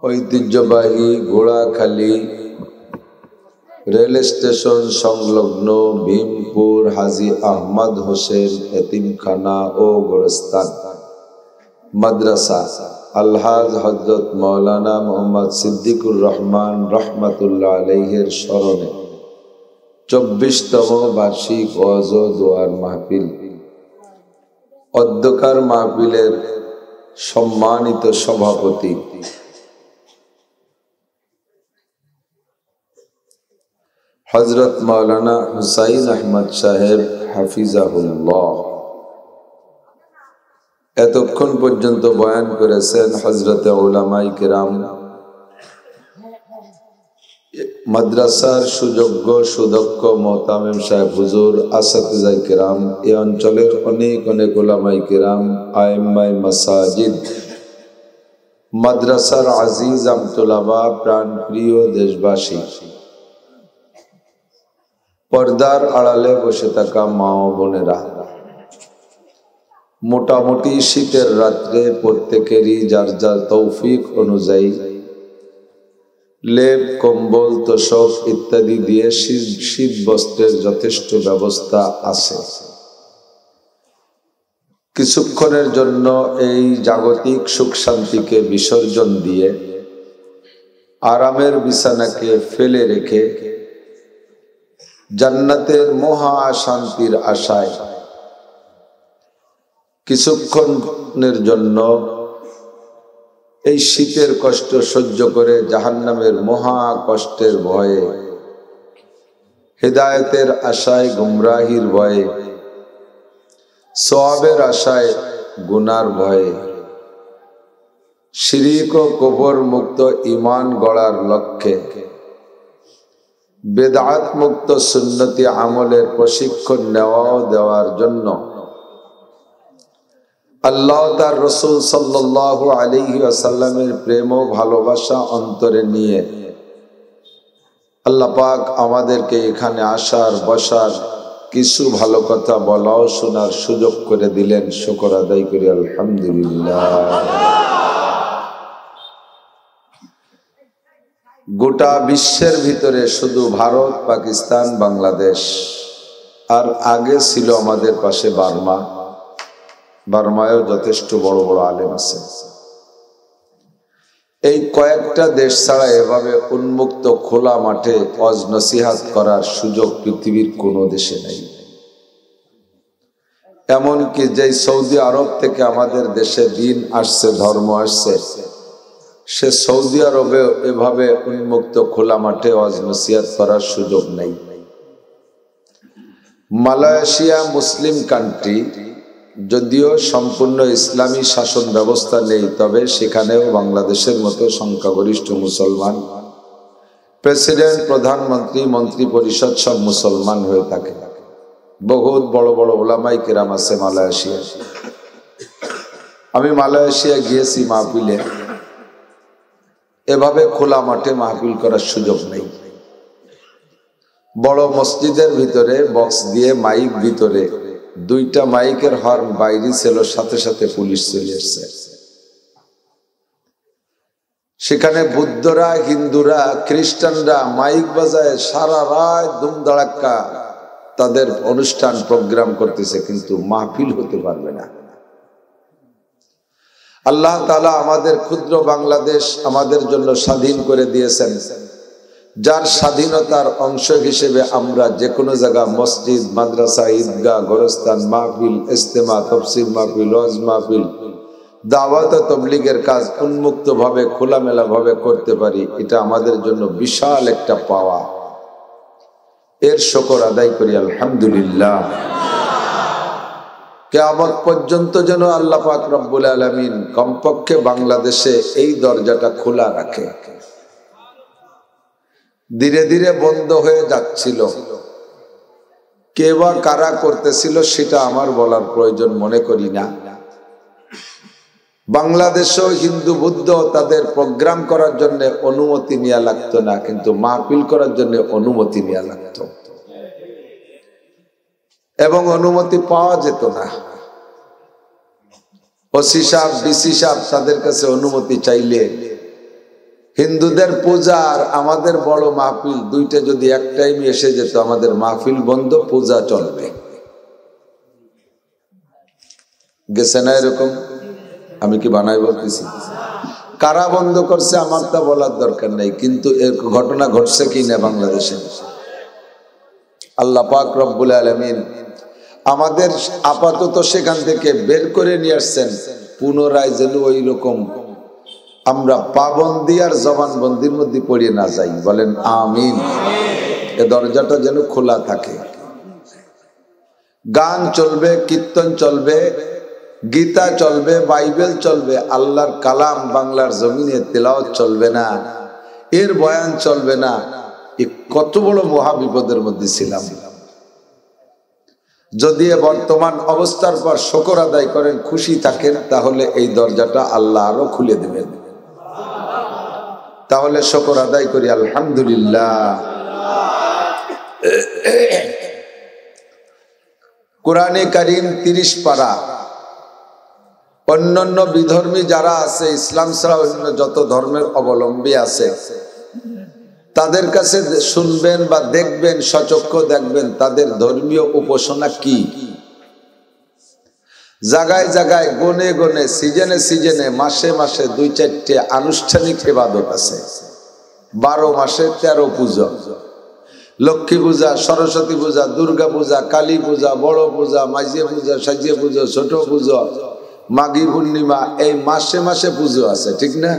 ঐতিহ্যবাহী Ghorakhali rail station সংলগ্ন ভীমপুর হাজী আহমদ হোসেন এতিমখানা ও গোরস্তান মাদ্রাসা আলহাজ হযরত মাওলানা মোহাম্মদ সিদ্দিকুর রহমান রহমাতুল্লাহ আলাইহির স্মরণে 24তম বার্ষিক ওয়াজ ও দোয়ার মাহফিল। অধ্যকার মাহফিলের সম্মানিত সভাপতি হযরত মাওলানা হুসাইন আহমদ সাহেব হাফিজাহুল্লাহ। এতক্ষণ পর্যন্ত বয়ান করেছেন হযরতে উলামায়ে কেরাম, মাদ্রাসার সুযোগ্য সুদক্ষ মুহতামিম সাহেব হুজুর, আসাতিজায়ে কেরাম, এই অঞ্চলের অনেক অনেক উলামায়ে কেরাম, আইম্মায়ে মাসাজিদ, মাদ্রাসার আজিজ আমতুলাবা, প্রাণ প্রিয় দেশবাসী, পর্দার আড়ালে বসে থাকা মা ও বোনেরা, মোটামুটি শীতের রাত্রে প্রত্যেকেরই যার যার তৌফিক অনুযায়ী লেপ, কম্বল, তোশক ইত্যাদি দিয়ে শীত বস্ত্রের যথেষ্ট ব্যবস্থা আছে। কিছুক্ষণের জন্য এই জাগতিক সুখ শান্তিকে বিসর্জন দিয়ে আরামের বিছানাকে ফেলে রেখে জান্নাতের মহা শান্তির আশায় কিছুক্ষণের জন্য এই শীতের কষ্ট সহ্য করে জাহান্নামের মহা কষ্টের ভয়ে, হিদায়াতের আশায় গুমরাহির ভয়ে, সওয়াবের আশায় গুনার ভয়ে, শিরিক ও কুফর মুক্ত ঈমান গড়ার লক্ষ্যে বেদাত মুক্ত সুন্নতি আমলের প্রশিক্ষণ নেওয়া ও দেওয়ার জন্য আল্লাহ তার রাসূল সাল্লাল্লাহু আলাইহি ওয়াসাল্লামের প্রেম ও ভালোবাসা অন্তরে নিয়ে আল্লাহ পাক আমাদেরকে এখানে আসার বসার কিছু ভালো কথা বলা ও শোনার সুযোগ করে দিলেন। শুকর আদায় করি আলহামদুলিল্লাহ। গোটা বিশ্বের ভিতরে শুধু ভারত, পাকিস্তান, বাংলাদেশ আর আগে ছিল আমাদের পাশে বার্মা। বার্মায়ও যথেষ্ট বড় বড় আলেম আছে। এই কয়েকটা দেশ ছাড়া এভাবে উন্মুক্ত খোলা মাঠে ওয়াজ নসিহত করার সুযোগ পৃথিবীর কোনো দেশে নেই। এমনকি যে সৌদি আরব থেকে আমাদের দেশে দিন আসছে, ধর্ম আসছে, সে সৌদি আরবে এভাবে উন্মুক্ত খোলা মাঠে ওয়াজ নসিহত করার সুযোগ নেই। মালয়েশিয়া মুসলিম কান্ট্রি, যদিও সম্পূর্ণ ইসলামী শাসন ব্যবস্থা নেই, তবে সেখানেও বাংলাদেশের মতো সংখ্যাগরিষ্ঠ মুসলমান, প্রেসিডেন্ট, প্রধানমন্ত্রী, মন্ত্রী পরিষদ সব মুসলমান হয়ে থাকে। বহুত বড় বড় উলামায়ে কেরাম আছে মালয়েশিয়া। আমি মালয়েশিয়া গিয়েছি মাহফিলে, এভাবে খোলা মাঠে মাহফিল করার সুযোগ নেই। বড় মসজিদের ভিতরে বক্স দিয়ে মাইক ভিতরে, দুইটা মাইকের হর্ন বাইরে ছিল, সাথে সাথে পুলিশ চলে আসছে। সেখানে বুদ্ধরা, হিন্দুরা, খ্রিস্টানরা মাইক বাজায় সারা রাত ধুমধাড়াক্কা তাদের অনুষ্ঠান প্রোগ্রাম করতেছে, কিন্তু মাহফিল হতে পারবে না। আল্লাহ তাআলা আমাদের ক্ষুদ্র বাংলাদেশ আমাদের জন্য স্বাধীন করে দিয়েছেন, যার স্বাধীনতার অংশ হিসেবে আমরা যে কোনো জায়গা মসজিদ, মাদ্রাসা, ঈদগাহ, গোরস্তান, মাহফিল, ইজতেমা, তাফসীর মাহফিল, ওয়াজ মাহফিল, দাওয়াত ও তাবলীগের কাজ উন্মুক্ত ভাবে খোলামেলা ভাবে করতে পারি। এটা আমাদের জন্য বিশাল একটা পাওয়া। এর শুকর আদায় করি আলহামদুলিল্লাহ। কিয়ামত পর্যন্ত যেন আল্লাহ পাক রব্বুল আলামিন কমপক্ষে বাংলাদেশে এই দরজাটা খোলা রাখে। ধীরে ধীরে বন্ধ হয়ে যাচ্ছিল, কে বা কারা করতেছিল সেটা আমার বলার প্রয়োজন মনে করি না। বাংলাদেশেও হিন্দু বুদ্ধ তাদের প্রোগ্রাম করার জন্য অনুমতি নেওয়া লাগতো না, কিন্তু মাহফিল করার জন্য অনুমতি নেওয়া লাগতো, এবং অনুমতি পাওয়া যেত না। ওসি সাহেব, ডিসি সাহেব তাদের কাছে অনুমতি চাইলে হিন্দুদের পূজা আর আমাদের বড় মাহফিল দুইটা যদি এক টাইমে এসে যেত, আমাদের মাহফিল বন্ধ, পূজা চলবে। গেছে না এরকম? আমি কি বানাই বলতেছি? কারা বন্ধ করছে আমার তা বলার দরকার নেই, কিন্তু এর ঘটনা ঘটছে কি না বাংলাদেশে। আল্লাহ পাক রব্বুল আলামিন আমাদের আপাতত সেখান থেকে বের করে নিয়ে আসছেন, পুনরায় যেন ওই রকম আমরা পাবন্দি আর জবানবন্দির মধ্যে পড়ে না যাই। বলেন আমিন। এ দরজাটা যেন খোলা থাকে। গান চলবে, কীর্তন চলবে, গীতা চলবে, বাইবেল চলবে, আল্লাহর কালাম বাংলার জমিনে তেলাওয়াত চলবে না, এর বয়ান চলবে না, এ কত বড় মহা বিপদের মধ্যে ছিলাম। যদি বর্তমান অবস্থার পর শুকর আদায় করেন, খুশি থাকেন, তাহলে এই দরজাটা আল্লাহ আরো খুলে দেবেন। তাহলে শুকর আদায় করি আলহামদুলিল্লাহ। কোরআনে কারীম 30 পারা। অন্যান্য বিধর্মী যারা আছে, ইসলাম ছাড়া অন্য যত ধর্মের অবলম্বী আছে, তাদের কাছে শুনবেন বা দেখবেন, সচক্ষে দেখবেন তাদের ধর্মীয় উপাসনা কি। জায়গায় জায়গায়, গনে গনে, সিজনে সিজনে, মাসে মাসে 2-4টে আনুষ্ঠানিক ইবাদত আছে। 12 মাসে 13 পূজা, লক্ষ্মী পূজা, সরস্বতী পূজা, দুর্গা পূজা, কালী পূজা, বড় পূজা, মাঝিয়ে পূজা, সাজিয়ে পূজা, ছোট পূজা, মাঘী পূর্ণিমা, এই মাসে মাসে পুজো আছে, ঠিক না?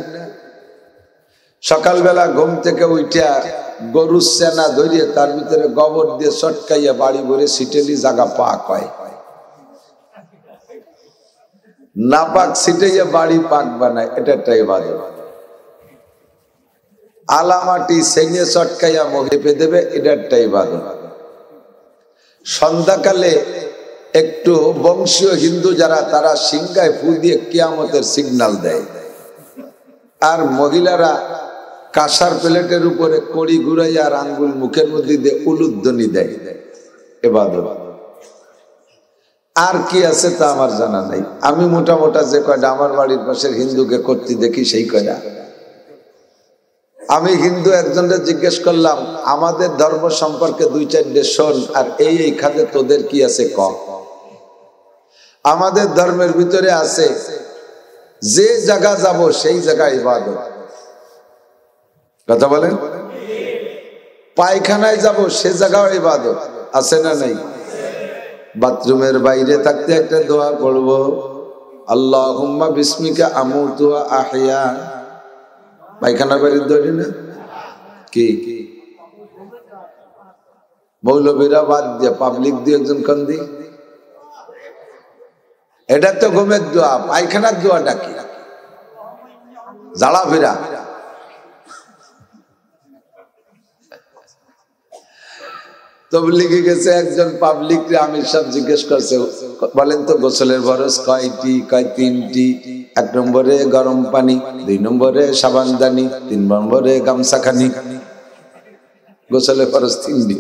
সকালবেলা ঘুম থেকে উঠা গরুর সেনা ধরিয়ে তার ভিতরে গোবর দিয়ে চটকাইয়া বাড়ি ভরে সিটেলি জাগা পাক হয়। না পাক সিটাইয়া বাড়ি পাক বানায়, এটা একটা ইবাদত। আলামাটি সেঙে চটকাইয়া মুখে পে দেবে, এটা একটা ইবাদত। সন্ধ্যাকালে একটু বংশীয় হিন্দু যারা, তারা সিংহায় ফু দিয়ে কিয়ামতের সিগন্যাল দেয়, আর মহিলারা কাঁসার প্লেটের উপরে কড়ি ঘুরাইয়া আর আঙ্গুল মুখের মধ্যে দিয়ে উলুধ্বনি দেয়, ইবাদত। আর কি আছে তা আমার জানা নাই। আমি মোটা মোটা যে কয়টা আমার বাড়ির পাশের হিন্দুকে করতে দেখি, সেই কয়টা। আমি হিন্দু একজনকে জিজ্ঞেস করলাম, আমাদের ধর্ম সম্পর্কে 2-4টে শোন, আর এই খাতে তোদের কি আছে ক। আমাদের ধর্মের ভিতরে আছে, যে জায়গা যাব সেই জায়গায় ইবাদত। কথা বলেন। পায়খানায় যাব সে জায়গাও ইবাদত, আছে না নাই? বাথরুমের বাইরে থাকতে একটা দোয়া পড়বো, আল্লাহুম্মা বিসমিকা আমুতু ওয়া আহইয়া। পায়খানার বাইরে দৌড়ি না কি? মৌলবীরা বাদ দিয়ে পাবলিক দিয়ে একজন কান্দি, এটা তো ঘুমের দোয়া। পায়খানার দোয়াটা কি? জ্বালা ফেরা। তবলিগে গেছে একজন পাবলিক, আমি সব জিজ্ঞেস করছে, বলেন তো গোসলের ফরজ কয়টি? কয় 3টি। 1 নম্বরে গরম পানি, 2 নম্বরে সাবানদানি, 3 নম্বরে গামছাখানি। গোসলের ফরজ 3টি।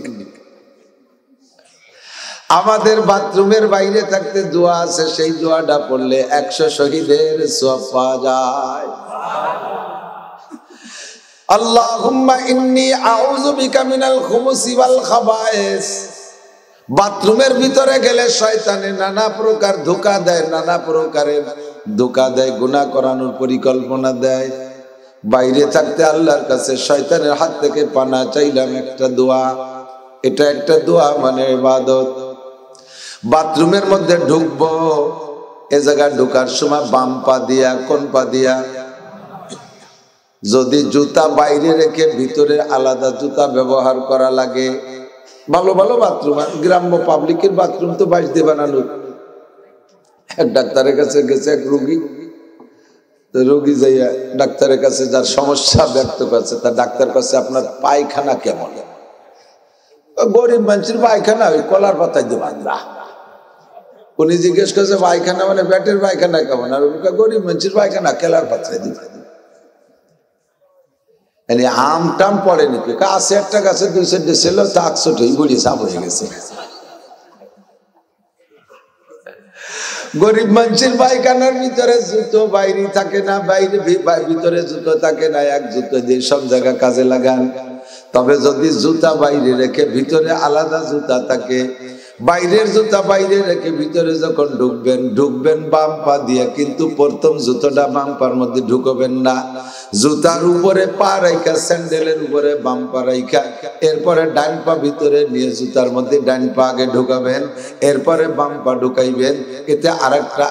আমাদের বাথরুমের বাইরে থাকতে দোয়া আছে, সেই দোয়াটা পড়লে 100 শহীদের সওয়াব পাওয়া যায়। আল্লাহুম্মা ইন্নী আউযু বিকা মিনাল খুবুসি ওয়াল খাবায়েস। বাথরুমের ভিতরে গেলে শয়তানে নানা প্রকার ধোঁকা দেয়, নানা প্রকারের ধোঁকা দেয়, গুনাহ করানোর পরিকল্পনা দেয়। বাইরে থাকতে আল্লাহর কাছে শয়তানের হাত থেকে পানা চাইলাম, একটা দোয়া। এটা একটা দোয়া মানে ইবাদত। বাথরুমের মধ্যে ঢুকবো, এ জায়গায় ঢোকার সময় বাম পা দিয়া, কোন পা দিয়া? যদি জুতা বাইরে রেখে ভিতরে আলাদা জুতা ব্যবহার করা লাগে, ভালো ভালো বাথরুম, গ্রাম্য পাবলিকের বাথরুম তো বাইরে দিয়ে বানানো। এক ডাক্তারের কাছে গেছে এক রোগী যাইয়া ডাক্তারের কাছে যার সমস্যা ব্যক্ত করছে, তার ডাক্তার কাছে আপনার পায়খানা কেমন? গরিব মানুষের পায়খানা ওই কলার পাতায় দিয়ে বান্ধা। উনি জিজ্ঞেস করছে পায়খানা মানে পেটের পায়খানা কেমন? আর গরিব মানুষের পায়খানা কেলার পাতায় দিয়ে। আম টাম পড়ে নাকি? আছে একটা গাছে 2-4টে ছিল, তাক ছোটই বুড়িয়ে সাপ হয়ে গেছে। গরিব মানুষের পায়খানার ভিতরে জুতো বাইরে থাকে না, বাইরে ভিতরে জুতো থাকে না, এক জুতো দিয়ে সব জায়গা কাজে লাগান। তবে যদি জুতা বাইরে রেখে ভিতরে আলাদা জুতা থাকে, বাইরের জুতা বাইরে রেখে ভিতরে যখন ঢুকবেন বাম পা দিয়ে, কিন্তু প্রথম জুতোটা বাম পার মধ্যে ঢুকবেন না। জুতার উপরে পা রাইখা, স্যান্ডেলের উপরে বাম পা রাইখা, এরপরে ডান পা ভিতরে নিয়ে জুতার মধ্যে ডান পা আগে ঢুকাবেন, এরপরে বাম পা ঢুকাইবেন। এতে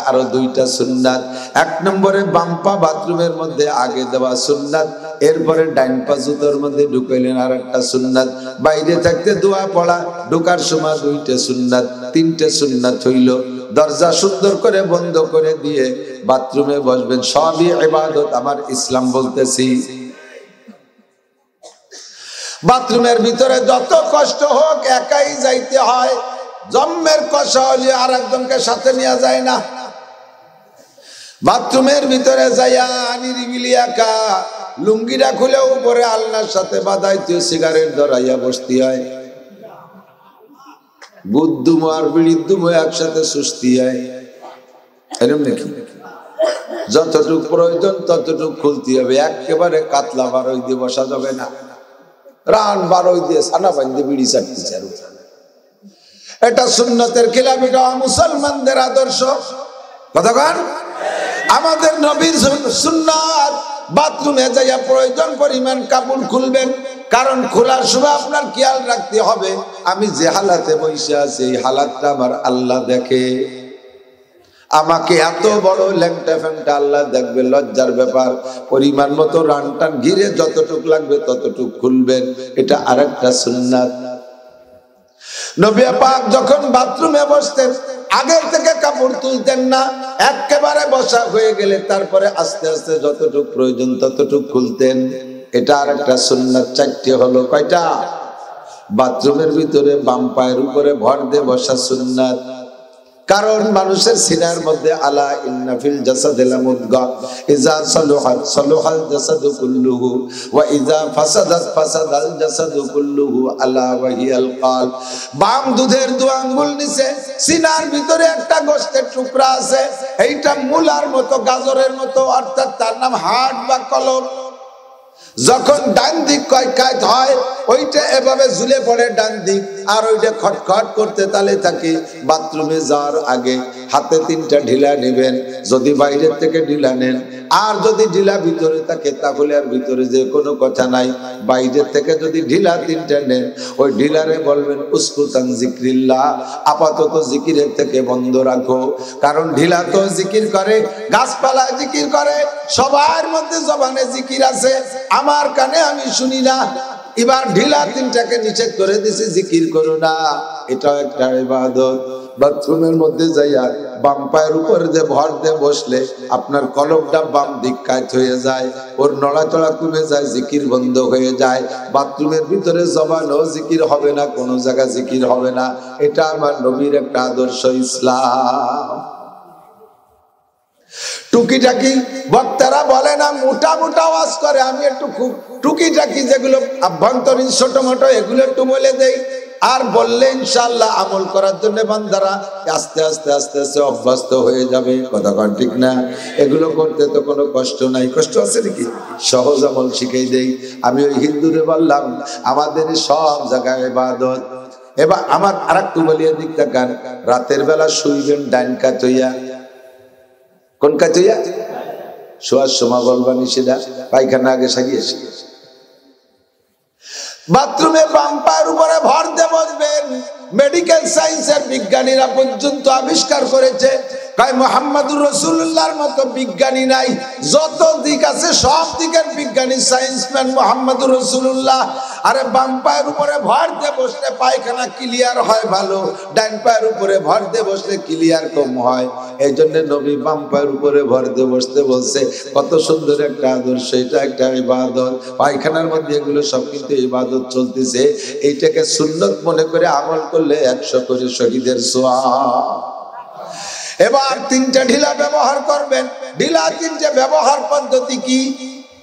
আরো দুইটা সুন্নাত। এক নম্বরে বাম পা বাথরুমের মধ্যে আগে দেওয়া সুন্নাত, এরপরে ডান পা জুতার মধ্যে ঢুকাইলেন আর একটা সুন্নাত। বাইরে থাকতে দোয়া পড়া, ঢোকার সময় দুইটা সুন্নাত, তিনটে সুন্নাত হইল। দরজা সুন্দর করে বন্ধ করে দিয়ে বাথরুমে বসবেন। সবই ইবাদত, আমার ইসলাম বলতেছি। বাথরুমের ভিতরে যত কষ্ট হোক একাই যাইতে হয়। জন্মের কষ্ট হলে আর একজনকে সাথে নেওয়া যায় না। বাথরুমের ভিতরে যাইয়া নিরিবিলি একা, লুঙ্গিটা খুলে উপরে আল্লাহর সাথে বাদাইতে সিগারেট ধরাইয়া বসতে হয়। বুদ্ধুম আর বিড়িদ্দুম একসাথে সুস্থি হয়, এরকম নাকি? যতটুক প্রয়োজন ততটুক খুলতে হবে, একেবারে কাতলা বারোই দিয়ে বসা যাবে না। রান বারোই দিয়ে সানা বান্ধে বিড়ি চাটতে চারু, এটা সুন্নতের খিলাফ, এটা মুসলমানদের আদর্শ। কতক্ষণ আমাদের নবীর সুন্নাত। বাথরুমে যাইয়া প্রয়োজন পরিমাণ কাপড় খুলবেন, কারণ খোলার সময় আপনার খেয়াল রাখতে হবে আমি যে হালাতে বসে আছি এই হালাতটা আমার আল্লাহ দেখে। আমাকে এত বড় ল্যাংটা ফ্যাংটা আল্লাহ দেখবে, লজ্জার ব্যাপার। পরিমাণ মতো রান টান ঘিরে যতটুক লাগবে ততটুক খুলবেন, এটা আরেকটা সুন্নাত। নবী পাক যখন বাথরুমে বসতেন আগের থেকে কাপড় তুলতেন না, একেবারে বসা হয়ে গেলে তারপরে আস্তে আস্তে যতটুক প্রয়োজন ততটুক খুলতেন, এটা আরেকটা সুন্নাত। চারটি হলো, কয়টা? বাথরুমের ভিতরে বাম পায়ের উপরে ভর দিয়ে বসা সুন্নাত। কারণ মানুষের সিনার মধ্যে আলা ইন্না ফিল জাসাদি লামুদগা ইজা সালুহাত সালুহাল জাসাদু কুল্লুহু ওয়া ইজা ফাসাদাত ফাসাদাল জাসাদু কুল্লুহু আলা ওয়া হিয়াল কলব। বাম দুধের দু আঙ্গুল নিচে সিনার ভিতরে একটা গোশতের টুকরা আছে, এইটা মূলার মতো, গাজরের মতো, অর্থাৎ তার নাম হার্ট বা কলব। যখন ডান দিক কয়কাত হয় ওইটা এভাবে ঝুলে পড়ে ডান দিক, আর ওইটা খটখট করতে তালে থাকে। বাথরুমে যাওয়ার আগে হাতে তিনটা ঢিলা নেবেন, যদি বাইরের থেকে ঢিলা নেন, আর যদি ঢিলা ভিতরে থাকে তাহলে আর ভিতরে যে কোনো কথা নাই। বাইরের থেকে যদি ঢিলা তিনটা নেন, ওই ঢিলারে বলবেন উসকুতান জিক্রিল্লাহ, আপাতত জিকিরের থেকে বন্ধ রাখো। কারণ ঢিলা তো জিকির করে, গাছপালা জিকির করে, সবার মধ্যে জবানে জিকির আছে, আমার কানে আমি শুনি না। এবার ঢিলা তিনটাকে নিষেধ করে দিছে, জিকির করো না, এটাও একটা ইবাদত। বাথরুমের মধ্যে যাইয়া বাম পায়ের উপর যে ভর দিয়ে বসলে আপনার কলমটা বাম দিক কাত হয়ে যায়, ওর নড়াচড়া কমে যায়, জিকির বন্ধ হয়ে যায়। বাথরুমের ভিতরে জবানও জিকির হবে না, কোনো জায়গায় জিকির হবে না। এটা আমার নবীর একটা আদর্শ ইসলাম। টুকিটাকি বক্তারা বলে না, মোটা মোটা ওয়াজ করে, আমি একটু খুব টুকিটাকি যেগুলো আভ্যন্তরীণ ছোট মোটো এগুলো একটু বলে দেই, আর বললে ইনশাআল্লাহ আমল করার জন্য বান্দারা আস্তে আস্তে আস্তে আস্তে অভ্যস্ত হয়ে যাবে। কথা কন ঠিক না? এগুলো করতে তো কোনো কষ্ট নাই, কষ্ট আছে নাকি? সহজ আমল শিখাই দেই। আমি ওই হিন্দুরে বললাম আমাদের সব জায়গায় ইবাদত। এবার আমার আরেকটু বলিয়া দিক তাকান, রাতের বেলা শুইবেন ডাইন কাত হইয়া। কোন কাজ হইয়া? শোয়ার সময় বলবানি সেটা, পায়খানা আগে সারিয়েছে। বাথরুমে বাম পায়ের উপরে ভর দিয়ে বসবেন। মেডিকেল সায়েন্সের বিজ্ঞানীরা পর্যন্ত আবিষ্কার করেছে, মুহাম্মদুর রাসূলুল্লাহর মতো বিজ্ঞানী নাই। যত দিক আছে সব দিকের বিজ্ঞানী সায়েন্সম্যান মুহাম্মদুর রাসূলুল্লাহ। আরে বাম পায়ের উপরে ভর দিয়ে বসলে পায়খানা ক্লিয়ার হয় ভালো, ডান পায়ের উপরে ভর দিয়ে বসলে ক্লিয়ার কম হয়। এই জন্য নবী বাম পায়ের উপরে ভর দিয়ে বসতে বলছে। কত সুন্দর একটা আদর্শ, এটা একটা ইবাদত। পায়খানার মধ্যে এগুলো সব কিন্তু ইবাদত চলতেছে। এইটাকে সুন্নত মনে করে আমল করলে 100 করে শহীদের সওয়াব। এবার তিনটা ঢিলা ব্যবহার করবেন। ঢিলা তিনটা ব্যবহার পদ্ধতি কি?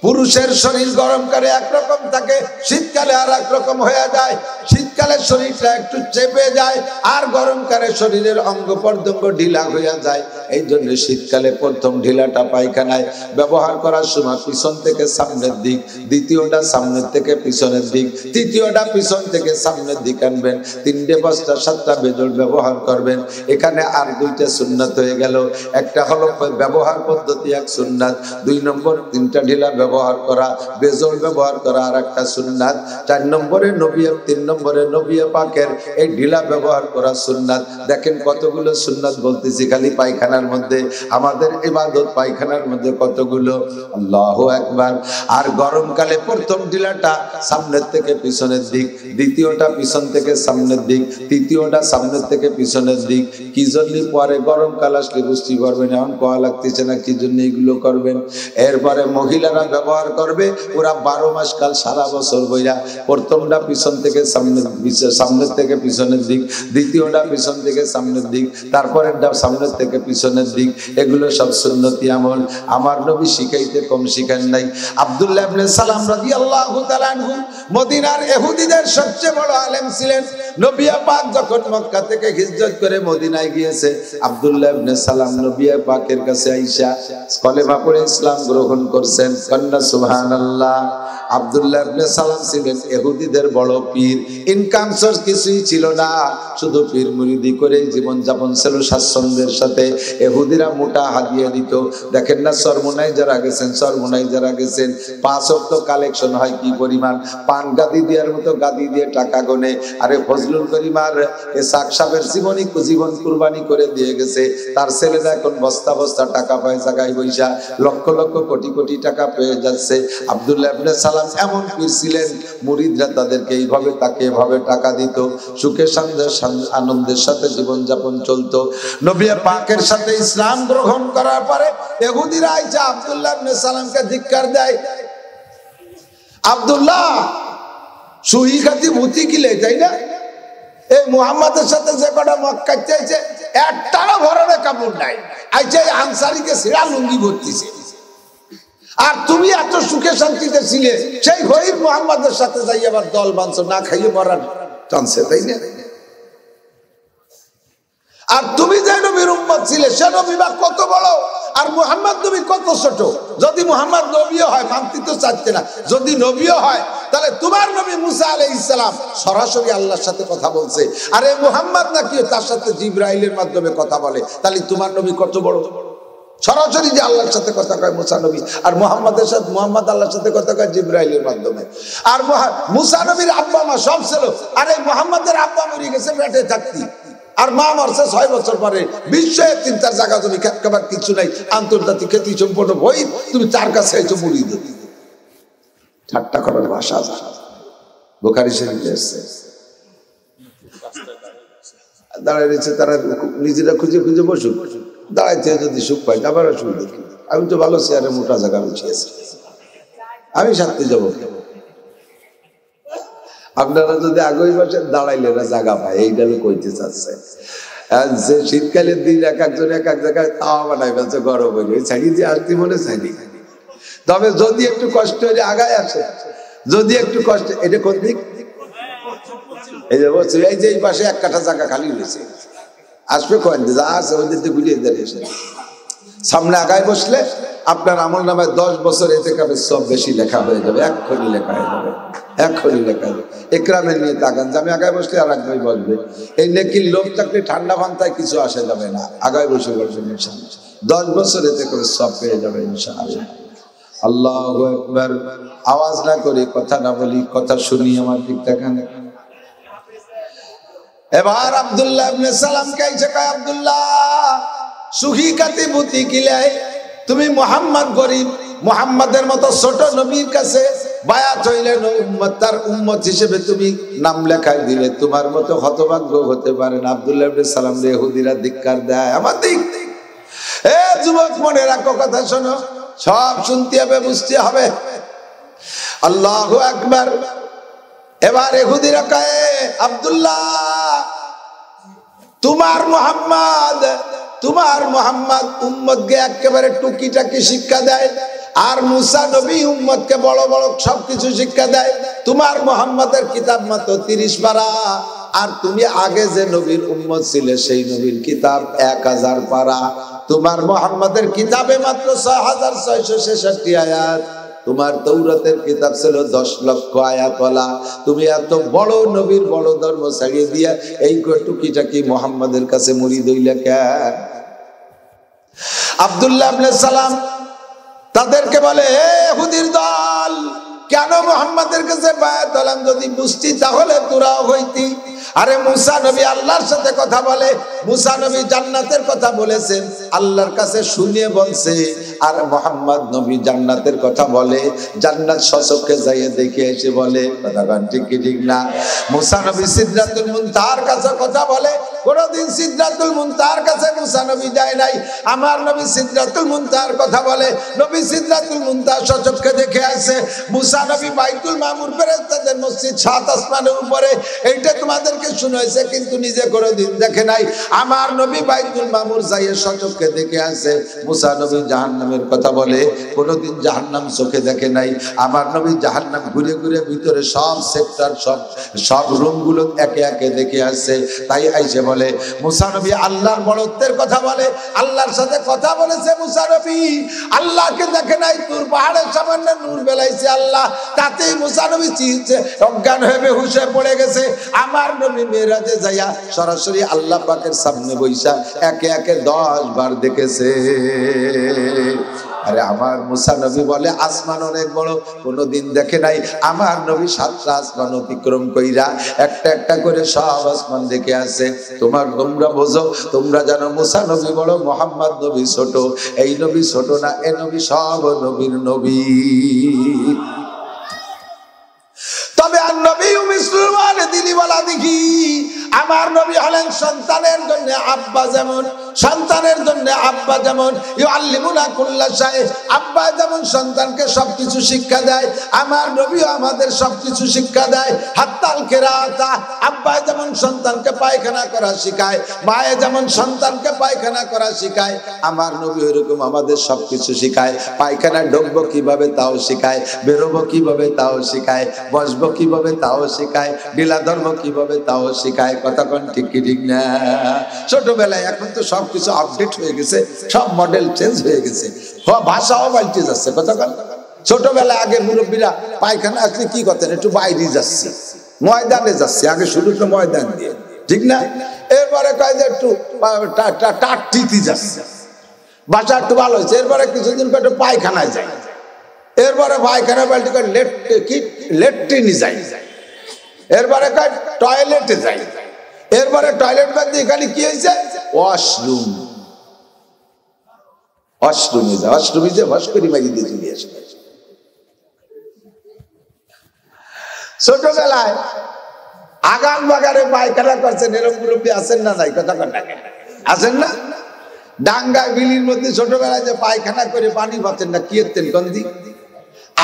পুরুষের শরীর গরমকালে একরকম থাকে, শীতকালে আর একরকম হয়ে যায়। শীতকালে শরীরটা একটু চেপে যায়, আর গরমকালে শরীরের অঙ্গ প্রত্যঙ্গ ঢিলা হয়ে যায়। এই জন্য শীতকালে প্রথম ঢিলাটা পায়খানায় ব্যবহার করার সময় পিছন থেকে সামনের দিক, দ্বিতীয়টা সামনের থেকে পিছনের দিক, তৃতীয়টা পিছন থেকে সামনের দিক আনবেন। 3টে 5টা 7টা বেজল ব্যবহার করবেন। এখানে আর 2টা সুন্নাত হয়ে গেল। একটা হলো ব্যবহার পদ্ধতি, এক সুন্নাত। 2 নম্বর 3টা ঢিলা ব্যবহার করা, বেজল ব্যবহার করা আর একটা সুন্নাত। 4 নম্বরে নবী, 3 নম্বরে নবী পাকের এই ঢিলা ব্যবহার করা সুন্নাত। দেখেন কতগুলো সুন্নাত বলতেছি খালি পায়খানার মধ্যে। আমাদের ইবাদত পায়খানার মধ্যে কতগুলো, আল্লাহু আকবার। আর গরমকালে প্রথম ঢিলাটা সামনের থেকে পিছনের দিক, দ্বিতীয়টা পিছন থেকে সামনের দিক, তৃতীয়টা সামনের থেকে পিছনের দিক। কি জন্য পরে গরমকাল আসলে বুঝতে পারবেন, এখন কোয়া লাগতেছে না কি জন্য এগুলো করবেন। এরপরে মহিলারা ব্যবহার করবে, ওরা 12 মাস কাল সারা বছর বইরা প্রথমটা পিছন থেকে সামনের থেকে পিছনের দিক, দ্বিতীয়টা পিছন থেকে সামনের দিক, তারপরেরটা সামনের থেকে পিছনের দিক। এগুলো সব সুন্নতি আমল। আমার নবী শিখাইতে কম শিখান নাই। আব্দুল্লাহ ইবনে সালাম রাদিয়াল্লাহু তাআলা আনহু মদিনার ইহুদিদের সবচেয়ে বড় আলেম ছিলেন। নবী পাক যখন মক্কা থেকে হিজরত করে মদিনায় গিয়েছে, আব্দুল্লাহ ইবনে সালাম নবী পাকের কাছে আইসা কলেমা পড়ে ইসলাম গ্রহণ করছেন। কন্যা সুবহানাল্লাহ। আব্দুল্লাহ ইবনে সালাম ছিলেন ইহুদিদের বড় পীর। ইনকাম সোর্স কিছুই ছিল না, শুধু পীর মুরিদি করে জীবন যাপন ছিল স্বাচ্ছন্দ্যের সাথে। ইহুদিরা মোটা হাদিয়া দিত। দেখেন না চরমোনাই যারা গেছেন, 5 ওয়াক্ত কালেকশন হয় কি পরিমাণ। পান গাদি দেওয়ার মতো গাদি দিয়ে টাকা গনে। আরে ফজলুল করিমার সাকসাবের জীবন কুরবানি করে দিয়ে গেছে। তার ছেলেরা এখন বস্তা বস্তা টাকা পায়, জায়গায় বৈশা লক্ষ লক্ষ কোটি কোটি টাকা পেয়ে যাচ্ছে। আব্দুল্লাহ ইবনে সালাম এমন পীর ছিলেন, মুরিদরা তাদেরকে এইভাবে তাকে এভাবে টাকা দিত। সুখে আনন্দের সাথে জীবন যাপন চলতো। নবী পাকের সাথে ইসলাম গ্রহণ করার পরে ইহুদিরা আইসা আব্দুল্লাহ ইবনে সালামকে ধিক্কার দেয়। আব্দুল্লাহ সুহি খাতি ভূতি কিলে, তাই না? এই মুহাম্মাদের সাথে যে কটা মক্কা চাইছে একটাও ভরণে কাপড় নাই, আইছে আনসারীকে সিরা লুঙ্গি ভরতিছে। আর তুমি এত সুখে শান্তিতে ছিলে, সেই গরিব মুহাম্মাদের সাথে যাই আবার দল বাঁধছো, না খাইয়ে মরার চান্সে, তাই না? আর তুমি যে নবীর উম্মত ছিলে, সে নবী বা কত বড়, আর মুহাম্মদ নবী কত ছোট। যদি মুহাম্মদ নবীও হয়, মানতে তো চাচ্ছে না, যদি নবীও হয় তাহলে তোমার নবী মুসা আলাইহিস সালাম সরাসরি আল্লাহর সাথে কথা বলছে, আর এই মুহাম্মদ নাকি তার সাথে জিবরাইলের মাধ্যমে কথা বলে। তাহলে তোমার নবী কত বড়, সরাসরি যে আল্লাহর সাথে কথা কয় মুসা নবী, আর মুহাম্মাদের সাথে মুহাম্মদ আল্লাহর সাথে কথা কয় জিবরাইলের মাধ্যমে। আর মুসা নবীর আব্বা মা সব ছিল, আর এই মুহাম্মাদের আব্বা মরে গেছে পেটে থাকতি, আর মা মরছে 6 বছর পরে। বিশ্বে 3-4 জায়গা তুমি খাবার কিছু নাই, আন্তর্জাতিক খ্যাতি সম্পন্ন বই, তুমি তার কাছে আইছো মুরিদ। ঠাট্টা করার ভাষা বুখারী শরীফে আছে। দাঁড়ায় রয়েছে, তারা নিজেরা খুঁজে খুঁজে বসুক, দাঁড়াইতে যদি সুখ পাই আবার অসুবিধা। আমি তো ভালো চেয়ারে মোটা জায়গা বসিয়েছি, আমি শান্তি যাবো। আপনারা যদি আগে বসেন, দাঁড়াইলে না জায়গা পায়, এইটা কইতে চাচ্ছে। যে শীতকালের দিন এক একজন এক এক জায়গায় তাওয়া বানাই ফেলছে গরম হয়ে, ছাড়ি দিয়ে আসতে মনে চাইনি। তবে যদি একটু কষ্ট হলে আগায় আসে, যদি একটু কষ্ট, এটা কোন দিক? এই যে বলছি, এই যে এই পাশে 1 কাঠা জায়গা খালি হয়েছে, আসবে কয়েন যা আছে ওই দিকে ঘুরিয়ে দাঁড়িয়ে এসে সামনে আগায় বসলে আপনার আমল নামায় 10 বছর ইতিকাফের সব বেশি লেখা হয়ে যাবে, এক্ষুনি লেখা হয়ে যাবে, এক্ষুনি লেখা হয়ে যাবে। একরামের নিয়ে তাকান যে আমি আগায় বসলে আর একবার বসবে। এই নেকির লোক থাকলে ঠান্ডা ফান্তায় কিছু আসে যাবে না, আগায় বসে বসবেন ইনশাআল্লাহ। 10 বছর ইতিকাফের সব পেয়ে যাবে ইনশাআল্লাহ। আল্লাহু আকবার। আওয়াজ না করি, কথা না বলি, কথা শুনি, আমার দিক তাকান। এবার আব্দুল্লাহ ইবনে সালাম কাইছে, কয় আব্দুল্লাহ সুখী কাতি বুতি কিলাই, তুমি মুহাম্মদ গরিব, মুহাম্মাদের মতো ছোট নবীর কাছে বায়াত হইলেন, উম্মত, তার উম্মত হিসেবে তুমি নাম লেখাই দিলে, তোমার মতো হতভাগ্য হতে পারে না। আব্দুল্লাহ ইবনে সালাম রে ইহুদিরা ধিক্কার দেয়। আমার দিক, এ যুবক মনে রাখো, কথা শোনো, সব শুনতে হবে, বুঝতে হবে। আল্লাহু আকবার। এবার ইহুদিরা কয়, আব্দুল্লাহ তোমার মুহাম্মদ উম্মতকে একেবারে টুকিটাকি শিক্ষা দেয়, আর মুসা নবী উম্মতকে বড় বড় সবকিছু শিক্ষা দেয়। তোমার মুহাম্মদের কিতাব মাত্র 30 পারা, আর তুমি আগে যে নবীর উম্মত ছিলে সেই নবীর কিতাব 1000 পারা। তোমার মুহাম্মাদের কিতাবে মাত্র 6666 আয়াত, তোমার তৌরাতের কিতাব ছিল 10 লক্ষ আয়াতওয়ালা। তুমি এত বড় নবীর বড় ধর্ম ছাড়িয়ে দিয়া এই টুকিটা কি মুহাম্মাদের কাছে মুরিদ হইলা কেন? আব্দুল্লাহ ইবনে সালাম তাদেরকে বলে, হে ইহুদির দল, কেন মুহাম্মাদের কাছে বায়াত হলাম? যদি বুঝতি তাহলে তোরাও হইতি। আরে মুসা নবী আল্লাহর সাথে কথা বলে, মুসা নবী জান্নাতের কথা বলেছেন, আল্লাহর কাছে শুনিয়ে বলছে। আর মুহাম্মদ নবী জান্নাতের কথা বলে, জান্নাত সচক্ষে যাইয়ে দেখে এসে বলে। কথা বলেন ঠিক কি ঠিক না? মুসা নবী সিদরাতুল মুনতাহার কাছে কথা বলে, কোনদিন সিদরাতুল মুনতাহার কাছে মুসা নবী যায় নাই। আমার নবী সিদরাতুল মুনতাহার কথা বলে, নবী সিদরাতুল মুনতাহা সচক্ষে দেখে আসে। মুসা নবী বাইতুল মামুর ফেরেশতাদের মসজিদ 7 আসমানের উপরে, এইটা তোমাদেরকে শুনাইছে, কিন্তু নিজে কোনদিন দেখে নাই। আমার নবী বাইতুল মামুর যাইয়ে সচক্ষে দেখে আসে। মুসা নবী জাহান্নামের কথা বলে, কোনদিন জাহান্নাম চোখে দেখে নাই। আমার নবী জাহান্নাম ঘুরে ঘুরে ভিতরে সব সেক্টর, সব রুমগুলো একে একে দেখে আসে। তাই আইসে বলে, মুসা নবী আল্লাহর বড়ত্বের কথা বলে, আল্লাহর সাথে কথা বলেছে মুসা নবী, আল্লাহকে দেখে নাই। তোর পাহাড়ের সামান্য নূর বেলাইছে আল্লাহ, তাতেই মুসা নবী চিনছে, অজ্ঞান হয়ে বেহুশ হয়ে পড়ে গেছে। আমার নবী মেরাজে যাইয়া সরাসরি আল্লাহ পাকের সামনে বইসা একে একে 10 বার দেখেছে। আরে আমার মুসা নবী বলে, আসমান অনেক বড়, কোনদিন দেখে নাই। আমার নবী 7টা আসমান অতিক্রম কইরা একটা একটা করে সব আসমান দেখে আসে। তোমরা বোঝো, তোমরা জানো মুসা নবী বড়, মুহাম্মদ নবী ছোট। এই নবী ছোট না, এ নবী সব নবীর নবী। তবে আর নবী মুসলমান দিলি বলা দেখি, আমার নবী হলেন সন্তানের জন্য আব্বা যেমন, সন্তানের জন্য আব্বা যেমন ইউআল্লিমুনা কুল্লা শাই, আব্বা যেমন সন্তানকে সবকিছু শিক্ষা দেয়, আমার নবীও আমাদের সবকিছু শিক্ষা দেয়। হাত্তাল কিরাআতা, আব্বা যেমন সন্তানকে পায়খানা করা শিখায়, মায়ে যেমন সন্তানকে পায়খানা করা শিখায়, আমার নবী এরকম আমাদের সবকিছু শিখায়। পায়খানা ঢুকবো কিভাবে তাও শিখায়, বেরোবো কিভাবে তাও শিখায়, বসবো কিভাবে তাও শিখায়, ঢিলা ধর্ম কিভাবে তাও শিখায়। কথা কোন ঠিক কি ঠিক না? ছোটবেলায়, এখন তো সবকিছু আপডেট হয়ে গেছে, সব মডেল চেঞ্জ হয়ে গেছে, ভাষাও পাল্টে যাচ্ছে। কথা কোন? ছোটবেলায় আগে মুরব্বীরা পায়খানা আসলে কি করতেন, একটু বাইরে যাচ্ছে, ময়দানে যাচ্ছে, আগে শুরু তো ময়দান দিয়ে, ঠিক না? এরপরে কয় যে একটু টাটটিতে যাচ্ছে, বাসা একটু ভালো হয়েছে। এরপরে কিছুদিন পর একটু পায়খানায় যায়, এরপরে পায়খানা বাল্টি করে লেট্রিনে যায়, এরপরে কয় টয়লেটে যায়, এরপরে টয়লেট বাদ দিয়ে এখানে কি হয়েছে, ওয়াশরুম, ওয়াশরুমে যায়, ওয়াশরুমে যে ভাস করে মারি দিয়ে চলে আসে। ছোটবেলায় আগান বাগানে পায়খানা করছেন, এরকম মুরব্বী আছেন না নাই? কথা কন না, আছেন না? ডাঙ্গায় বিলির মধ্যে ছোটবেলায় যে পায়খানা করে পানি পাচ্ছেন না, কি এতেন গন্ধি,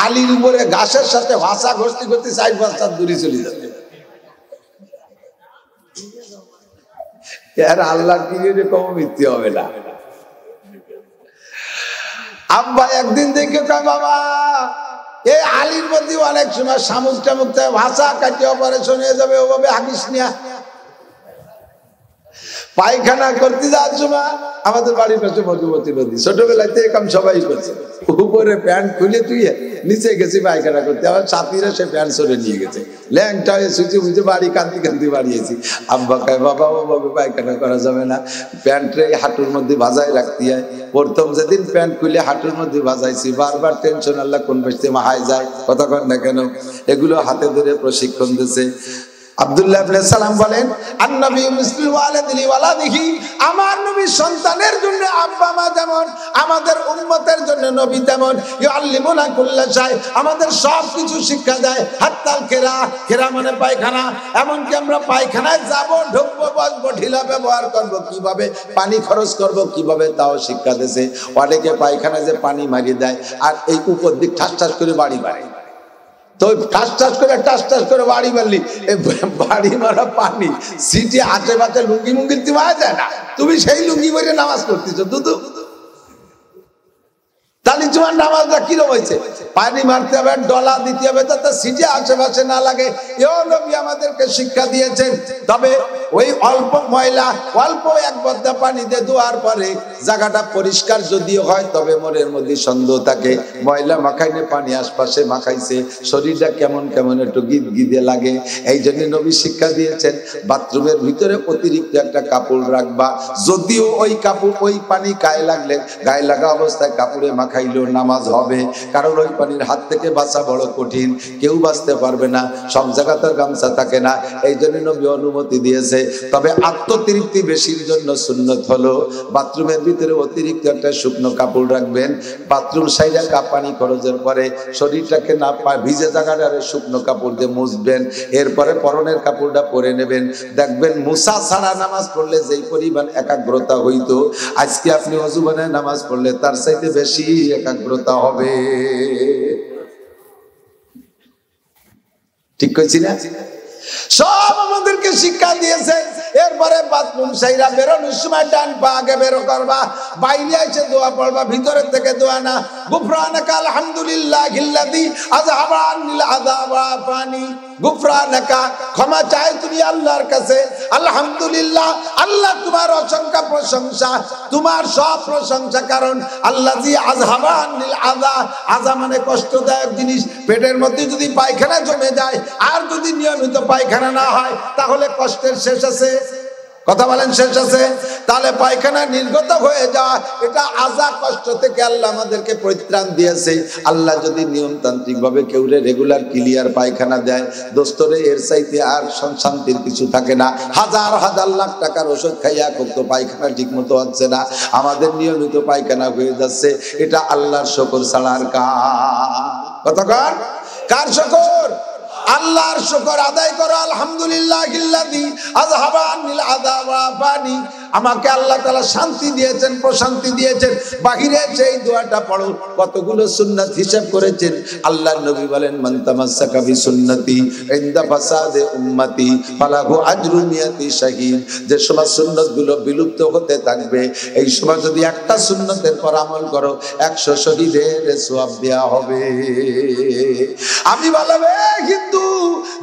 আলির উপরে ঘাসের সাথে ভাষা ঘষতে ঘষতে 4-5 হাত দূরে চলে যাবে। এর আল্লাহ কি কম মিথ্যে হবে না। আব্বা একদিন দেখে কয়, বাবা এই আলির মধ্যে অনেক সময় শামুক টামুক ভাষা কাটিয়ে অপারেশন হয়ে যাবে, ওভাবে হাগিস নিয়া। পায়খানা করতে যাওয়ার সময় আমাদের বাড়ির পাশে মধুমতি নদী, ছোটবেলাতে এরকম সবাই করছে, উপরে প্যান্ট খুলে তুই নিচে গেছি পায়খানা করতে, আমার সাথীরা সে প্যান্ট সরে নিয়ে গেছে, ল্যাংটা হয়ে সুচি বুঝে বাড়ি কান্দি কান্দি বাড়িয়েছি। আব্বা কয়, বাবা ওভাবে পায়খানা করা যাবে না, প্যান্টে হাঁটুর মধ্যে ভাজায় রাখতে হয়। প্রথম যেদিন প্যান্ট খুলে হাঁটুর মধ্যে ভাজাইছি, বারবার টেনশন, আল্লাহ কোন বেশতে মাহায় যায়। কথা কন না কেন? এগুলো হাতে ধরে প্রশিক্ষণ দিয়েছে। আব্দুল্লাহ ইবনে সালাম বলেন, আন-নবী মিসলু ওয়ালাদিহি ওয়ালাদিহি, আমার নবী সন্তানের জন্য আব্বা মা যেমন, আমাদের উম্মতের জন্য নবী তেমন। ইউআল্লিমুনা কুল্লা শাই, আমাদের সব কিছু শিক্ষা দেয়। হাত্তাল কিরা, কিরা মানে পায়খানা, এমনকি আমরা পায়খানায় যাব, ঢুকবো, বসবো, ঢিলা ব্যবহার করব কিভাবে, পানি খরচ করব কিভাবে, তাও শিক্ষা দিয়েছে। অনেকে পায়খানায় যে পানি মারিয়ে দেয় আর এই উপর দিক ঠাস ঠাস করে বাড়ি মারে, তো টাস টাস করে বাড়ি মারলি, বাড়ি মারা পানি সিটি হাতে বাতে লুঙ্গি মুঙ্গি যায় না, তুমি সেই লুঙ্গি পরে নামাজ পড়তেছো দুদু। তালি জুমার নামাজটা কিরকম হয়েছে? পানি মারতে হবে, ডলা দিতে হবে, তাতে সিটে আশেপাশে না লাগে। এও নবী আমাদেরকে শিক্ষা দিয়েছেন। তবে ওই অল্প ময়লা, অল্প এক বদ্দা পানি দিয়ে ধোয়ার পরে জায়গাটা পরিষ্কার যদিও হয়, তবে মনের মধ্যে সন্দেহ থাকে, ময়লা মাখাইনে পানি আশপাশে মাখাইছে, শরীরটা কেমন কেমন একটু গিদ গিদে লাগে। এই জন্য নবী শিক্ষা দিয়েছেন বাথরুমের ভিতরে অতিরিক্ত একটা কাপড় রাখবা। যদিও ওই কাপড়, ওই পানি গায়ে লাগলে, গায়ে লাগা অবস্থায় কাপড়ে মাখাইলেও নামাজ হবে, কারণ ওই পানির হাত থেকে বাঁচা বড় কঠিন, কেউ বাঁচতে পারবে না, সব জায়গাতে গামছা থাকে না। এই জন্য নবী অনুমতি দিয়েছে। তবে আত্মতৃপ্তি বেশির জন্য সুন্নত হলো বাথরুমের ভিতরে অতিরিক্ত একটা শুকনো কাপড় রাখবেন। বাথরুম সাইডে পানি খরচের পরে শরীরটাকে না ভিজে জায়গাটা শুকনো কাপড় দিয়ে মুছবেন, এরপরে পরনের কাপড়টা পরে নেবেন। দেখবেন মুসা ছাড়া নামাজ পড়লে যেই পরিমাণ একাগ্রতা হইতো, আজকে আপনি ওযু বানায় নামাজ পড়লে তার চাইতে বেশি একাগ্রতা হবে। ঠিক কইছি না? সব আমাদেরকে শিক্ষা দিয়েছে। এরপরে বাথরুম সাইরা বেরোনোর সময় ডান পা আগে বেরো করবা, বাইরে এসে দোয়া পড়বা, ভিতরের থেকে দোয়া না। গুফরানাকা আলহামদুলিল্লাহিল্লাযী আযহাবা আন্নিল আযাবা ফানি। গুফরানাকা, ক্ষমা চাই তুমি আল্লাহর কাছে। আলহামদুলিল্লাহ, আল্লাহ তোমার অসংখ্য প্রশংসা, তোমার সব প্রশংসা, কারণ আল্লাযী আযহাবা আন্নিল আযা। আযা মানে কষ্টদায়ক জিনিস। পেটের মধ্যে যদি পায়খানা জমে যায় আর যদি নিয়মিত পায়খানা না হয়, তাহলে কষ্টের শেষ আছে? কথা বলেন, শেষ আছে? তাহলে পায়খানা নির্গত হয়ে যাওয়া, এটা আযা, কষ্ট থেকে আল্লাহ আমাদেরকে পরিত্রাণ দিয়েছে। আল্লাহ যদি নিয়মতান্ত্রিক ভাবে কেউ রেগুলার ক্লিয়ার পায়খানা দেয়, দোস্তরে এর চাইতে আর শান্তির কিছু থাকে না। হাজার হাজার লাখ টাকার ওষুধ খাইয়া তো পায়খানা ঠিক মতো হচ্ছে না, আমাদের নিয়মিত পায়খানা হয়ে যাচ্ছে। এটা আল্লাহর শুকর ছাড়া আর কতক্ষণ কার শুকর? আল্লাহর শুকর আদায় করো। আলহামদুলিল্লাহিল্লাযী আযহাবা আন্নিল আযাবা ফানি। আমাকে আল্লাহ তাআলা শান্তি দিয়েছেন, প্রশান্তি দিয়েছেন। বাহিরে সেই দোয়াটা পড়ো। কতগুলো সুন্নাত হিসাব করেছেন আল্লাহর নবী বলেন, মান তামাসসাকা বিসুন্নতি ইনদা ফাসাদে উম্মতি ফালাহু আজরু মিয়াতি শাহীদ। যে সময় সুন্নতগুলো বিলুপ্ত হতে থাকবে, এই সময় যদি একটা সুন্নতের পর আমল করো, 100 শহীদের সওয়াব দেয়া হবে। আমি বললাম, কিন্তু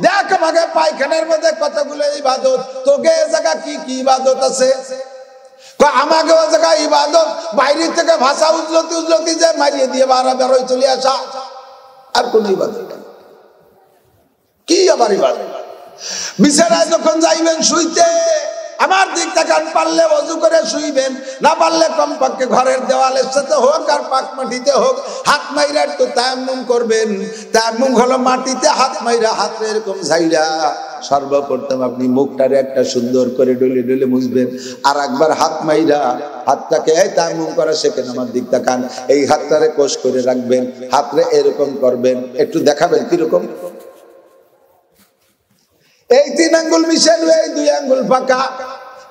দেখ আমাকে পায়খানার মধ্যে কতগুলো ইবাদত, তোকে এই জায়গা কি কি ইবাদত আছে? আমাকে ও জায়গা ইবাদত বাইরে থেকে ভাষা উজলতি উজলতি যে মারিয়ে দিয়ে বেরোয় চলে আসা, আর কোন ইবাদত কি? আবার ইবাদত বিছানায় যখন যাইবেন শুইতে, আমার দিক তাকান, পারলে ওযু করে শুইবেন, না পারলে কমপক্ষে ঘরের দেওয়ালের সাথে হোক আর পাক মাটিতে হোক, হাত মাইরা একটু তায়াম্মুম করবেন। তায়াম্মুম হলো মাটিতে হাত মাইরা, হাতে এরকম ঝাইরা সর্বপ্রথম আপনি মুখটারে একটা সুন্দর করে ডলে ডলে মুছবেন, আর একবার হাত মাইরা হাতটাকে এই তায়াম্মুম করা শেখেন, আমার দিক তাকান, এই হাতটারে কোষ করে রাখবেন, হাতরে এরকম করবেন, একটু দেখাবেন কিরকম। এই 3 আঙ্গুল মিশানো, এই 2 আঙ্গুল ফাঁকা।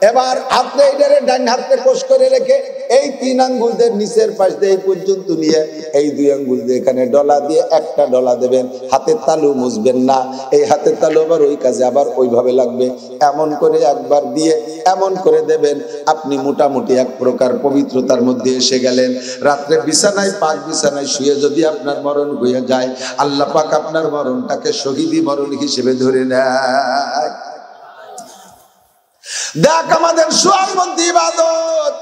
এবার হাতে এটারে ডান হাতে কোষ করে রেখে এই 3 আঙ্গুলদের নিচের পাশ দিয়ে এই পর্যন্ত নিয়ে এই 2 আঙ্গুল দিয়ে এখানে ডলা দিয়ে একটা ডলা দেবেন। হাতের তালু মুছবেন না, এই হাতের তালু আবার ওই কাজে আবার ওইভাবে লাগবে। এমন করে একবার দিয়ে এমন করে দেবেন, আপনি মোটামুটি এক প্রকার পবিত্রতার মধ্যে এসে গেলেন। রাত্রে বিছানায়, পাক বিছানায় শুয়ে যদি আপনার মরণ হয়ে যায়, আল্লাহ পাক আপনার মরণটাকে শহীদি মরণ হিসেবে ধরে নেয়। দেখ আমাদের শোয়ার মধ্যে ইবাদত।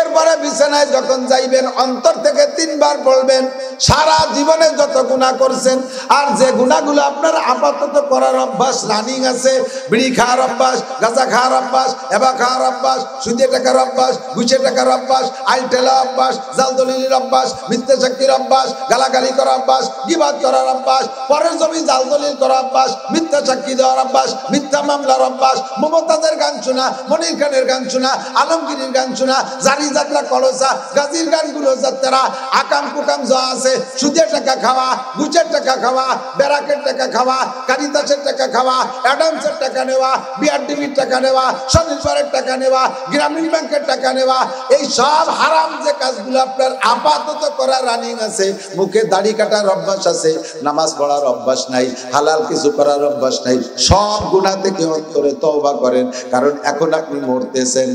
এরপরে বিছানায় যখন যাইবেন, অন্তর থেকে 3 বার বলবেন, সারা জীবনে যত গুনাহ করছেন আর যে গুনাহগুলো আপনার আপাতত করার অভ্যাস রানিং আছে, বিড়ি খাওয়ার অভ্যাস, গাঁজা খাওয়ার অভ্যাস, এবা খাওয়ার অভ্যাস, সুদে টাকার অভ্যাস, ঘুষে টাকার অভ্যাস, আইলটেলা অভ্যাস, জালদলির অভ্যাস, মিথ্যা সাক্ষীর অভ্যাস, গালাগালি করার অভ্যাস, গীবাত করার অভ্যাস, পরের জমি জালদলিল করার অভ্যাস, মিথ্যা সাক্ষী দেওয়ার অভ্যাস, মিথ্যা মামলার অভ্যাস, মমতাজের গান শোনা, মনির খানের গান শোনা, আলমগীরের গান শোনা, জারি যাত্রা কলসা, গাজীর গানগুলো যাত্রা, আকাম কুকাম যা আছে, সুদের টাকা খাওয়া, গুচের টাকা খাওয়া, বেরাকের টাকা খাওয়া, কারিতাসের টাকা খাওয়া, অ্যাডামসের টাকা নেওয়া, বিআরডিবির টাকা নেওয়া, স্বনির্ভরের টাকা নেওয়া, গ্রামীণ ব্যাংকের টাকা নেওয়া, এই সব হারাম যে কাজগুলো আপনার আপাতত করা রানিং আছে, মুখে দাড়ি কাটার অভ্যাস আছে, নামাজ পড়ার অভ্যাস নাই, হালাল কিছু করার অভ্যাস নাই, সব গুনাহ থেকে অন্তরে তওবা করেন। কারণ এখন আপনি মরতেছেন,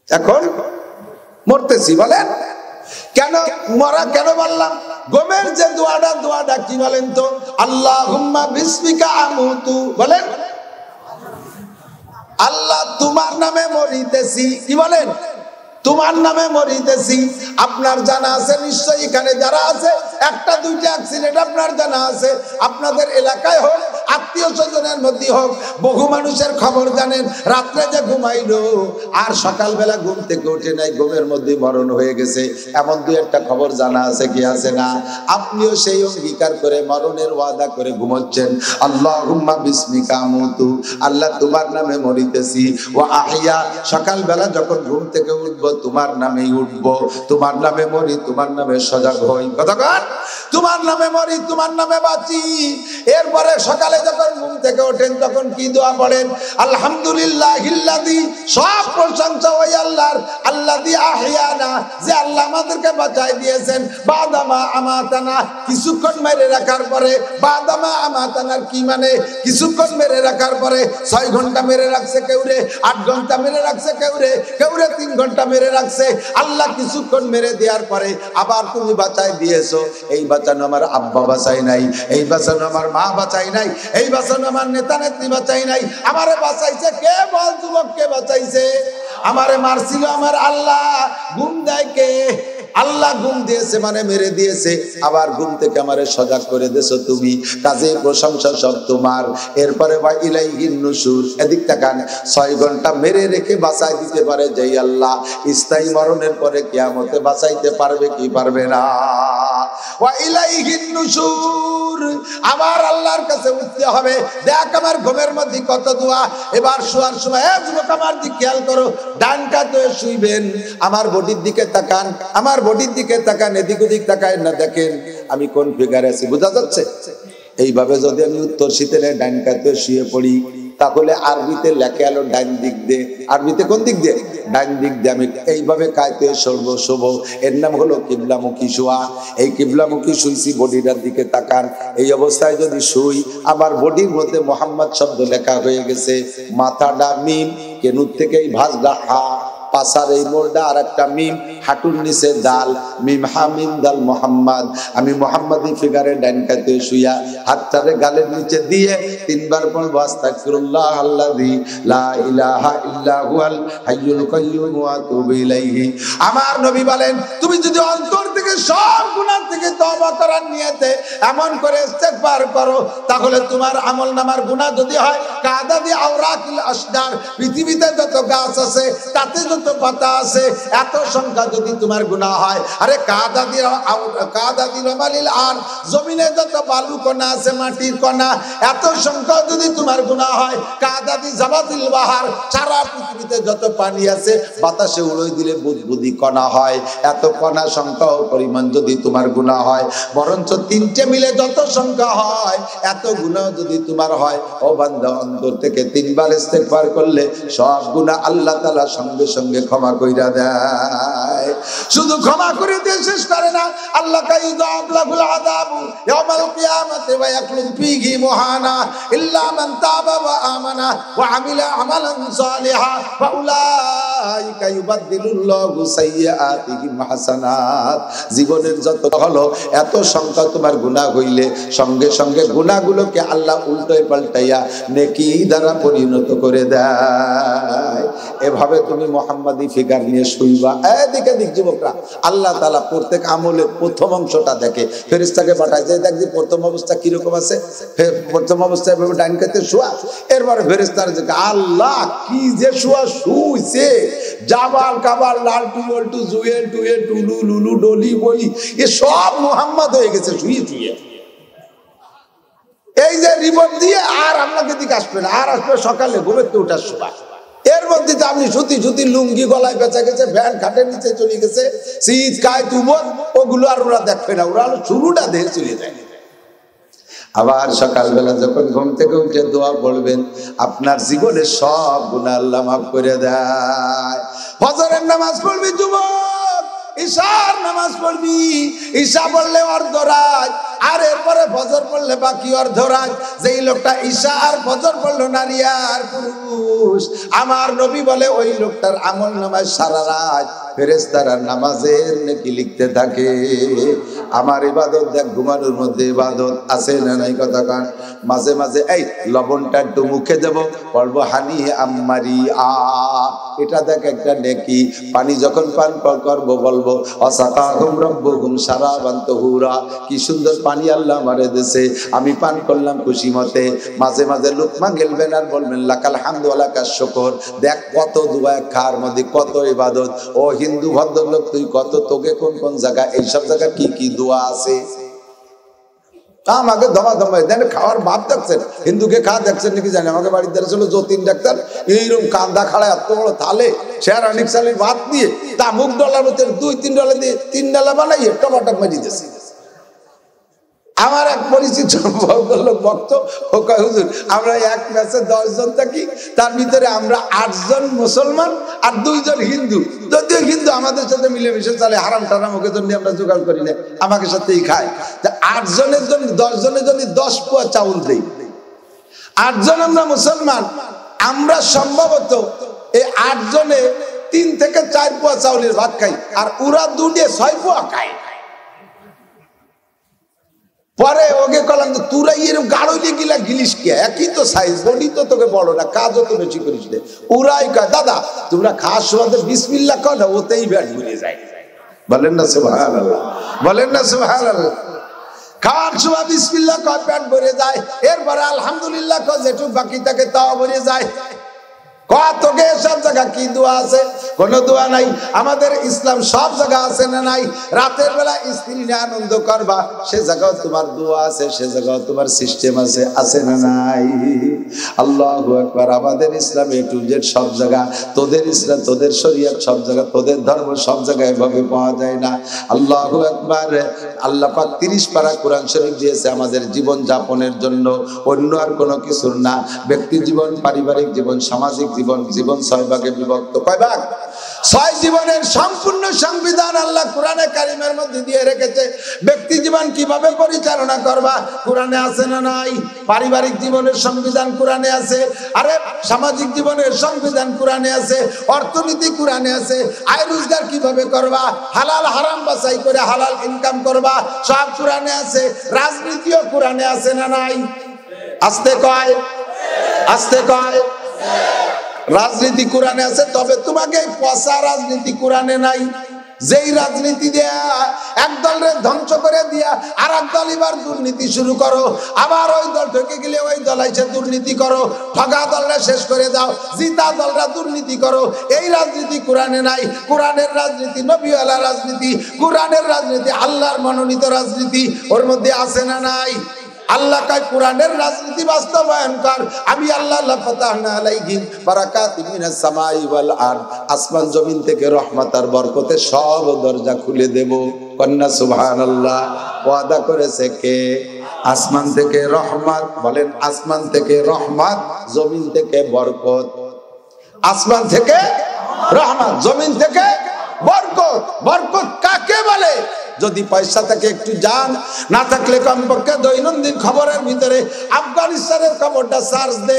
এখন মরতেছি বলেন, কেন মরা কেন বললাম? ঘুমের যে দোয়াটা কি বলেন তো? আল্লাহুম্মা বিসমিকা আমুতু, বলেন আল্লাহ তোমার নামে মরিতেছি। কি বলেন? তোমার নামে মরিতেছি। আপনার জানা আছে নিশ্চয়ই, এখানে যারা আছে একটা দুইটা অ্যাক্সিডেন্ট আপনার জানা আছে, আপনাদের এলাকায় হোক, আত্মীয় স্বজনের মধ্যে হোক, বহু মানুষের খবর জানেন। রাত্রে যে ঘুমাইলো আর সকালবেলা ঘুম থেকে উঠে নাই, ঘুমের মধ্যে মরণ হয়ে গেছে, এমন দুই একটা খবর জানা আছে কি আছে না? আপনিও সেই অঙ্গীকার করে মরণের ওয়াদা করে ঘুমোচ্ছেন। আল্লাহুম্মা বিসমিকা আমুতু, আল্লাহ তোমার নামে মরিতেছি। ওয়া আহইয়া, সকালবেলা যখন ঘুম থেকে উঠবো তোমার নামেই উঠবো, তোমার নামে মরি, তোমার নামে সজাগ হই। কতক্ষণ? তোমার নামে মরি, তোমার নামে বাঁচি। এরপরে সকালে যখন ঘুম থেকে ওঠেন তখন কি দোয়া পড়েন? আলহামদুলিল্লাহিল্লাযী, সব প্রশংসা ওই আল্লাহর, আল্লাযী আহইয়ানা, যে আল্লাহ আমাদেরকে বাঁচায় দিয়েছেন, বাদামা আমাতানা, কিছুক্ষণ মেরে রাখার পরে। বাদামা আমাতানার কি মানে? কিছুক্ষণ মেরে রাখার পরে। 6 ঘন্টা মেরে রাখছে কেউরে, 8 ঘন্টা মেরে রাখছে কেউরে, 3 ঘন্টা মেরে রাখছে। আল্লাহ কিছুক্ষণ মেরে দেওয়ার পরে আবার তুমি বাঁচাই দিয়েছো। এই বাঁচানো আমার আব্বা বাঁচাই নাই, এই বাঁচানো আমার মা বাঁচাই নাই, এই বাঁচানো আমার নেতা নেত্রী বাঁচাই নাই। আমারে বাঁচাইছে কে? বল যুবক, কে বাঁচাইছে? আমারে মারছিল আমার আল্লাহ। ঘুম দেয় কে? আল্লাহ ঘুম দিয়েছে মানে মেরে দিয়েছে, আবার ঘুম থেকে আমারে সজাগ করে দিয়েছো তুমি। কাজে প্রশংসা সব তোমার। এরপরে বা ইলাইহিন নুশুর, এদিক তাকান। 6 ঘন্টা মেরে রেখে বাঁচাই দিতে পারে যেই আল্লাহ, স্থায়ী মরণের পরে কিয়ামতে বাঁচাইতে পারবে কি পারবে না? ওয়া ইলাইহিন নুশুর, আবার আল্লাহর কাছে উঠতে হবে। দেখ আমার ঘুমের মধ্যে কত দোয়া। এবার শোয়ার সময় যুবক আমার দিকে খেয়াল করো, ডান কাতে শুইবেন, আমার বডির দিকে তাকান, আমার বডির দিকে তাকান, এদিক ওদিক তাকায় না। দেখেন আমি কোন ফিগারে আছি, বোঝা যাচ্ছে? এইভাবে যদি আমি উত্তর শীতের ডান কাতে শুয়ে পড়ি, তাহলে আরবিতে লেখা এলো ডান দিক দিয়ে। আরবিতে কোন দিক দিয়ে? ডান দিক দিয়ে। আমি এইভাবে কায়তে শোব, এর নাম হলো কিবলামুখী শোয়া। এই কিবলামুখী শুইছি, বডিটার দিকে তাকান। এই অবস্থায় যদি শুই, আমার বডির মধ্যে মোহাম্মদ শব্দ লেখা হয়ে গেছে। মাথাটা মিম, কেনুর থেকে এই ভাঁজটা হা, পাশার এই মোড়টা আর একটা মিম, হাঁটুর নিচে দাল, মিম হা মিম দাল মোহাম্মদ। আমি মোহাম্মদি ফিগারে ডান কাতে শুইয়া হাতটারে গালের নিচে দিয়ে 3 বার পড়ব আস্তাগফিরুল্লাহ আল্লাযী লা ইলাহা ইল্লা হুয়াল হাইয়ুল কাইয়্যুম ওয়া আতুবু ইলাইহি। আমার নবী বলেন, তুমি যদি অন্তর থেকে সব গুনাহ থেকে তওবা করার নিয়তে এমন করে ইস্তেগফার করো, তাহলে তোমার আমলনামার গুনাহ যদি হয় কাদাদি আওরাকিল আসদার, পৃথিবীতে যত গাছ আছে, তাতে যত পাতা আছে, এত সংখ্যা যদি তোমার গুনাহ হয়, আরে কাদাদি রমালিল আর, জমিনে যত বালু কণা আছে, মাটির কণা, এত সংখ্যা যদি তোমার গুনাহ হয়, কাদাদি জাবাতিল বাহার, সারা পৃথিবীতে যত পানি আছে বাতাসে উড়াই দিলে বুদবুদি কণা হয়, এত কণা সংখ্যা ও পরিমাণ যদি তোমার গুনাহ হয়, বরঞ্চ 3টে মিলে যত সংখ্যা হয় এত গুনাহ যদি তোমার হয়, ও বান্দা অন্তর থেকে 3 বার ইস্তেগফার করলে সব গুনাহ আল্লাহ তাআলা সঙ্গে সঙ্গে ক্ষমা কইরা দেয়। শুধু ক্ষমা করে দিয়ে শেষ করে না, আল্লাহ কাইযাব লাহুল আযাবু ইয়াউমাল কিয়ামাতি ওয়া ইয়াখলুদ ফীহি মুহানা ইল্লা মান তাবা ওয়া আমানা ওয়া আমিলা আমালান সালিহা ফা উলাইকা ইউবাদদিলুল্লাহু সাইয়্যাতিহিম হাসানাত। জীবনের যত হলো এত সংখ্যা তোমার গুনাহ হইলে সঙ্গে সঙ্গে গুনাহগুলোকে আল্লাহ উল্টোয় পাল্টাইয়া নেকি দ্বারা পরিণত করে দেয়। এভাবে তুমি মুহাম্মাদি ফিগার নিয়ে শুইবা। এদিকে দিক যুবকরা, আল্লাহ তাআলা প্রত্যেক আমলের প্রথম অংশটা দেখে, ফেরেশতাকে পাঠায় যে দেখি প্রথম অবস্থা কি রকম আছে। প্রথম অবস্থায় এভাবে ডান কাতে শোয়া, এরপরে ফেরেশতার যে আল্লাহ কি যে শোয়া শুইছে, জাবাল কাবাল লাল টুল টু জুয়েল টুয়েল টুলু লুলু ডলি বলি, এ সব মুহাম্মদ হয়ে গেছে শুয়ে শুয়ে। এই যে রিপোর্ট দিয়ে আর আপনাকে দিকে আসবে না, আর আসবে সকালে ঘুমের তো ওঠার সময়। এর মধ্যে আপনি সুতি সুতি লুঙ্গি গলায় বেঁচে গেছে, ফ্যান খাটের নিচে চলে গেছে, শীত কায় তুবন, ওগুলো আর ওরা দেখবে না, ওরা শুরুটা দিয়ে চলে যায়। আবার সকালবেলা যখন ঘুম থেকে উঠে দোয়া পড়বেন, আপনার জীবনের সব গুনাহ আল্লাহ মাফ করে দেয়। ফজরের নামাজ পড়বি যুবক, ঈশার নামাজ পড়বি, ঈশা পড়লে অর্ধরাত, আর এরপরে ফজর পড়লে বাকি অর্ধরাত। যেই লোকটা ঈশা আর ফজর পড়লো নারী আর পুরুষ, আমার নবী বলে ওই লোকটার আমল নামায় সারা রাত ফেরেশতারা নামাজের নেকি লিখতে থাকে। আমার ইবাদত দেখ, ঘুমানোর মধ্যে ইবাদত আছে না নাই? কথা কান। মাঝে মাঝে এই লবণটা একটু মুখে দেব, পড়বো হানি আম্মারি আ, এটা দেখ একটা নেকি। পানি যখন পান করবো বলবো অসাকাহুম রব্বুহুম শারাবান তাহুরা, কি সুন্দর পানি আল্লাহ আমারে দিয়েছে, আমি পান করলাম খুশি মতে। মাঝে মাঝে লুকমা গেলবেন আর বলবেন লাকাল হামদু ওয়া লাকাশ শুকর। দেখ কত দোয়া, খার মধ্যে কত ইবাদত। ও হিন্দু ভদ্রলোক, তুই কত, তোকে কোন কোন জায়গা, এইসব জায়গা কি কি দোয়া আছে? আমাকে ধমা ধমাই দেন, খাওয়ার ভাব দেখছেন, হিন্দুকে খাওয়া দেখছেন নাকি জানি। আমাকে বাড়িতে ছিল যতীন ডাক্তার, এইরকম কান্দা খাড়া এত বড় থালে শেয়ার অনেক সালের ভাত দিয়ে তা মুখ ডলার মধ্যে $2-3 দিয়ে 3 ডালা বানাইয়ে টমাটক মারি দিয়েছে। আমার এক পরিচিত ভদ্রলোক ভক্ত, ও কয় হুজুর আমরা এক ম্যাচে 10 জন থাকি, তার ভিতরে আমরা 8 জন মুসলমান আর 2 জন হিন্দু। যদিও হিন্দু আমাদের সাথে মিলেমিশে চলে, হারাম টারাম ওকে জন্য আমরা জোগাড় করি না, আমাকে সাথেই খায়। 8 জনের জন্য 10 জনের জন্য 10 পোয়া চাউল দেই। 8 জন আমরা মুসলমান, আমরা সম্ভবত এই 8 জনে 3 থেকে 4 পোয়া চাউলের ভাত খাই, আর ওরা 2 দিয়ে 6 পোয়া খায়। পরে ওকে কলাম যে তুরা এরকম গাড়লে গিলা গিলিস কে, একই তো সাইজ, বডি তো তোকে বড় না, কাজও তো বেশি করিস না। ওরাই কয় দাদা তোমরা খাওয়ার সময় বিসমিল্লাহ কর না, ওতেই ব্যাট ঘুরে যায়। বলেন না সুবহানাল্লাহ, বলেন না সুবহানাল্লাহ। খাওয়ার সময় বিসমিল্লাহ কয়, পেট ভরে যায়। এরপরে আলহামদুলিল্লাহ কয়, যেটুকু বাকি থাকে তাও ভরে যায়। তোকে সব জায়গা কি দোয়া আছে? কোন দোয়া নাই। আমাদের ইসলাম সব জায়গা আছে না নাই? রাতের বেলা স্ত্রী নিয়ে আনন্দ করবা, সে জায়গাও তোমার দোয়া আছে, সে জায়গাও তোমার সিস্টেম আছে, আছে না নাই? আল্লাহু আকবার। আমাদের ইসলাম এ টু জেড সব জায়গা, তোদের ইসলাম, তোদের শরীয়ত সব জায়গা, তোদের ধর্ম সব জায়গায় এভাবে পাওয়া যায় না। আল্লাহু আকবার। আল্লাহ পাক 30 পারা কোরআন শরীফ দিয়েছে আমাদের জীবন যাপনের জন্য, অন্য আর কোনো কিছুর না। ব্যক্তি জীবন, পারিবারিক জীবন, সামাজিক জীবন, জীবন 6 ভাগে বিভক্ত। কয় ভাগ? 6 জীবনের সম্পূর্ণ সংবিধান আল্লাহ কোরআনে কারিমের মধ্যে দিয়ে রেখেছে। ব্যক্তি জীবন কিভাবে পরিচালনা করবা কোরআনে আছে না নাই? পারিবারিক জীবনের সংবিধান কোরআনে আছে, আরে সামাজিক জীবনের সংবিধান কোরআনে আছে, অর্থনীতি কোরআনে আছে, আয় রোজগার কিভাবে করবা, হালাল হারাম বাছাই করে হালাল ইনকাম করবা, সব কোরআনে আছে। রাজনীতিও কোরআনে আছে না নাই? আস্তে কয়, আস্তে কয়। রাজনীতি কোরআনে আছে, তবে তোমাকে পচা রাজনীতি কোরআনে নাই। যেই রাজনীতি দেয়া এক দলের ধ্বংস করে দিয়া আর এক দল এবার দুর্নীতি শুরু করো, আবার ওই দল ঠকে গেলে ওই দল এসে দুর্নীতি করো, ঠগা দলরা শেষ করে দাও, জিতা দলরা দুর্নীতি করো। এই রাজনীতি কোরআনে নাই। কোরআনের রাজনীতি নবীওয়ালা রাজনীতি, কোরআনের রাজনীতি আল্লাহর মনোনীত রাজনীতি, ওর মধ্যে আছে না নাই? আল্লাহ কয় কোরআনের রাজনীতি বাস্তবায়ন কর, আমি আল্লাহ লাফাতাহনা আলাইহিম বারাকাতিন মিনাস সামাই ওয়াল আরদ, আসমান জমিন থেকে রহমত আর বরকতের সব দরজা খুলে দেব। কন্যা সুবহানাল্লাহ। ওয়াদা করেছে কে? আসমান থেকে রহমত। বলেন আসমান থেকে রহমত, জমিন থেকে বরকত। আসমান থেকে রহমত, জমিন থেকে বরকত। বরকত কাকে বলে? যদি পয়সা থাকে একটু যান, না থাকলে কমপক্ষে দৈনন্দিন খবরের ভিতরে আফগানিস্তানের খবরটা সার্চ দে।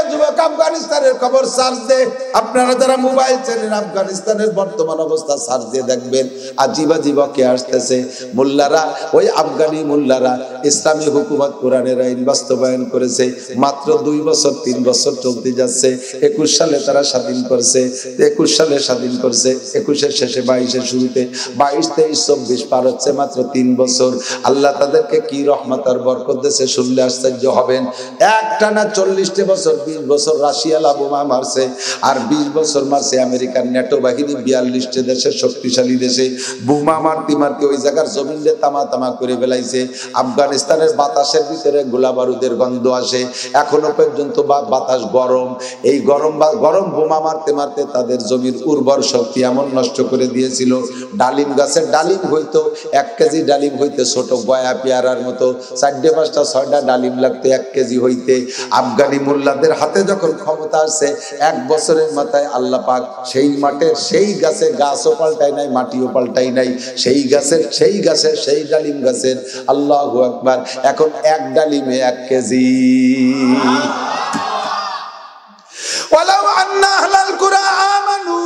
যুবক আফগানিস্তানের খবর সার্চ দে। আপনারা যারা মোবাইল চেনেন আফগানিস্তানের বর্তমান অবস্থা সার্চ দিয়ে দেখবেন। আজিব আজিব কে আসতেছে মোল্লারা, ওই আফগানি মোল্লারা ইসলামী হুকুমত কোরআনের আইন বাস্তবায়ন করেছে। মাত্র 2 বছর 3 বছর চলতে যাচ্ছে। 21 সালে তারা স্বাধীন করছে, 21 সালে স্বাধীন করছে, 21-এর শেষে 22-এর শুরুতে, 22, 23, 24 পার হচ্ছে মাত্র 3 বছর। আল্লাহ তাদেরকে কি রহমত আর বরকত দিয়েছে শুনলে আশ্চর্য হবেন। একটানা 40 বছর, 20 বছর রাশিয়ালা বোমা মারছে, আর 20 বছর মারছে আমেরিকার ন্যাটো বাহিনী। 42টা দেশের শক্তিশালী দেশে বোমা মারতে মারতে ওই জায়গার জমিনে তামা তামা করে ফেলাইছে। আফগানিস্তানের বাতাসের ভিতরে গোলা বারুদের গন্ধ আসে, এখনো পর্যন্ত বাতাস গরম। এই গরম বোমা মারতে মারতে তাদের জমির উর্বর শক্তি এমন নষ্ট করে দিয়েছিল, ডালিম গাছের ডালিম হইতো 1 কেজি ডালিম হইতে ছোট বয়া পেয়ারার মতো 4-5টা 6টা ডালিম লাগতো 1 কেজি হইতে। আফগানি মোল্লাদের হাতে যখন ক্ষমতা আসছে 1 বছরের মাথায় আল্লাহ পাক সেই মাঠের সেই গাছে গাছও পাল্টাই নাই, মাটিও পাল্টাই নাই, সেই গাছের সেই ডালিম গাছের আল্লাহু আকবার এখন 1 ডালিমে 1 কেজি। ওয়ালাউ আন্না আহলাল কুরা আমানু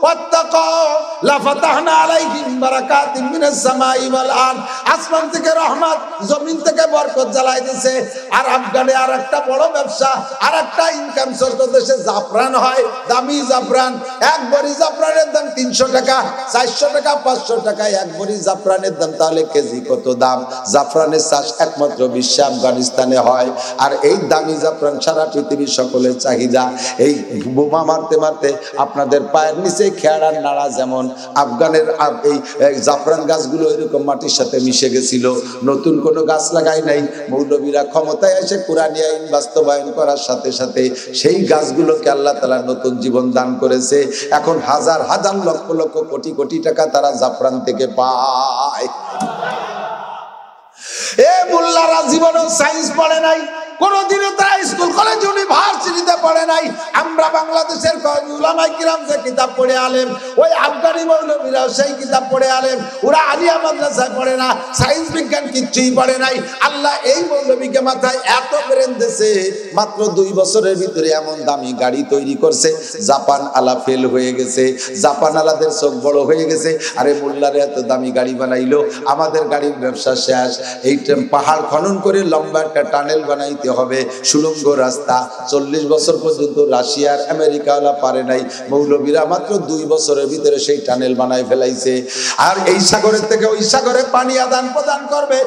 ওয়াত্তাকাউ লাফাতাহনা আলাইহিম বারাকাতিন মিনাস সামাই ওয়াল আরদ। আসমান থেকে রহমত, জমিন থেকে বরকত জ্বালাই দিয়েছে। আর আফগানে আরেকটা বড় ব্যবসা, আরেকটা ইনকাম সোর্স, দেশে জাফরান হয়, দামি জাফরান। 1 বড়ি জাফরানের দাম 300 টাকা, 400 টাকা, 500 টাকা 1 বড়ি জাফরানের দাম। তাহলে কেজি কত দাম? জাফরানের চাষ একমাত্র বিশ্বে আফগানিস্তানে হয়। আর এই দামি জাফরান সারা পৃথিবীর সকলের চাহিদা। এই বোমা মারতে মারতে আপনাদের পায়ের নিচে খেয়াড়ার নাড়া যেমন আফগানের এই জাফরান গাছগুলো এরকম মাটির সাথে মিশে গেছিল, নতুন কোনো গাছ লাগাই নাই। মৌলবীরা ক্ষমতায় এসে কোরআনী আইন বাস্তবায়ন করার সাথে সাথে সেই গাছগুলোকে আল্লাহ তাআলা নতুন জীবন দান করেছে। এখন হাজার হাজার লক্ষ লক্ষ কোটি কোটি টাকা তারা জাফরান থেকে পায়। এ মোল্লারা জীবনে সায়েন্স পড়ে নাই, কোনদিনও তারা স্কুল কলেজ ইউনিভার্সিটিতে পড়ে নাই। আমরা বাংলাদেশের উলামায়ে কিরাম যে কিতাব পড়ে আলেম, ওই আফগানি মৌলবীরা সেই কিতাব পড়ে আলেম। ওরা আলিয়া মাদ্রাসায় পড়ে না, সায়েন্স বিজ্ঞান কিচ্ছুই পড়ে নাই। আল্লাহ এই মৌলবীকে মাথায় এত ব্রেন দিয়েছে, মাত্র 2 বছরের ভিতরে এমন দামি গাড়ি তৈরি করছে, জাপান আলা ফেল হয়ে গেছে, জাপান আলাদের চোখ বড় হয়ে গেছে। আরে মোল্লারে এত দামি গাড়ি বানাইলো, আমাদের গাড়ির ব্যবসা শেষ। এই পাহাড় খনন করে লম্বা একটা টানেল বানাইতে হবে, সুড়ঙ্গ রাস্তা। 40 বছর পর্যন্ত রাশিয়ার আমেরিকাওয়ালা পারে নাই, মৌলবীরা মাত্র 2 বছরের ভিতরে সেই টানেল বানায় ফেলাইছে। আর এই সাগরের থেকে ওই সাগরে পানি আদান প্রদান করবে,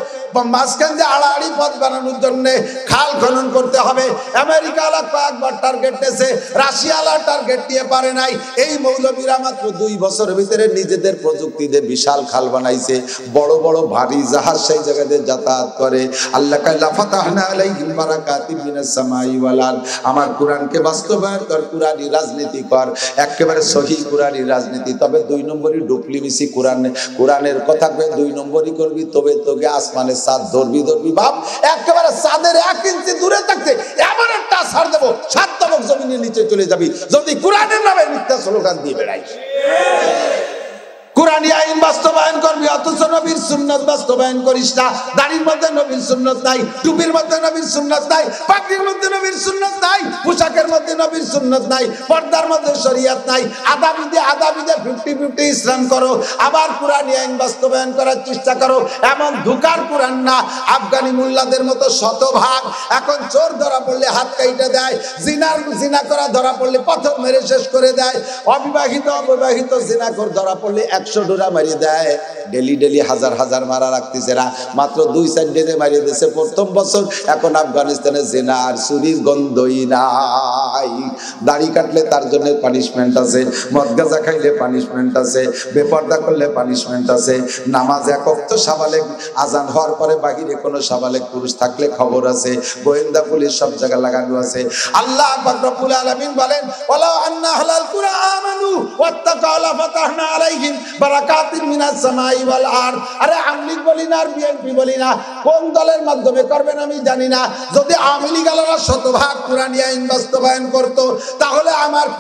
মাঝখান দিয়ে আড়াআড়ি পথ বানানোর জন্য খাল খনন করতে হবে। আমেরিকাওয়ালা কয়েকবার টার্গেট দিয়েছে, রাশিয়াওয়ালা টার্গেট দিয়ে পারে নাই। এই মৌলবীরা মাত্র 2 বছরের ভিতরে নিজেদের প্রযুক্তি দিয়ে বিশাল খাল বানাইছে, বড় বড় ভারী জাহাজ সেই জায়গাতে যাতায়াত করে। আল্লাহ কাল্লা ফাতাহনা আলাইহিম বারাকাতিন মিনাস সামাই ওয়াল আরদ। আমার কোরআনকে বাস্তবায়ন কর, কোরআনী রাজনীতি কর, একেবারে সহিহ কোরআনী রাজনীতি। তবে 2 নম্বরই ডুপলি মিছি কোরআনের কথা কয়ে 2 নম্বরই করবি, তবে তোকে আসমানে চাঁদ ধরবি ভাব। একেবারে চাঁদের 1 ইঞ্চি দূরে থাকতে এমন একটা ছাড় দেবো, 7 তবক জমিনের নিচে চলে যাবি যদি কোরআনের নামে মিথ্যা স্লোগান দিয়ে বেড়াইস। কোরআনী আইন বাস্তবায়ন করবি, অথচ নবীর সুন্নাত বাস্তবায়ন করিস না। দাড়ির মধ্যে নবীর সুন্নাত নাই, টুপির মধ্যে নবীর সুন্নাত নাই, পাগড়ির মধ্যে নবীর সুন্নাত নাই, পোশাকের মধ্যে নবীর সুন্নাত নাই, পর্দার মধ্যে শরীয়ত নাই। আদাবিদে 50-50 ইসলাম করো, আবার কোরআনী আইন বাস্তবায়ন করার চেষ্টা করো। এমন ধোঁকার কোরআন না। আফগানি মোল্লাদের মতো শতভাগ এখন চোর ধরা পড়লে হাত কাইটা দেয়, জিনা করা ধরা পড়লে পাথর মেরে শেষ করে দেয়, অবিবাহিত জিনাখোর ধরা পড়লে 100 ডোরা মারিয়ে দেয়। ডেলি হাজার হাজার মারা রাখতেছে না, মাত্র 2-4 ডেজে মারিয়ে দিয়েছে প্রথম বছর। এখন আফগানিস্তানে জেনা আর চুরির গন্ধই নাই। দাড়ি কাটলে তার জন্য পানিশমেন্ট আছে, মদ গাঁজা খাইলে পানিশমেন্ট আছে, বেপর্দা করলে পানিশমেন্ট আছে। নামাজ 1 ওয়াক্ত সাবালেক, আজান হওয়ার পরে বাহিরে কোনো সাবালেক পুরুষ থাকলে খবর আছে, গোয়েন্দা পুলিশ সব জায়গায় লাগানো আছে। আল্লাহ পাক রব্বুল আলামিন বলেন, ওয়ালাউ আন্না আহলাল কুরা আমানু ওয়াত্তাকাউ লাফাতাহনা আলাইহিম বারাকাতিন মিনাস সামাই ওয়াল আরদ। আরে আওয়ামী লীগ বলি না আর বিএনপি বলি না, কোন দলের মাধ্যমে করবেন আমি জানি না। যদি আওয়ামী লীগেরা শতভাগ কোরআনী আইন বাস্তবায়ন করত, তাহলে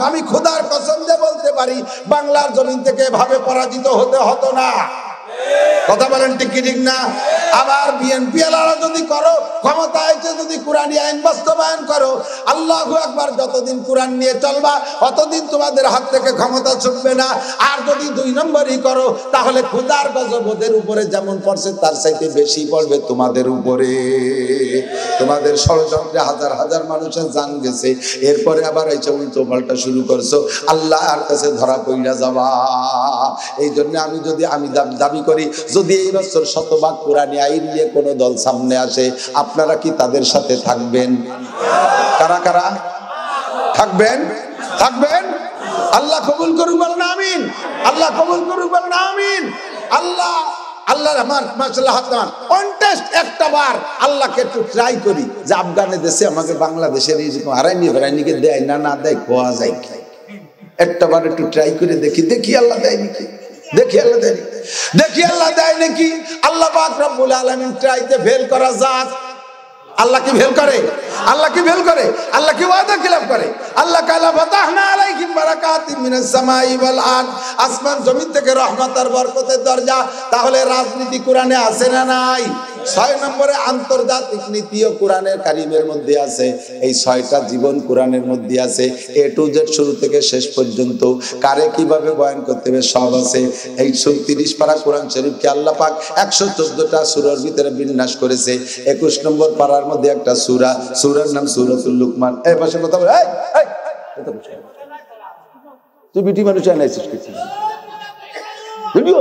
আমি খোদার কসম দিয়ে বলতে পারি বাংলার জমিন থেকে এভাবে পরাজিত হতে হতো না। কথা বলেন ঠিক কি ঠিক না? আবার বিএনপি এলারা যদি করো, ক্ষমতায় যদি কোরআনী আইন বাস্তবায়ন করো, আল্লাহু আকবার, যতদিন কোরআন নিয়ে চলবা ততদিন তোমাদের হাত থেকে ক্ষমতা ছুটবে না। আর যদি 2 নম্বরই করো, তাহলে খোদার গজব ওদের উপরে যেমন পড়ছে তার চাইতে বেশি পড়বে তোমাদের উপরে। তোমাদের ষড়যন্ত্রে হাজার হাজার মানুষের জান গেছে, এরপরে আবার এই উল্টো পাল্টা শুরু করছো, আল্লাহর কাছে ধরা পড়া যাবা। এই জন্য আমি দাবি করি, যদি এই বছর শতভাগ কোরআনী আইন নিয়ে কোনো দল সামনে আসে, আপনারা কি তাদের সাথে থাকবেন? কারা কারা থাকবেন? আল্লাহ কবুল করুক, বলেন আমিন। আল্লাহ কবুল করুক, বলেন আমিন। আল্লাহ রহমান মাশাআল্লাহ হাতান কন্টেস্ট একটা বার আল্লাহকে একটু ট্রাই করি যে আফগানে দেশে আমাকে বাংলাদেশের এইরকম হারাইনিকে দেয় না দেয় কোয়া যায়, একটা বার একটু ট্রাই করে দেখি আল্লাহ দেয় নাকি। দেখি আল্লাহ দেয়, দেখি আল্লাহ দেয় নাকি। আল্লাহ পাক রব্বুল আলামিন চাইতে ফেল করা জাত। আল্লাহ কি ফেল করে? আল্লাহ কি ফেল করে? আল্লাহ কি ওয়াদা খিলাফ করে? আল্লাহ কালা ফাতাহনা আলাইহিম বারাকাতিন মিনাস সামাই ওয়াল আরদ, আসমান জমিন থেকে রহমত আর বরকতের দরজা। তাহলে রাজনীতি কোরআনে আছে না নাই? 6 নম্বরে আন্তর্জাতিক নীতিও কোরআনের কারিমের মধ্যে আছে। এই 6টা জীবন কোরআনের মধ্যে আছে, এ টু জেড শুরু থেকে শেষ পর্যন্ত। কারে কিভাবে বয়ান করতে হবে সব আছে। এই 30 পারা কোরআন শরীফকে আল্লাহ পাক 114টা সূরার ভিতরে বিন্যাস করেছে। 21 নম্বর পারার মধ্যে একটা সূরা, সূরার নাম সূরাতুল লুকমান। এই পাশে কথা বল, এই তুই বিটি মানুষ আনাইছিস কিছু ভিডিও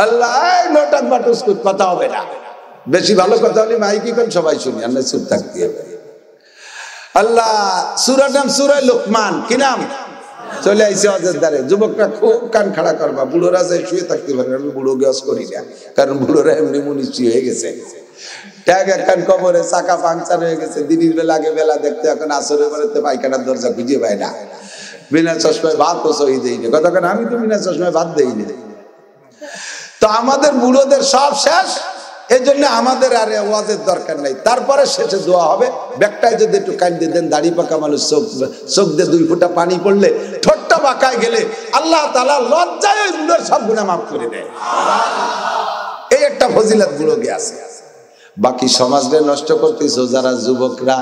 আল্লাহ নোটাক বাটুস কথা হবে না, বেশি ভালো কথা হলে মাইকি কোন সবাই শুনি, আমরা চুপ থাকতে হবে। আল্লাহ সূরার নাম সূরা লুকমান। কি নাম? চলে আইছে অযোধ্যারে। যুবকরা খুব কান খাড়া করবা, বুড়োরা যাই শুয়ে থাকতে পারে। আমি বুড়ো গ্যাস করি না, কারণ বুড়োরা এমনি মুনিশি হয়ে গেছে। ট্যাগ একখান কবরে চাকা পাংচার হয়ে গেছে। দিনের বেলা আগে বেলা দেখতে, এখন আসরের বেলাতে পায়খানার দরজা খুঁজে পায় না। বিনা চশমায় ভাত তো সহি দেই না, কথা কেন? আমি তো বিনা চশমায় ভাত দেই না। তো আমাদের বুড়োদের সব শেষ, এই জন্য আমাদের আর ওয়াজের দরকার নাই। তারপরে শেষে দোয়া হবে। ব্যাগটায় যদি একটু কাঁদতে দেন, দাড়ি পাকা মানুষ চোখ দিয়ে 2 ফোঁটা পানি পড়লে, ঠোঁটটা বাঁকায় গেলে আল্লাহ তাআলা লজ্জায় ওই বুড়োর সব গুনাহ মাফ করে দেয়। এই একটা ফজিলত বুড়োকে আছে। বাকি সমাজকে নষ্ট করতেছো যারা যুবকরা,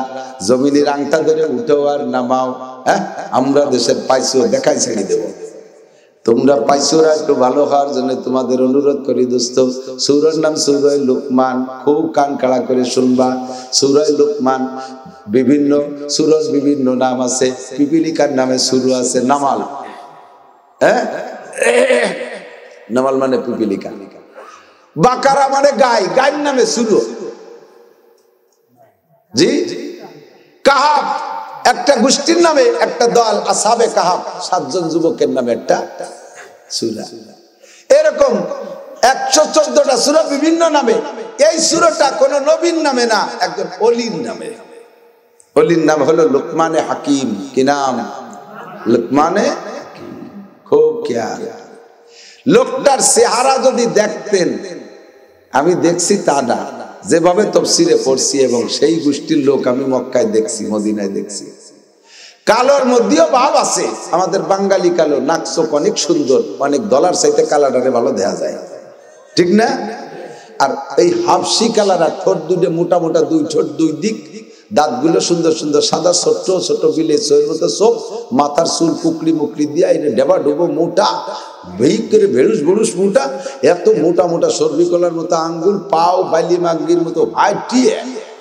জমিনের আংটা ধরে উঠো আর নামাও। হ্যাঁ, আমরা দেশের পাইছো দেখাই ছেড়ে দেবো। তোমরা পাইছোরা একটু ভালো হওয়ার জন্য তোমাদের অনুরোধ করি দোস্ত। সূরার নাম সূরা লুকমান, খুব কান খাড়া করে শুনবা। সূরা লুকমান বিভিন্ন সূরার বিভিন্ন নাম আছে। পিপিলিকার নামে শুরু আছে নামাল। হ্যাঁ, নামাল মানে পিপিলিকা। বাকারা মানে গাই, গায়ের নামে শুরু। জি, কাহাব একটা গোষ্ঠীর নামে একটা দল, আসহাবে কাহাব 7 জন যুবকের নামে একটা সূরা। এরকম 114টা সূরা বিভিন্ন নামে। এই সূরাটা কোন নবীর নামে না, একজন ওলির নামে। ওলির নাম হলো লুকমানে হাকিম। কি নাম? লুকমানে হাকিম। খুব খেয়াল। লোকটার চেহারা যদি দেখতেন, আমি দেখছি তা না, যেভাবে তাফসীরে পড়ছি এবং সেই গোষ্ঠীর লোক আমি মক্কায় দেখছি, মদিনায় দেখছি। কালোর মধ্যেও ভাব আছে। আমাদের বাঙালি কালো, নাকচোখ অনেক সুন্দর, অনেক ডলার চাইতে কালারে ভালো দেখা যায়, ঠিক না? আর এই হাফসি কালারা ঠোঁট দুটো মোটা মোটা, 2 ঠোঁট 2 দিক, দাঁতগুলো সুন্দর সুন্দর সাদা, ছোট্ট ছোট বিলে চোখের মতো চোখ, মাথার চুল কুকড়ি মুকড়ি দিয়া এটা ডেবা ডুবো মোটা, ভেই করে ভেড়ুস ভেড়ুস মোটা, এত মোটা মোটা সর্বি কলার মতো আঙ্গুল, পাও বালি মাগির মতো হাইটিয়ে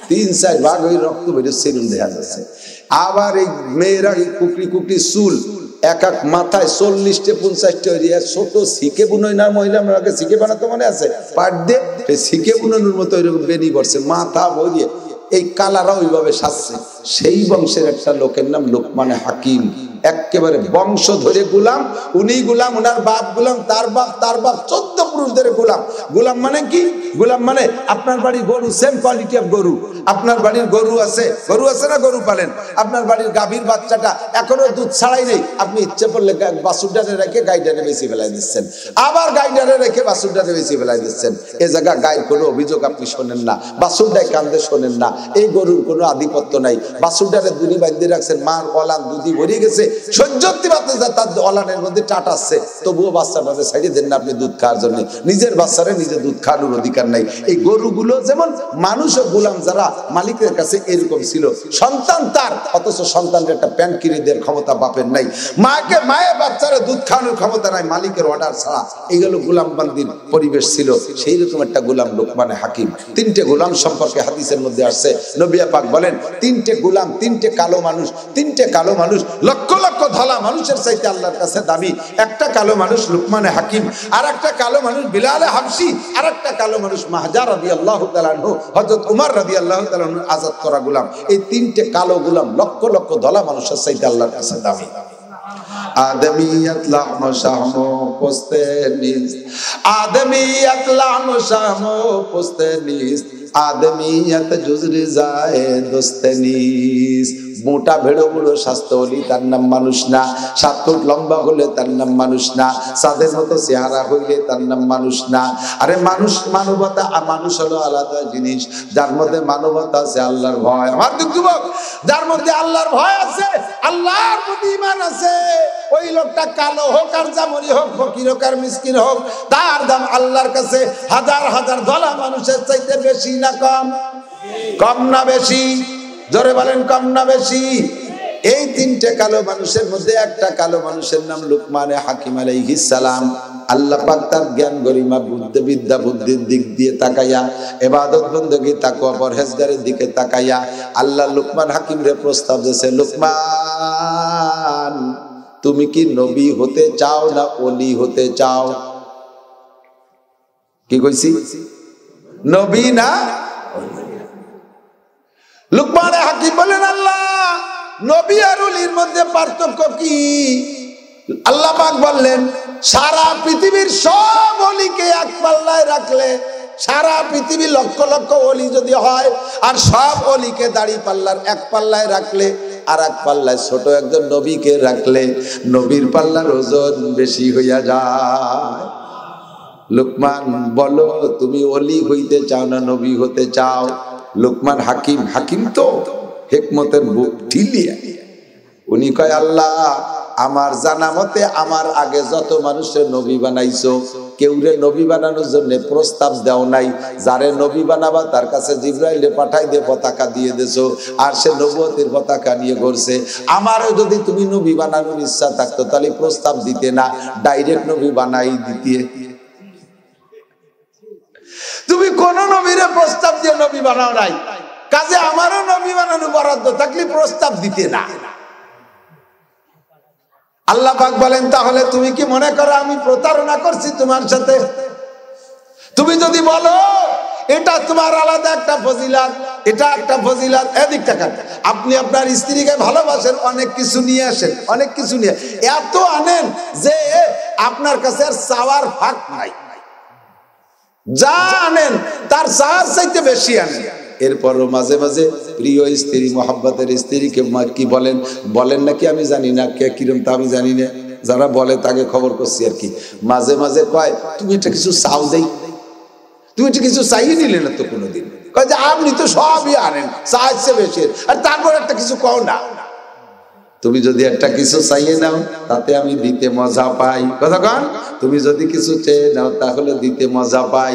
3-4 ভাগ ওই রক্ত বেরোচ্ছে দেখা যাচ্ছে। আবার এই মেয়েরা এই কুকড়ি কুকড়ি চুল, এক এক মাথায় 40-50টা ছোট শিখে বুনই না মহিলা, আমাকে শিখে বানাতে মনে আছে, পাট দিয়ে শিখে বুনানোর মতো এরকম বেনি পড়ছে, মাথা ভরিয়ে এই কালারা ওইভাবে সাজছে। সেই বংশের একটা লোকের নাম লুকমানে হাকিম। একেবারে বংশ ধরে গোলাম, উনি গোলাম, ওনার বাপ গোলাম, তার বাপ, তার বাপ, 14 পুরুষ ধরে গোলাম। গোলাম মানে কি? গোলাম মানে আপনার বাড়ির গরু, সেম কোয়ালিটি অফ গরু। আপনার বাড়ির গরু আছে, গরু আছে না, গরু পালেন। আপনার বাড়ির গাভীর বাচ্চাটা এখনো দুধ ছাড়াই নেই, আপনি ইচ্ছে করলে বাছুরটারে রেখে গাইডারে বেশি ফেলাই দিচ্ছেন, আবার গাইডারে রেখে বাছুরটারে বেশি ফেলাই দিচ্ছেন। এ জায়গা গায়ের কোনো অভিযোগ আপনি শোনেন না, বাছুরটাই কান্দে শোনেন না। এই গরুর কোনো আধিপত্য নাই। বাছুরটারে দুধি বাঁধিয়ে রাখছেন, মার অলান দুধি ভরিয়ে গেছে, সহ্যতি পাতে যা তার অলানের মধ্যে টাট আসছে, তবুও বাচ্চাটাকে ছাড়িয়ে দেন না আপনি দুধ খাওয়ার জন্য। নিজের বাচ্চারে নিজে দুধ খাওয়ানোর অধিকার নাই। এই গরুগুলো যেমন মানুষও গোলাম যারা মালিকের কাছে, এরকম ছিল। সন্তান তার, অথচ সন্তানের একটা প্যান্ট কিনে দেওয়ার ক্ষমতা বাপের নাই। মাকে মায়ের বাচ্চারা দুধ খাওয়ানোর ক্ষমতা নাই মালিকের অর্ডার ছাড়া। এইগুলো গোলামবান্দির পরিবেশ ছিল। সেই রকম একটা গোলাম লুকমানে হাকিম। 3টে গোলাম সম্পর্কে হাদিসের মধ্যে আসছে। নবী পাক বলেন 3টে গোলাম, 3টে কালো মানুষ, 3টে কালো মানুষ লক্ষ লক্ষ ধলা মানুষের চাইতে আল্লাহর কাছে দামি। একটা কালো মানুষ লুকমানে হাকিম, আর একটা কালো মানুষ বিলালে হাবশি, আর একটা কালো মানুষ মাহজা রাদিয়াল্লাহু তাআলা আনহু, হযরত ওমর রাদিয়াল্লাহু তাআলা আনহু আযাদ করা গোলাম। এই 3টে কালো গোলাম লক্ষ লক্ষ ধলা মানুষের চাইতে আল্লাহর কাছে দামি। আদমিয়ত লাহম শাহম পোস্তে নিজ, আদমিয়ত লাহম শাহম পোস্তে নিজ, আদমিয়ত জুজরি যায় দোস্তে নিজ। মোটা ভেড়োগুলো স্বাস্থ্য হলে তার নাম মানুষ না, 7 ফুট লম্বা হলে তার নাম মানুষ না, সাদের মতো চেহারা হইলে তার নাম মানুষ না। আরে মানুষ, মানবতা, মানুষ হলো আলাদা জিনিস। যার মধ্যে মানবতা আছে, আল্লাহর ভয়, আমার যুবক, যার মধ্যে আল্লাহর ভয় আছে, আল্লাহর প্রতি ঈমান আছে, ওই লোকটা কালো হোক আর জামরি হোক, ফকির হোক আর মিসকিন হোক, তার দাম আল্লাহর কাছে হাজার হাজার ধলা মানুষের চাইতে বেশি না কম? কম না বেশি? জোরে বলেন, কম না বেশি? এই 3টে কালো মানুষের মধ্যে একটা কালো মানুষের নাম লুকমানে হাকিম আলাইহিস সালাম। আল্লাহ পাক তার জ্ঞান গরিমা বিদ্যা বুদ্ধির দিক দিয়ে তাকাইয়া, ইবাদত বندگی তাকওয়া পরহেজগারের দিকে তাকাইয়া আল্লাহ লুকমান হাকিম রে প্রস্তাব দিয়েছে, লুকমান তুমি কি নবী হতে চাও না ওলি হতে চাও? কি কইছি? নবী না? লুকমানে হাকিম বলেন, আল্লাহ নবী আর ওলির মধ্যে পার্থক্য কি? আল্লাহ পাক বললেন, সারা পৃথিবীর সব ওলিকে এক পাল্লায় রাখলে, সারা পৃথিবী লক্ষ লক্ষ ওলি যদি হয়, আর সব ওলিকে দাড়ি পাল্লার এক পাল্লায় রাখলে, আর এক পাল্লায় ছোট একজন নবীকে রাখলে, নবীর পাল্লার ওজন বেশি হইয়া যায়। লুকমান বলো, তুমি ওলি হইতে চাও না নবী হতে চাও? লুকমান হাকিম, হাকিম তো হিকমতের বুক ঢিলিয়া, উনি কয়, আল্লাহ আমার জানা মতে আমার আগে যত মানুষের নবী বানাইছো, কেউরে নবী বানানোর জন্য প্রস্তাব দাও নাই। যারে নবী বানাবা তার কাছে জিবরাইলে পাঠাই দিয়ে পতাকা দিয়ে দেছো, আর সে নবুয়তের পতাকা নিয়ে ঘুরছে। আমারও যদি তুমি নবী বানানোর ইচ্ছা থাকতো তাহলে প্রস্তাব দিতে না, ডাইরেক্ট নবী বানাই দিতে। তুমি কোন নবীরে প্রস্তাব দিয়ে নবী বানাও নাই, কাজে আমারও নবী বানানো বরাদ্দ থাকলে প্রস্তাব দিতে না। আল্লাহ পাক বলেন, তাহলে তুমি কি মনে করো আমি প্রতারণা করছি তোমার সাথে? তুমি যদি বলো এটা তোমার আলাদা একটা ফজিলাত, এটা একটা ফজিলাত, এদিক টাকা আপনি আপনার স্ত্রীকে ভালোবাসেন, অনেক কিছু নিয়ে আসেন, অনেক কিছু নিয়ে এত আনেন যে আপনার কাছে আর চাওয়ার ফাঁক নাই, যা আনেন তার চাওয়ার চাইতে বেশি আনেন। এরপরও মাঝে মাঝে প্রিয় স্ত্রী, মোহাব্বতের স্ত্রীকে কি বলেন, বলেন নাকি আমি জানি না, কে কিরম তা আমি জানি না, যারা বলে তাকে খবর করছি আর কি। মাঝে মাঝে কয়, তুমি এটা কিছু চাও দেই, তুমি এটা কিছু চাইয়ে নিলে না তো কোনোদিন। কয় যে আপনি তো সবই আনেন, চাইছে বেশি, আর তারপর একটা কিছু কও না। তুমি যদি একটা কিছু চাইয়ে নাও তাতে আমি দিতে মজা পাই। কথা কন, তুমি যদি কিছু চেয়ে নাও তাহলে দিতে মজা পাই।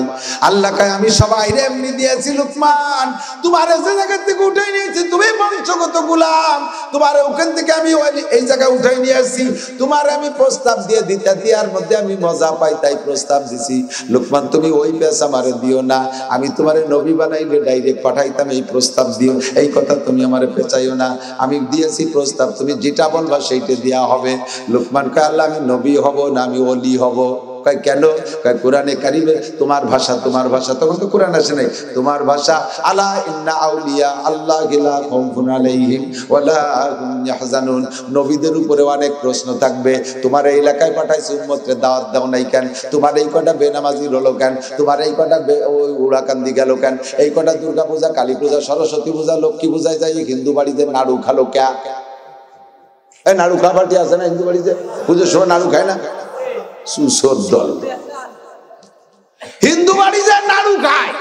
আল্লাহ কয়, আমি সবাই এমনি দিয়েছি লুকমান, তোমার যে জায়গা থেকে উঠে নিয়েছি, তুমি বংশগত গোলাম, তোমার ওখান থেকে আমি এই জায়গায় উঠে নিয়ে আসছি, তোমার আমি প্রস্তাব দিয়ে দিতে দেওয়ার মধ্যে আমি মজা পাই, তাই প্রস্তাব দিছি। লুকমান তুমি ওই পেশা আমারে দিও না, আমি তোমারে নবী বানাইলে ডাইরেক্ট পাঠাইতাম, এই প্রস্তাব দিও, এই কথা তুমি আমারে পেঁচাইও না, আমি দিয়েছি প্রস্তাব, তুমি যেটা বলবা সেইটা দেয়া হবে। লুকমান কয়, আল্লাহ আমি নবী হব না আমি ওলি হব? কয় কেন? কয় কোরআনে কারিমে তোমার ভাষা, তোমার ভাষা, তখন তো কোরআন আসে নাই, তোমার ভাষা আলা ইন্না আউলিয়া আল্লাহি লা খাউফুন আলাইহিম ওয়ালা হুম ইয়াহজানুন। নবীদের উপরে অনেক প্রশ্ন থাকবে, তোমার এই এলাকায় পাঠাইছে উম্মতকে দাওয়াত দাও নাই কেন? তোমার এই কটা বেনামাজি হলো কেন? তোমার এই কটা ওই উড়াকান্দি গেল কেন? এই কটা দুর্গা পূজা, কালী পূজা, সরস্বতী পূজা, লক্ষ্মী পূজায় যাই হিন্দু বাড়িতে নাড়ু খালো কে? এই নাড়ু খাবারটি আছে না হিন্দু বাড়িতে? পুজোর সময় নাড়ু খায় না? সুসর দল হিন্দু বাড়ি যায় নাড়ু খায়।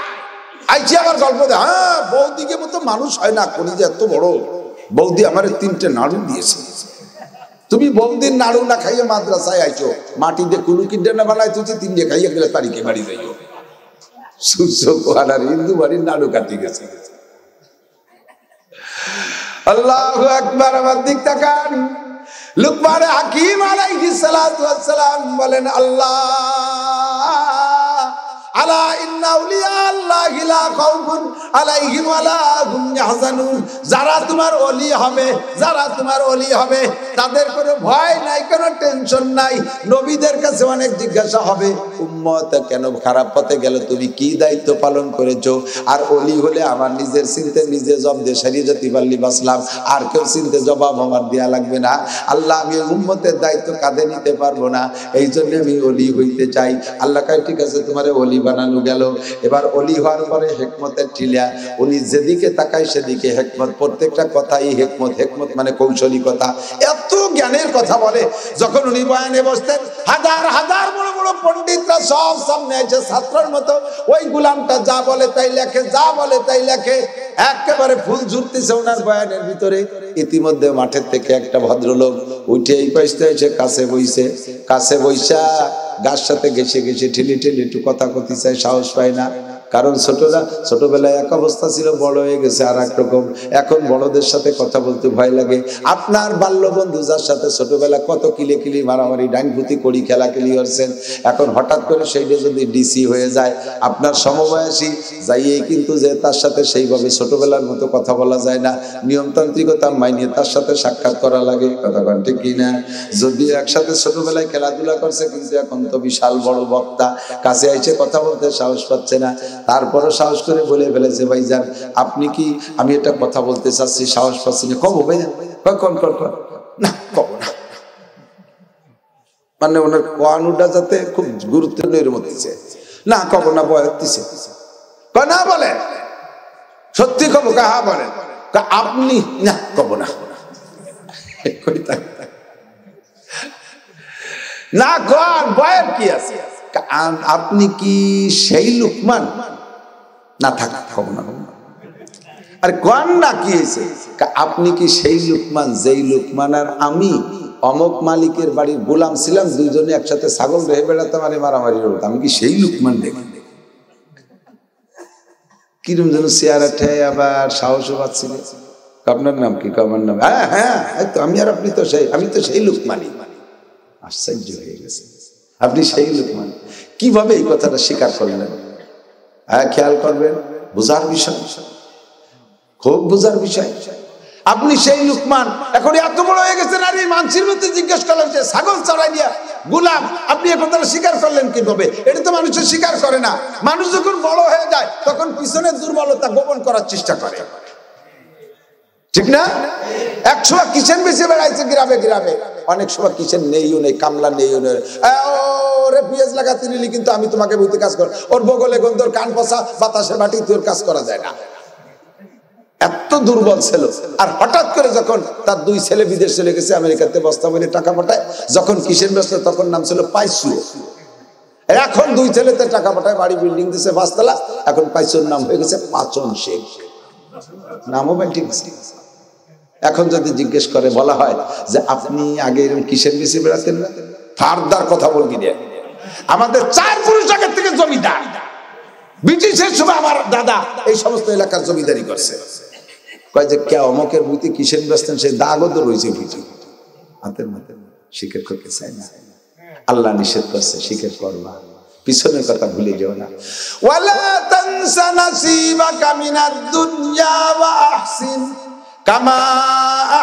আইছি আবার গল্প দেয়, হ্যাঁ বৌদিকে মতো মানুষ হয় না, করি যে এত বড় বৌদি আমার 3টে নাড়ু দিয়েছে। তুমি বৌদির নাড়ু না খাইয়ে মাদ্রাসায় আইছো, মাটি দিয়ে কুলু কিডে না বানাই তুই 3টে খাইয়ে গেলে তারিখে বাড়ি যাইও। সুসর আর হিন্দু বাড়ির নাড়ু কাটি গেছে। আল্লাহু আকবার। আমার দিক তাকান। লুকমান হাকিম আলাইহিস সালাতু ওয়াস সালাম বলেন, আল্লাহ আলা ইন্না আউলিয়া আল্লাহি লা খাউফুন আলাইহিম ওয়া লা হুম ইয়াহজানুন। যারা তোমার ওলি হবে, যারা তোমার ওলি হবে তাদের কোনো ভয় নাই, কোনো টেনশন নাই। নবীদের কাছে অনেক জিজ্ঞাসা হবে, উম্মত কেন খারাপ পথে গেল, তুমি কি দায়িত্ব পালন করেছো? আর ওলি হলে আমার নিজের চিনতে নিজে জব দিয়ে সারিয়ে যেতে পারলি বাসলাম, আর কেউ চিনতে জবাব আমার দেয়া লাগবে না। আল্লাহ আমি উম্মতের দায়িত্ব কাঁধে নিতে পারবো না, এই জন্য আমি ওলি হইতে চাই। আল্লাহ কয় ঠিক আছে, তোমার ওলি বানানো গেল। এবার ওলি হওয়ার পরে হেকমতের টিলা, উনি যেদিকে তাকায় সেদিকে হেকমত, প্রত্যেকটা কথাই হেকমত। হেকমত মানে কৌশলী কথা, এত জ্ঞানের কথা বলে। যখন উনি বয়ানে বসতেন, হাজার হাজার বড় বড় পণ্ডিতরা সব সামনে এসে ছাত্রের মতো ওই গুলামটা যা বলে তাই লেখে, যা বলে তাই লেখে, একেবারে ফুল ঝুরতেছে ওনার বয়ানের ভিতরে। ইতিমধ্যে মাঠের থেকে একটা ভদ্রলোক উঠে এই পাশে এসে কাছে বইছে, কাছে বইসা গাছ সাথে ঘেসে ঘেসে ঠেলে ঠেলে একটু কথা কতি চায়, সাহস পায় না। কারণ ছোটবেলায় এক অবস্থা ছিল, বড় হয়ে গেছে আর এক রকম। এখন বড়দের সাথে কথা বলতে ভয় লাগে। আপনার বাল্য বন্ধু যার সাথে ছোটবেলা কত কিলে কিলি মারামারি ডাইনভূতি করি খেলা খেলি করছেন, এখন হঠাৎ করে সেইটা যদি ডিসি হয়ে যায়, আপনার সমবয়সী যাইয়েই কিন্তু যে তার সাথে সেইভাবে ছোটবেলার মতো কথা বলা যায় না, নিয়মতান্ত্রিকতা মাইনে তার সাথে সাক্ষাৎ করা লাগে। কথা বলেন ঠিক কিনা? যদি একসাথে ছোটবেলায় খেলাধুলা করছে, কিন্তু এখন তো বিশাল বড় বক্তা, কাছে আইসে কথা বলতে সাহস পাচ্ছে না। তারপরও সাহস করে বলে ফেলেছে, ভাইজান আপনি কি, আমি একটা কথা বলতে চাচ্ছি, সাহস পাচ্ছি না। কব ভাই না, কব না, মানে ওনার কোয়ানুটা যাতে খুব গুরুত্ব নির্মতিছে, না কব না, বয়াতিছে না, বলে সত্যি কব, কাহা বলেন আপনি, না কব না, না কন বয়ার কি আছে, আপনি কি সেই লুকমান, না থাক কব না। আর কোন না কি হয়েছে, আপনি কি সেই লুকমান যেই লুকমান আর আমি অমক মালিকের বাড়ির গোলাম ছিলাম, দুইজনে একসাথে ছাগল রেহে বেড়াতাম আর মারামারি হতো, আমি কি সেই লুকমান? দেখি কিরম যেন চেয়ারা ঠেয়ে আবার সাহসও পাচ্ছিল। আপনার নাম কি? আমার নাম, হ্যাঁ হ্যাঁ তো আমি আর আপনি তো সেই, আমি তো সেই লুকমানই। আশ্চর্য হয়ে গেছে, আপনি সেই লুকমান কিভাবে এই কথাটা স্বীকার করলেন? হ্যাঁ খেয়াল করবেন, বোঝার বিষয়, খুব বোঝার বিষয়। আপনি সেই লুকমান, এখন এত বড় হয়ে গেছেন, আর এই মানুষের মধ্যে জিজ্ঞেস করলেন যে ছাগল চড়াই দিয়া গোলাম, আপনি এই কথাটা স্বীকার করলেন কিভাবে? এটা তো মানুষের স্বীকার করে না। মানুষ যখন বড় হয়ে যায় তখন পিছনের দুর্বলতা গোপন করার চেষ্টা করে, ঠিক না? 100 কিচেন বেশি বেড়াইছে গ্রামে গ্রামে, অনেক সময় কিচেন নেইও নেই, কামলা নেইও নেই, ওরে পেঁয়াজ লাগাতে নিলি কিন্তু আমি তোমাকে বুঝতে কাজ কর, ওর বগলে গন্ধর কান পচা বাতাসে বাটি তোর কাজ করা যায় না, এত দুর্বল ছিল। আর হঠাৎ করে যখন তার 2 ছেলে বিদেশ চলে গেছে, আমেরিকাতে বস্তা বলে টাকা পাঠায়, যখন কিসের ব্যস্ত তখন নাম ছিল পাইসু। এখন 2 ছেলেতে টাকা পাঠায়, বাড়ি বিল্ডিং দিছে 5 তলা, এখন পাইসুর নাম হয়ে গেছে পাচন শেখ, নামও ঠিক আছে। এখন যদি জিজ্ঞেস করে বলা হয় যে আপনি আগে এরকম কিসের বেশি বেড়াতেন না, ফারদার কথা বলবি রে, আমাদের 4 পুরুষ আগের থেকে জমিদার, ব্রিটিশের সময় আমার দাদা এই সমস্ত এলাকার জমিদারি করছে। কয় যে কে অমকের বুঝতে কিসের ব্যস্তেন, সেই দাগও তো রয়েছে বুঝি হাতের মাথায়, স্বীকার করতে চায় না। আল্লাহ নিষেধ করছে, স্বীকার করবা, পিছনের কথা ভুলে যেও না। ওয়ালা তানসা নাসিবাকা মিনাদ দুনিয়া ওয়া আহসিন কামা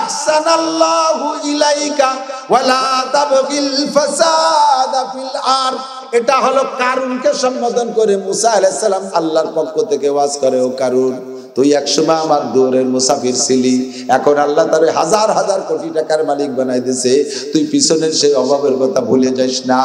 আহসানাল্লাহু ইলাইকা ওয়ালা তাবগিল ফাসাদা ফিল আরদ। এটা হলো কারুনকে সম্বোধন করে মুসা আলাইহিস সালাম আল্লাহর পক্ষ থেকে ওয়াজ করে, ও কারুন তুই একসময় আমার দূরের মুসাফির ছিলি, এখন আল্লাহ তার হাজার হাজার কোটি টাকার মালিক বানাই দিয়েছে, তুই পিছনের সেই অভাবের কথা ভুলে যাস না।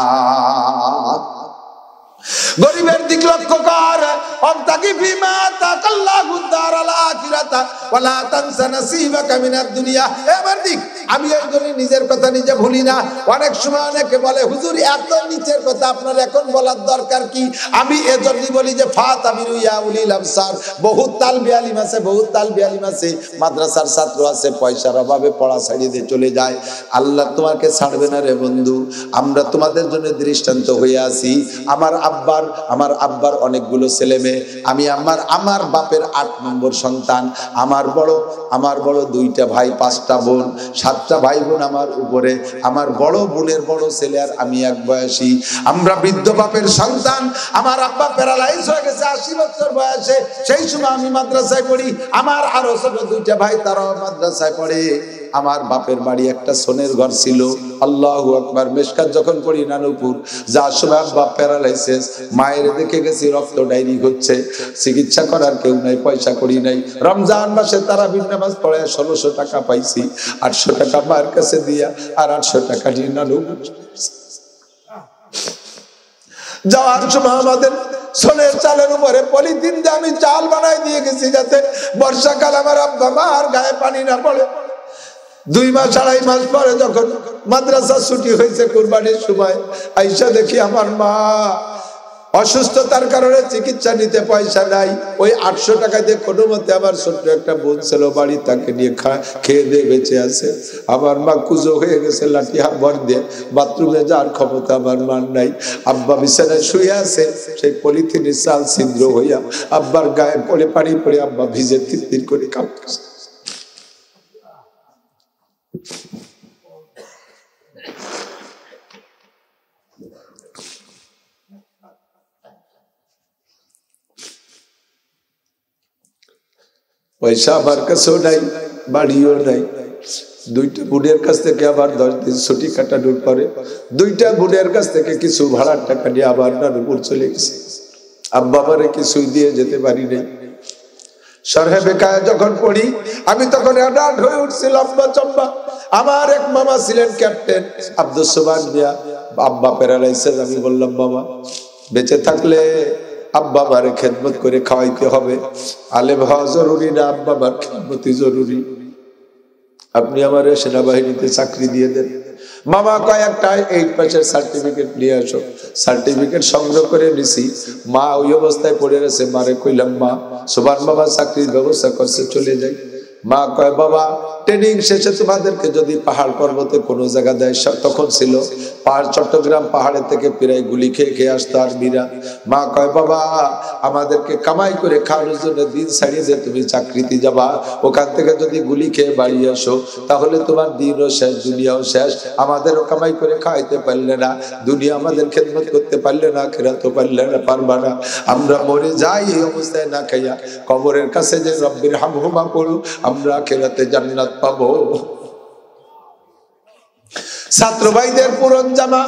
গরিবের দিক লক্ষ্য কর, অবতাগি ফিমা তাকাল্লাহু দারাল আখিরাতা ওয়ালা তানসা নাসিবাকা মিনাদ দুনিয়া। এবার দিক আমি এই জন্য নিজের কথা নিজে ভুলি না। অনেক সময় অনেকে বলে হুজুর এত নিচের কথা আপনার এখন বলার দরকার কি? আমি এজন্যই বলি যে ফাতাবিরু ইয়া উলিল আবসার, বহুত তালবি আলিম আছে, বহুত তালবি আলিম আছে, মাদ্রাসার ছাত্র আছে, পয়সার অভাবে পড়া ছাড়িয়ে দিয়ে চলে যায়। আল্লাহ তোমাকে ছাড়বে না রে বন্ধু, আমরা তোমাদের জন্য দৃষ্টান্ত হয়ে আছি। আমার আব্বার অনেকগুলো ছেলে মেয়ে, আমি আমার বাপের 8 নম্বর সন্তান, আমার বড় 2টা ভাই 5টা বোন, 7 7টা ভাই বোন আমার উপরে, আমার বড় বোনের বড় ছেলে আর আমি এক বয়সী। আমরা বৃদ্ধ বাপের সন্তান। আমার আব্বা প্যারালাইজ হয়ে গেছে 80 বছর বয়সে। সেই সময় আমি মাদ্রাসায় পড়ি, আমার আরো ছোট 2টা ভাই তারাও মাদ্রাসায় পড়ে। আমার বাপের বাড়ি একটা সোনের ঘর ছিল। আল্লাহু আকবার। মেশকাত যখন পড়ি নানুপুর, যার সময় আব্বা প্যারালাইসিস, মায়ের দেখে গেছি রক্ত ডায়রি হচ্ছে, চিকিৎসা করার কেউ নাই, পয়সা করি নাই। রমজান মাসে তারাবির নামাজ পড়ে 1600 টাকা পাইছি। 800 টাকা মায়ের কাছে দিয়া আর 800 টাকা নিয়ে নানুপুর যাওয়ার সময় আমাদের সোনের চালের উপরে পলিথিন দিয়ে আমি চাল বানাই দিয়ে গেছি, যাতে বর্ষাকাল আমার আব্বা মার গায়ে পানি না পড়ে। 2 মাস 2.5 মাস পরে যখন মাদ্রাসা ছুটি হয়েছে কুরবানির সময়, আইসা দেখি আমার মা অসুস্থতার কারণে চিকিৎসা নিতে পয়সা নাই। ওই 800 টাকা দিয়ে কোনো মতে আমার ছোট্ট একটা বোন ছিল বাড়ি, তাকে নিয়ে খেয়ে দিয়ে বেঁচে আছে। আমার মা কুজো হয়ে গেছে, লাঠি হাত ভর দিয়ে, বাথরুমে যাওয়ার ক্ষমতা আমার মার নাই। আব্বা বিছানায় শুয়ে আছে, সেই পলিথিনের চাল ছিদ্র হইয়া আব্বার গায়ে পড়ে পানি পড়ে আব্বা ভিজে তিরতির করে কাঁপতেছে। পয়সা আমার কাছেও নাই, বাড়িও নাই। 2টা বোনের কাছ থেকে আবার 10 দিন ছুটি কাটানোর পরে 2টা বোনের কাছ থেকে কিছু ভাড়ার টাকা নিয়ে আবার নানুপুর চলে গেছে। আব্বা আমারে কিছুই দিয়ে যেতে পারি নাই। শরহে বেকায়া যখন পড়ি আমি তখন অ্যাডাল্ট হয়ে উঠছি, লম্বা চম্বা। আমার এক মামা ছিলেন ক্যাপ্টেন আব্দুল সুবহান মিয়া। আব্বা প্যারালাইসিস। আমি বললাম, বাবা বেঁচে থাকলে আব্বা আমারে খেদমত করে খাওয়াইতে হবে, আলেম হওয়া জরুরি না, আব্বা আমার খেদমতি জরুরি। আপনি আমার সেনাবাহিনীতে চাকরি দিয়ে দেন। মামা কয় একটা 8 পাসের সার্টিফিকেট নিয়ে আসো। সার্টিফিকেট সংগ্রহ করে নিছি। মা ওই অবস্থায় পড়ে গেছে। মারে কইলাম, মা সুবহান বাবা চাকরির ব্যবস্থা করছে, চলে যাই। মা কয়, বাবা ট্রেনিং শেষে তোমাদেরকে যদি পাহাড় পর্বতে কোনো জায়গা দেয়, তখন ছিল পাহাড়, চট্টগ্রাম পাহাড়ের থেকে প্রায় গুলি খেয়ে খেয়ে আসতো আর্মিরা। মা কয়, বাবা আমাদেরকে কামাই করে খাওয়ানোর জন্য দিন ছাড়িয়ে দিয়ে তুমি চাকরিতে যাবা, ওখান থেকে যদি গুলি খেয়ে বাড়ি আসো তাহলে তোমার দিনও শেষ, দুনিয়াও শেষ। আমাদেরও কামাই করে খাওয়াইতে পারলে না, দুনিয়া আমাদের খেদমত করতে পারলে না, আখিরাতও পারলে না, পারবা না। আমরা মরে যাই এই অবস্থায় না খাইয়া, কবরের কাছে যে রব্বির হামহুমা পড়ো, আমরা আখিরাতে জান্নাত পাবো। ছাত্র ভাইদের পুরন জামা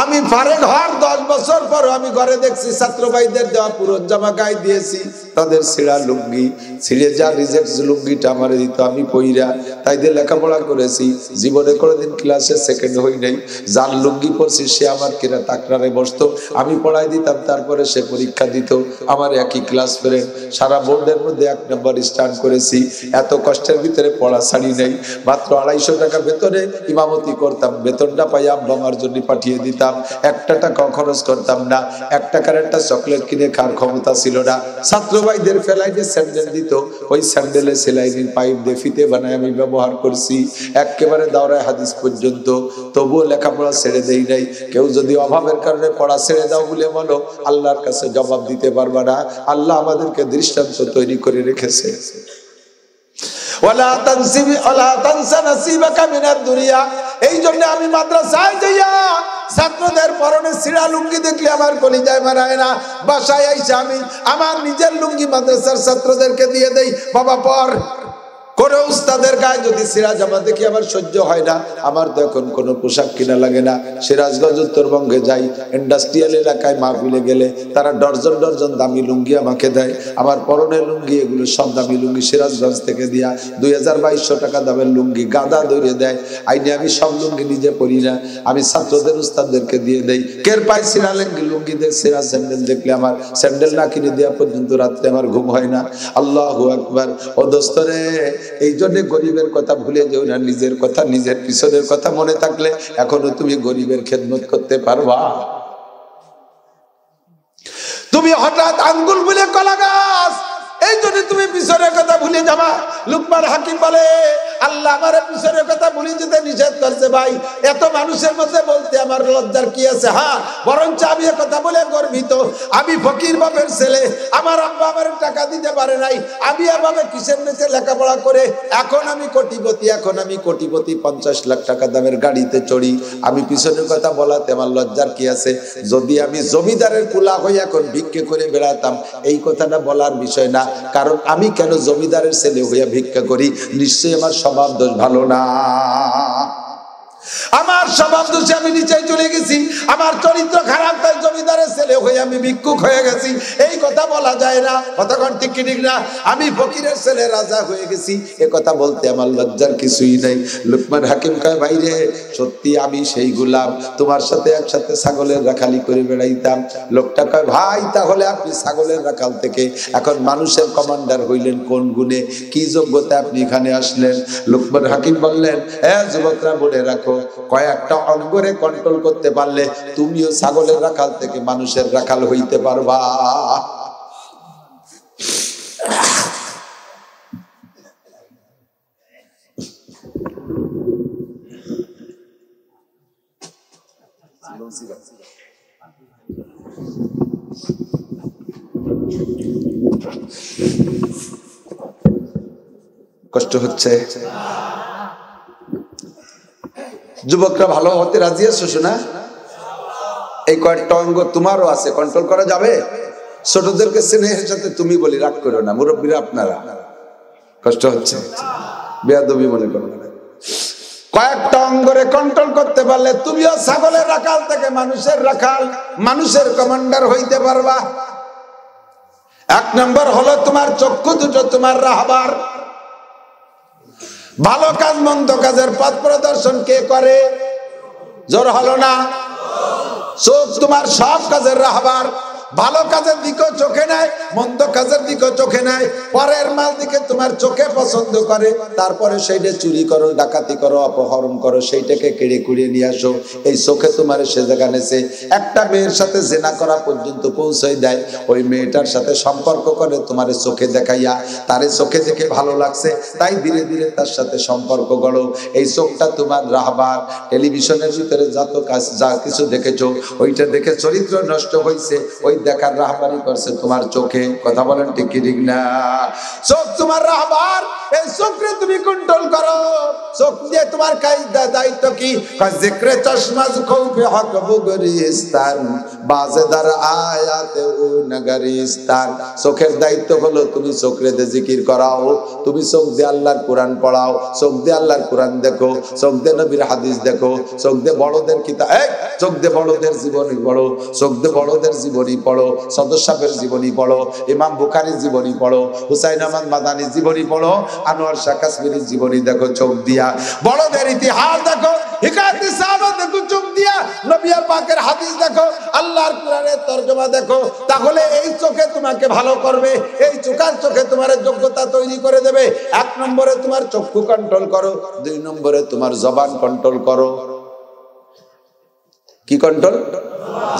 আমি ফারেক হওয়ার 10 বছর পর আমি ঘরে দেখছি ছাত্র ভাইদের দেওয়া পুরন জামা গায়ে দিয়েছি। তাদের ছিঁড়া লুঙ্গি, ছিঁড়ে যা রিজেক্ট লুঙ্গিটা আমার দিত, আমি পইরা তাই দিয়ে লেখাপড়া করেছি। জীবনে কোনোদিন ক্লাসে সেকেন্ড হই নাই। যার লুঙ্গি পড়ছি সে আমার কিনা তাকরারে বসতো, আমি পড়াই দিতাম, তারপরে সে পরীক্ষা দিত। আমার একই ক্লাস ফ্রেন্ড, সারা বোর্ডের মধ্যে 1 নম্বর স্ট্যান্ড করেছি। এত কষ্টের ভিতরে পড়া ছাড়ি নাই। মাত্র 250 টাকা বেতনে ইমামতি করতাম। বেতনটা পাই আব্বা আমার জন্য পাঠিয়ে দিতাম। 1 টাকা খরচ করতাম না। 1 টাকার একটা চকলেট কিনে খাওয়ার ক্ষমতা ছিল না। ছাত্র ভাইদের ফেলাইনে স্যান্ডেল দিত, ওই স্যান্ডেলে সেলাইনের পাইপ দিয়ে ফিতে বানায় আমি ব্যবহার করছি একেবারে দাওরায় হাদিস পর্যন্ত। তবুও লেখাপড়া ছেড়ে দেই নাই। কেউ যদি অভাবের কারণে পড়া ছেড়ে দাও বলে বলো, আল্লাহর কাছে জবাব দিতে পারবা না। আল্লাহ আমাদেরকে দৃষ্টান্ত তৈরি করে রেখেছে। ওয়ালা তানসিবি ওয়ালা তানসা নাসিবাকা মিনাদ দুনিয়া। এই জন্য আমি মাদ্রাসায় যাইয়া ছাত্রদের পরনে ছিঁড়া লুঙ্গি দেখলে আমার কলিজায় মারায় না। বাসায় আইসা আমি আমার নিজের লুঙ্গি মাদ্রাসার ছাত্রদেরকে দিয়ে দেই, বাবা পর। কোন উস্তাদের গায়ে যদি ছিঁড়া জামা দেখি আমার সহ্য হয় না। আমার তো এখন কোনো পোশাক কিনা লাগে না। সিরাজগঞ্জ উত্তরবঙ্গে যাই, ইন্ডাস্ট্রিয়াল এলাকায় মাহফিলে গেলে তারা ডর্জন ডর্জন দামি লুঙ্গি আমাকে দেয়। আমার পরনের লুঙ্গি এগুলো সব দামি লুঙ্গি, সিরাজগঞ্জ থেকে দিয়া 2200 টাকা দামের লুঙ্গি গাদা ধরে দেয়। আইনে আমি সব লুঙ্গি নিজে পরি না, আমি ছাত্রদের উস্তাদদেরকে দিয়ে দেই। কের পাই ছিঁড়া লুঙ্গি দেয়, ছিঁড়া স্যান্ডেল দেখলে আমার স্যান্ডেল না কিনে দেওয়া পর্যন্ত রাত্রে আমার ঘুম হয় না। আল্লাহু আকবার। ও দোস্তরে, এই জন্য গরিবের কথা ভুলে যেও না, নিজের কথা, নিজের পিছনের কথা মনে থাকলে এখনো তুমি গরিবের খেদমত করতে পারবা। তুমি হঠাৎ আঙ্গুল বলে কলা গাছ, এই জন্য তুমি পিছনের কথা ভুলে যাবা। লুকমান হাকিম বলে, আল্লাহ আমার পিছনের কথা ভুলে যেতে নিষেধ করছে। ভাই এত মানুষের মধ্যে বলতে আমার লজ্জার কি আছে? হ্যাঁ, বরঞ্চ আমি এ কথা বলে গর্বিত, আমি ফকির বাপের ছেলে, আমার আব্বা আমার টাকা দিতে পারে নাই, আমি এভাবে কিসের নিচে লেখাপড়া করে এখন আমি কোটিপতি, এখন আমি কোটিপতি, 50 লাখ টাকা দামের গাড়িতে চড়ি। আমি পিছনের কথা বলাতে আমার লজ্জার কি আছে? যদি আমি জমিদারের কুলা হয়ে এখন ভিক্ষে করে বেড়াতাম, এই কথাটা বলার বিষয় না। কারণ আমি কেন জমিদারের ছেলে হইয়া ভিক্ষা করি? নিশ্চয়ই আমার স্বভাব দোষ ভালো না, আমার স্বভাব দোষে আমি নিচে চলে গেছি, আমার চরিত্র খারাপ, তাই জমিদারের ছেলে হয়ে আমি ভিক্ষুক হয়ে গেছি। এই কথা বলা যায় না, কথা কোন ঠিক কি ঠিক না? আমি ফকিরের ছেলে রাজা হয়ে গেছি, এ কথা বলতে আমার লজ্জার কিছুই নাই। লুকমান হাকিম কয়, ভাই রে সত্যি আমি সেই গোলাম, তোমার সাথে একসাথে ছাগলের রাখালি করে বেড়াইতাম। লোকটা কয়, ভাই তাহলে আপনি ছাগলের রাখাল থেকে এখন মানুষের কমান্ডার হইলেন কোন গুণে? কি যোগ্যতা আপনি এখানে আসলেন? লুকমান হাকিম বললেন, যুবকরা বলে রাখো, কয়েকটা অঙ্গরে কন্ট্রোল করতে পারলে তুমিও ছাগলের রাখাল থেকে মানুষের রাখাল হইতে পারবা। কষ্ট হচ্ছে? যুবকরা ভালো হতে রাজি আছো শোনা? এই কয়েকটা অঙ্গ তোমারও আছে, কন্ট্রোল করা যাবে? ছোটদেরকে স্নেহের সাথে তুমি বলি, রাগ করো না, মুরব্বীরা আপনারা। কষ্ট হচ্ছে? বেয়াদবি মনে করো না। কয়েকটা অঙ্গরে কন্ট্রোল করতে পারলে তুমিও ছাগলের রাখাল থেকে মানুষের রাখাল, মানুষের কমান্ডার হইতে পারবা। এক নম্বর হলো তোমার চক্ষু দুটো তোমার রাহবার। ভালো কাজ মন্দ কাজের পথ প্রদর্শন কে করে? জোর হলো না? চোখ তোমার সব কাজের রাহবার। ভালো কাজের দিকেও চোখে নেয়, মন্দ কাজের দিকেও চোখে নেয়। পরের মাল দিকে তোমার চোখে পছন্দ করে, তারপরে সেইটা চুরি করো, ডাকাতি করো, অপহরণ করো, সেইটাকে কেড়ে কুড়িয়ে নিয়ে আসো। এই চোখে তোমার সে জায়গা নেছে। একটা মেয়ের সাথে জেনা করা পর্যন্ত পৌঁছে দেয়, ওই মেয়েটার সাথে সম্পর্ক করে তোমার চোখে দেখাইয়া, তারে চোখে দেখে ভালো লাগছে, তাই ধীরে ধীরে তার সাথে সম্পর্ক গড়ো। এই চোখটা তোমার রাহবার। টেলিভিশনের ভিতরে যত কাজ যা কিছু দেখেছো, ওইটা দেখে চরিত্র নষ্ট হয়েছে, ওই দেখার রাহবারি করছে তোমার চোখে। কথা বলেন ঠিক কি ঠিক না? চোখ তোমার রাহবার, এই চোখে তুমি কন্ট্রোল করো। চোখ দিয়ে তোমার দায়িত্ব কি? জিক্রে চশমাজ খৌফে হক বুগরিস্তান বাজেদার আয়াতে ও নগরিস্তান। চোখের দায়িত্ব হলো তুমি চোখে দিয়ে জিকির করাও, তুমি চোখ দিয়ে আল্লাহর কোরআন পড়াও, চোখ দিয়ে আল্লাহর কোরআন দেখো, চোখ দিয়ে নবীর হাদিস দেখো, চোখ দিয়ে বড়দের কিতাব, চোখ দিয়ে বড়দের জীবনী পড়ো, চোখ দিয়ে বড়দের জীবনী পড়ো, সদর সাহেবের জীবনী পড়ো, ইমাম বুখারীর জীবনী পড়ো, হুসাইন আহমদ মাদানির জীবনী পড়ো, আনোয়ার শাহ কাশ্মীরের জীবনী দেখো চোখ দিয়া, বড়দের ইতিহাস দেখো, হিকায়াতে সাহাবা দেখো চোখ দিয়া, নবী পাকের হাদিস দেখো, আল্লাহর কোরআনের তরজমা দেখো। তাহলে এই চোখে তোমাকে ভালো করবে, এই চোখে তোমার যোগ্যতা তৈরি করে দেবে। এক নম্বরে তোমার চক্ষু কন্ট্রোল করো, দুই নম্বরে তোমার জবান কন্ট্রোল করো। কি কন্ট্রোল?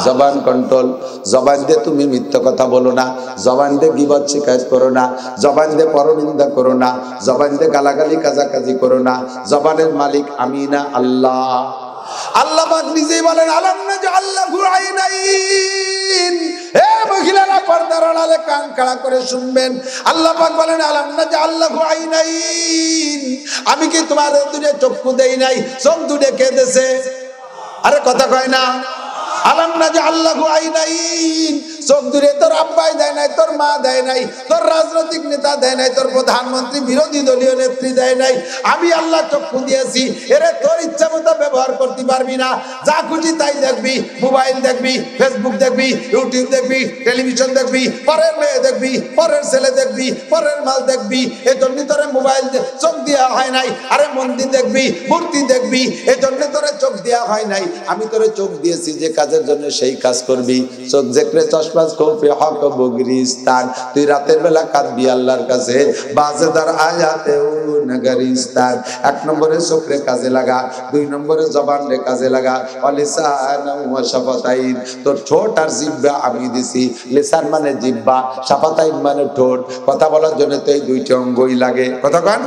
জবান কন্ট্রোল। জবান দিয়ে তুমি মিথ্যা কথা বলো না, জবান দিয়ে গীবত শিকায়ত করো না, জবান দিয়ে পরনিন্দা করো না, জবান দিয়ে গালাগালি কাজাকাজি করো না। জবানের মালিক আমি না, আল্লাহ। আল্লাহ পাক নিজেই বলেন, আলাম নাজআল লাহু আইনাইন। হে মহিলারা, পর্দার আড়ালে কান খাড়া করে শুনবেন। আল্লাহ পাক বলেন, আলাম নাজআল লাহু আইনাইন। আমি কি তোমার দুটো চক্ষু দেই নাই? চোখ দুটো কে দেছে? আরে কথা কয় না? আলাম নাজআল লাহু আইনাইন। চোখ দূরে তোর আব্বাই দেয় নাই, তোর মা দেয় নাই, তোর রাজনৈতিক নেতা দেয় নাই, তোর প্রধানমন্ত্রী বিরোধী দলীয় নেত্রী দেয় নাই। আমি আল্লাহ চক্ষু দিয়েছি। এরে তোর ইচ্ছা মতো ব্যবহার করতে পারবি না, যা খুশি তাই দেখবি। মোবাইল দেখবি, ফেসবুক দেখবি, ইউটিউব দেখবি, টেলিভিশন দেখবি, পরের মেয়ে দেখবি, পরের ছেলে দেখবি, পরের মাল দেখবি। এজন্য তোরে মোবাইল চোখ দেওয়া হয় নাই। আরে মন্দির দেখবি, মূর্তি দেখবি, এজন্য তোরে চোখ দেওয়া হয় নাই। আমি তোরে চোখ দিয়েছি যে কাজের জন্য সেই কাজ করবি। চোখ দেখলে চশমা তুই রাতের বেলা কাঁদবি আল্লাহর কাছে, বাজেদার আয়াতে গুনাহগারি স্থান। 1 নম্বরে চোখরে কাজে লাগা, 2 নম্বরে জবান রে কাজে লাগা। লিসান ওয়া শাফাতাইন, তোর ঠোঁট আর জিহ্বা আমি দিছি। লিসান মানে জিহ্বা, শাফাতাইন মানে ঠোঁট। কথা বলার জন্য তো এই দুইটি অঙ্গই লাগে। কথা কন,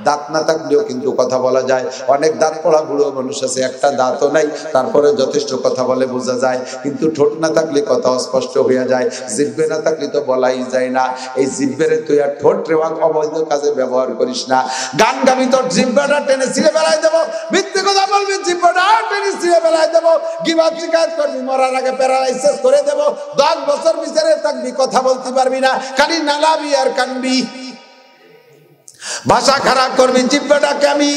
দাঁত না থাকলেও কিন্তু কথা বলা যায়। অনেক দাঁত পড়া বুড়ো মানুষ আছে, একটা দাঁতও নাই, তারপরে যথেষ্ট কথা বলে বোঝা যায়। কিন্তু ঠোঁট না থাকলে কথা অস্পষ্ট হয়ে যায়, জিহ্বে না থাকলে তো বলাই যায় না। এই জিহ্বেরে তুই আর ঠোঁট রেওয়া অবৈধ কাজে ব্যবহার করিস না। গান গাবি, তোর জিহ্বাটা টেনে ছিঁড়ে বেলায় দেবো। মিথ্যে কথা বলবি, জিহ্বাটা টেনে ছিঁড়ে বেলায় দেবো। গীবত শিকায়ত করবি, মরার আগে প্যারালাইসিস করে দেবো। 10 বছর বিচারে থাকবি, কথা বলতে পারবি না, খালি নালাবি আর কানবি। ভাষা খারাপ করবি, জিহ্বাটাকে আমি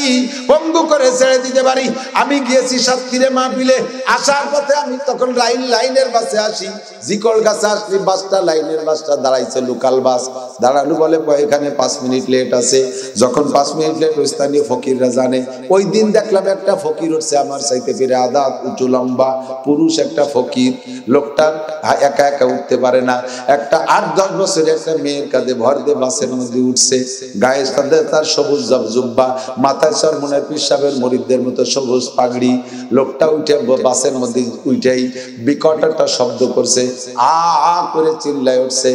পঙ্গু করে ছেড়ে দিতে পারি। আমি গিয়েছি সাতক্ষীরে মাহফিলে, আসার পথে আমি তখন লাইনের বাসে আসি, জিকল গাছে আসলি, বাসটা লাইনের বাসটা দাঁড়াইছে, লোকাল বাস দাঁড়ানো, বলে এখানে 5 মিনিট লেট আছে। যখন 5 মিনিট লেট, স্থানীয় ফকিররা জানে। ওই দিন দেখলাম একটা ফকির উঠছে আমার চাইতে ফিরে আদা উঁচু লম্বা পুরুষ একটা ফকির। লোকটা একা একা উঠতে পারে না, একটা 8-10 বছরের একটা মেয়ের কাঁধে ভর দিয়ে বাসের মধ্যে উঠছে। গায়ে তার সবুজ জুব্বা, মাথায় সরমনের পিসাবের মরিদদের মতো সবুজ পাগড়ি। লোকটা উঠে বাসের মধ্যে উঠেই বিকট একটা শব্দ করছে, আ করে চিল্লায় উঠছে,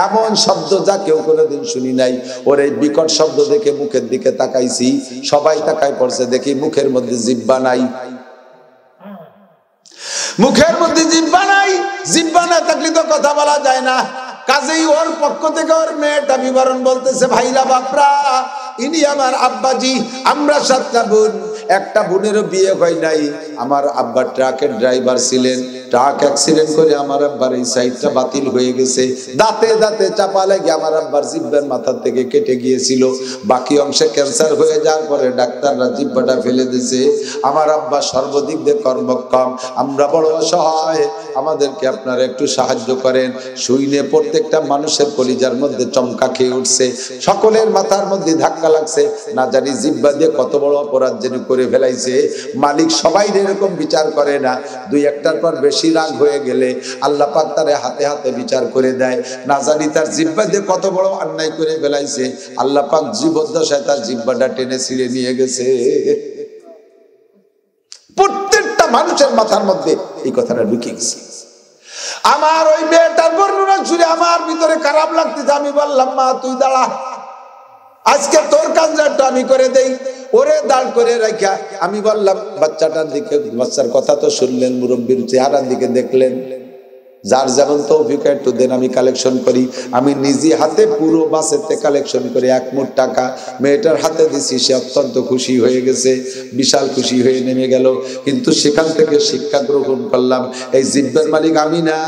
এমন শব্দ যা কেউ কোনোদিন শুনি নাই। ওর এই বিকট শব্দ দেখে মুখের দিকে তাকাইছি, সবাই তাকাই পড়ছে, দেখি মুখের মধ্যে জিহ্বা নাই। মুখের মধ্যে জিহ্বা নাই, জিহ্বা না থাকলে তো কথা বলা যায় না। কাজেই ওর পক্ষ থেকে ওর মেয়েটা বিবরণ বলতেছে, ভাইরা বাপরা, ইনি আমার আব্বাজি, আমরা 7টা বোন, একটা বোনেরও বিয়ে হয় নাই। আমার আব্বা ট্রাকের ড্রাইভার ছিলেন, ট্রাক অ্যাক্সিডেন্ট করে আমার আব্বার এই সাইডটা বাতিল হয়ে গেছে। দাঁতে দাঁতে চাপা লেগে আমার আব্বার জিহ্বার মাথার থেকে কেটে গিয়েছিল। বাকি অংশে ক্যান্সার হয়ে যাওয়ার পরে ডাক্তাররা জিহ্বাটা ফেলে দিয়েছে। আমার আব্বা সর্বদিক দিয়ে কর্মক্ষম, আমরা বড় অসহায়, আমাদেরকে আপনারা একটু সাহায্য করেন। শুইনে প্রত্যেকটা মানুষের কলিজার মধ্যে চমকা খেয়ে উঠছে, সকলের মাথার মধ্যে ধাক্কা লাগছে। না জানি জিহ্বা দিয়ে কত বড় অপরাধ যেন করে ফেলাইছে। মালিক সবাই এরকম বিচার করে না, 2-1টার পর বেশি রাগ হয়ে গেলে আল্লাহ পাক তারে হাতে হাতে বিচার করে দেয়। না জানি তার জিহ্বা দিয়ে কত বড় অন্যায় করে ফেলাইছে, আল্লাহ পাক জীবদ্দশায় তার জিহ্বাটা টেনে ছিঁড়ে নিয়ে গেছে। প্রত্যেকটা মানুষের মাথার মধ্যে এই কথাটা ঢুকে গেছে। আমার ওই মেয়েটার বর্ণনা শুনে আমার ভিতরে খারাপ লাগতেছে। আমি বললাম, মা তুই দাঁড়া, আজকে তোর কাজটা আমি করে দেই। ওরে দাঁড় করে রাখা আমি বললাম, বাচ্চাটার দিকে, বাচ্চার কথা তো শুনলেন, মুরব্বীর চেহারার দিকে দেখলেন, যার যেমন তৌফিক একটু দেন, আমি কালেকশন করি। আমি নিজে হাতে পুরো বাসেতে কালেকশন করে 1 মুঠ টাকা মেয়েটার হাতে দিছি। সে অত্যন্ত খুশি হয়ে গেছে, বিশাল খুশি হয়ে নেমে গেল। কিন্তু সেখান থেকে শিক্ষা গ্রহণ করলাম, এই জিহ্বার মালিক আমি না।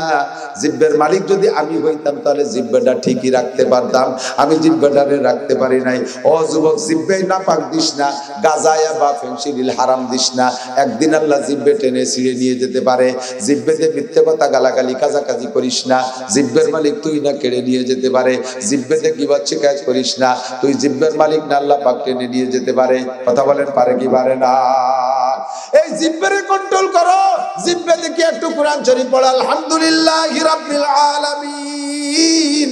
জিহ্বার মালিক যদি আমি হইতাম তাহলে জিহ্বাটা ঠিকই রাখতে পারতাম, আমি জিহ্বাটারে রাখতে পারি নাই। ও যুবক, জিহ্বাই না পাক দিস না, গাজায়া বা ফেন্সিডিল হারাম দিস না, একদিন আল্লাহ জিহ্বে টেনে ছিঁড়ে নিয়ে যেতে পারে। জিহ্বেতে মিথ্যে কথা গালাগালি কাজাকাজি করিস না, জিহ্বের মালিক তুই না কেড়ে নিয়ে যেতে পারে। জিহ্বেতে গীবত শিকায়ত করিস না, তুই জিহ্বের মালিক না, আল্লাহ পাক টেনে নিয়ে যেতে পারে। কথা বলেন, পারে কি পারে না? এই জিহ্বারে কন্ট্রোল করো। জিহ্বে থেকে একটু কোরআন শরীফ পড়ো, আলহামদুলিল্লাহি রাব্বিল আলামিন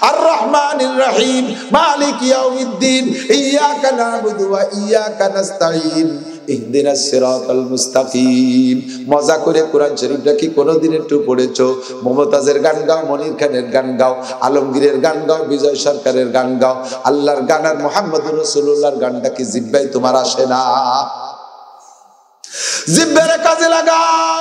আর রহমানির রহিম মালিক ইয়াউমিদ্দিন ইয়্যাকা না'বুদু ওয়া ইয়্যাকা নাস্তাঈন ইহদিনাস সিরাতাল মুস্তাকিম। মজা করে কোরআন শরীফটা কি কোনোদিন একটু পড়েছো? মমতাজের গান গাও, মনির খানের গান গাও, আলমগীরের গান গাও, বিজয় সরকারের গান গাও, আল্লাহর গান আর মুহাম্মদুর রাসূলুল্লাহর গানটা কি জিহ্বায় তোমার আসে না? জিহ্বারে কাজে লাগাও।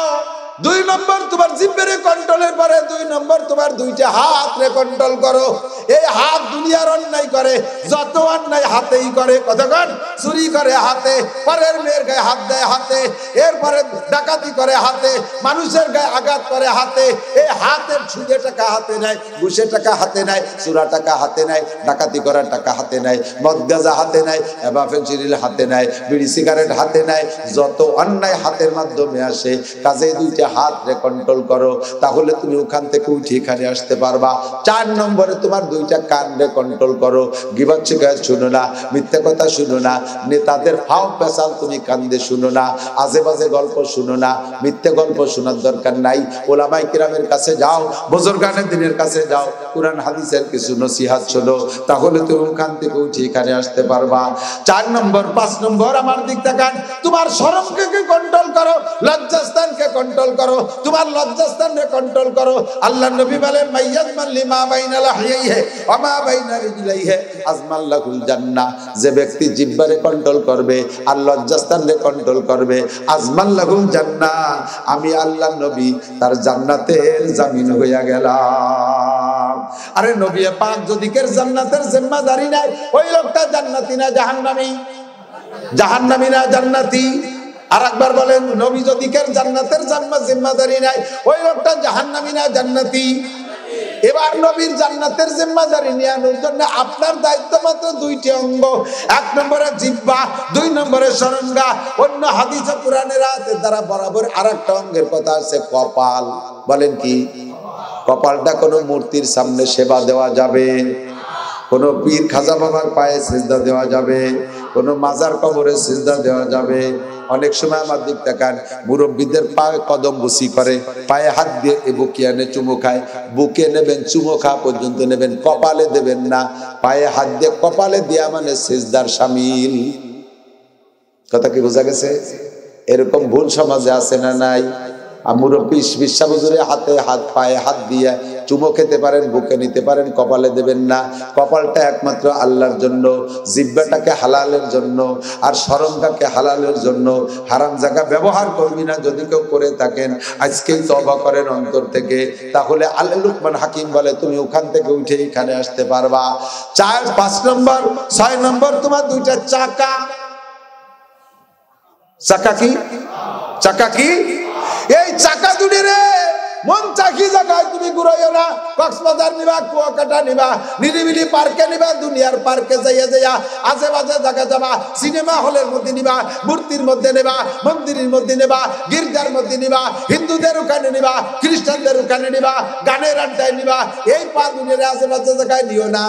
2 নম্বর তোমার জিহ্বারে কন্ট্রোলের পরে 2 নম্বর তোমার 2টা হাত রে কন্ট্রোল করো। এই হাত দুনিয়ার অন্যায় করে, যত অন্যায় হাতেই করে। কতক্ষণ চুরি করে হাতে, পরের মেয়ের গায়ে হাত দেয় হাতে, এরপরে ডাকাতি করে হাতে, মানুষের গায়ে আঘাত করে হাতে। এই হাতের সুদে টাকা হাতে নেয়, ঘুষে টাকা হাতে নেয়, চুরা টাকা হাতে নেয়, ডাকাতি করার টাকা হাতে নেয়, মদ গাঁজা হাতে নেয়, এবা ফেন্সিডিল হাতে নেয়, বিড়ি সিগারেট হাতে নেয়। যত অন্যায় হাতের মাধ্যমে আসে, কাজে 2টা হাতরে কন্ট্রোল করো, তাহলে তুমি ওখান থেকে উঠে এখানে আসতে পারবা। 4 নম্বরে তোমার 2টা কানরে কন্ট্রোল করো, গীবত শিকায়ত শুনো না, মিথ্যা কথা শুনো না, নেতাদের ফাও পেশাল তুমি কান্দে শুনো না, আজে বাজে গল্প শুনো না, মিথ্যে গল্প শোনার দরকার নাই। ওলামায়ে কিরামের কাছে যাও, বুজুর্গানে দ্বীনের কাছে যাও, কুরআন হাদিসের কিছু নসিহত শোনো, তাহলে তুমি ওখান থেকে উঠে এখানে আসতে পারবা। 4 নম্বর 5 নম্বর আমার দিক তাকান, তোমার শরমকে কন্ট্রোল করো, লজ্জাস্থানকে কন্ট্রোল করো, তোমার লজ্জাস্থানকে কন্ট্রোল করো। আল্লাহর নবী বলেন মাইয়াজমাল লিমা বাইনা লাহিয়াইহি ওয়া মা বাইনা রিজলাইহি আজমাল্লাহুল জান্নাহ। যে ব্যক্তি জিহ্বারে কন্ট্রোল করবে আর লজ্জাস্থানকে কন্ট্রোল করবে, আজমাল্লাহুল জান্নাহ, আমি আল্লাহর নবী তার জান্নাতের জামিন হইয়া গেলাম। আরে নবী পাক যদি কের জান্নাতের জিম্মাদারি নাই, ওই লোকটা জান্নাতি না জাহান্নামী? জাহান্নামী না জান্নাতি? আর একবার বলেন, নবী যদি কের জান্নাতের জিম্মাদারি নাই, ওই লোকটা জাহান্নামী না জান্নাতি? এবার নবীর জান্নাতের জিম্মাদারি নেওয়ার জন্য আপনার দায়িত্ব মাত্র 2টি অঙ্গ। 1 নম্বরে জিহ্বা, 2 নম্বরে শরমগা। অন্য হাদিসে কোরআনের আয়াতের দ্বারা বরাবর আরেকটা অঙ্গের কথা আছে, কপাল। বলেন কি? কপালটা কোনো মূর্তির সামনে সেবা দেওয়া যাবে, কোন পীর খাজা বাবার পায়ে সিজদা দেওয়া যাবে, কোন মাজার কবরে সিজদা দেওয়া যাবে। অনেক সময় আমার দিক তাকান, মুরব্বীদের পায়ে কদম বুসি করে, পায়ে হাত দিয়ে বুকে আনে চুমো খায়। বুকে নেবেন, চুমো খাওয়া পর্যন্ত নেবেন, কপালে দেবেন না। পায়ে হাত দিয়ে কপালে দেয়া মানে সিজদার শামিল। কথা কি বোঝা গেছে? এরকম ভুল সমাজে আছে না নাই? মুরব্বী বিশ্বাবুজুরে হাতে হাত, পায়ে হাত দিয়ে চুমো খেতে পারেন, বুকে নিতে পারেন, কপালে দেবেন না। কপালটা একমাত্র আল্লাহর জন্য, জিহ্বাটাকে হালালের জন্য, আর শরমটাকে হালালের জন্য। হারাম জায়গা ব্যবহার করবি না যদি কেউ করে থাকেন, আজকেই তওবা করেন অন্তর থেকে, তাহলে আল্লাহ লুকমান হাকিম বলে তুমি ওখান থেকে উঠে এখানে আসতে পারবা। 4, 5 নম্বর, 6 নম্বর তোমার 2টা চাকা। চাকা কি? চাকা কি? এই চাকা দুটি রে মন চাকি জায়গায় তুমি ঘুরাইও না। কক্সবাজার নিবা, কুয়াকাটা নিবা, নিরিবিলি পার্কে নিবা, দুনিয়ার পার্কে যাইয়া যাইয়া আজে বাজে জায়গা যাবা, সিনেমা হলের মধ্যে নিবা, মূর্তির মধ্যে নেবা, মন্দিরের মধ্যে নেবা, গির্জার মধ্যে নিবা, হিন্দুদের ওখানে নিবা, খ্রিস্টানদের ওখানে নিবা, গানের আড্ডায় নিবা। এই পা দুনিয়ার আজে বাজে জায়গায় নিও না।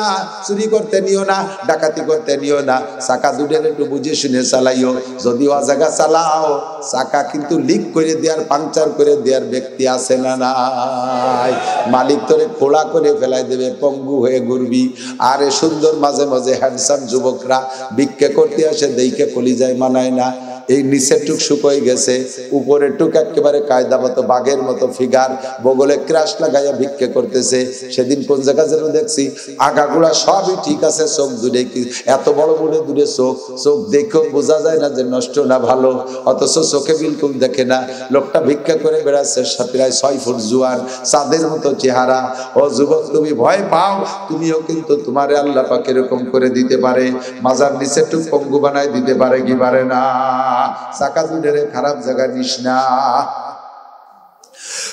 চুরি করতে নিও না, ডাকাতি করতে নিও না। চাকা দুটির একটু বুঝে শুনে চালাইও। যদিও জায়গা চালাও, চাকা কিন্তু লিক করে দেওয়ার, পাংচার করে দেওয়ার ব্যক্তি আছে না নাই? মালিক তোরে খোলা করে ফেলাই দেবে, পঙ্গু হয়ে ঘুরবি। আর এ সুন্দর মাঝে মাঝে হ্যান্ডসাম যুবকরা ভিক্ষে করতে আসে, দেখে কলিজায় মানায় না। এই নিচের টুক শুকোয় গেছে, উপরের টুক একেবারে কায়দা মতো বাঘের মতো ফিগার, বগলে ক্রাশ লাগাইয়া ভিক্ষে করতেছে। সেদিন কোন জায়গা যেন দেখছি, আগাগুলা সবই ঠিক আছে, চোখ দূরে, কি এত বড় বড় দূরে চোখ, চোখ দেখেও বোঝা যায় না যে নষ্ট না ভালো, অথচ চোখে বিলকুল দেখে না। লোকটা ভিক্ষা করে বেড়াচ্ছে, প্রায় 6 ফুট জুয়ান, চাঁদের মতো চেহারা। ও যুবক, তুমি ভয় পাও, তুমিও কিন্তু তোমারে আল্লাহ পাক এরকম করে দিতে পারে, মাজার নিচে টুক পঙ্গু বানায় দিতে পারে, কি পারে না? চাকা দুটারে খারাপ জায়গায় নিস না।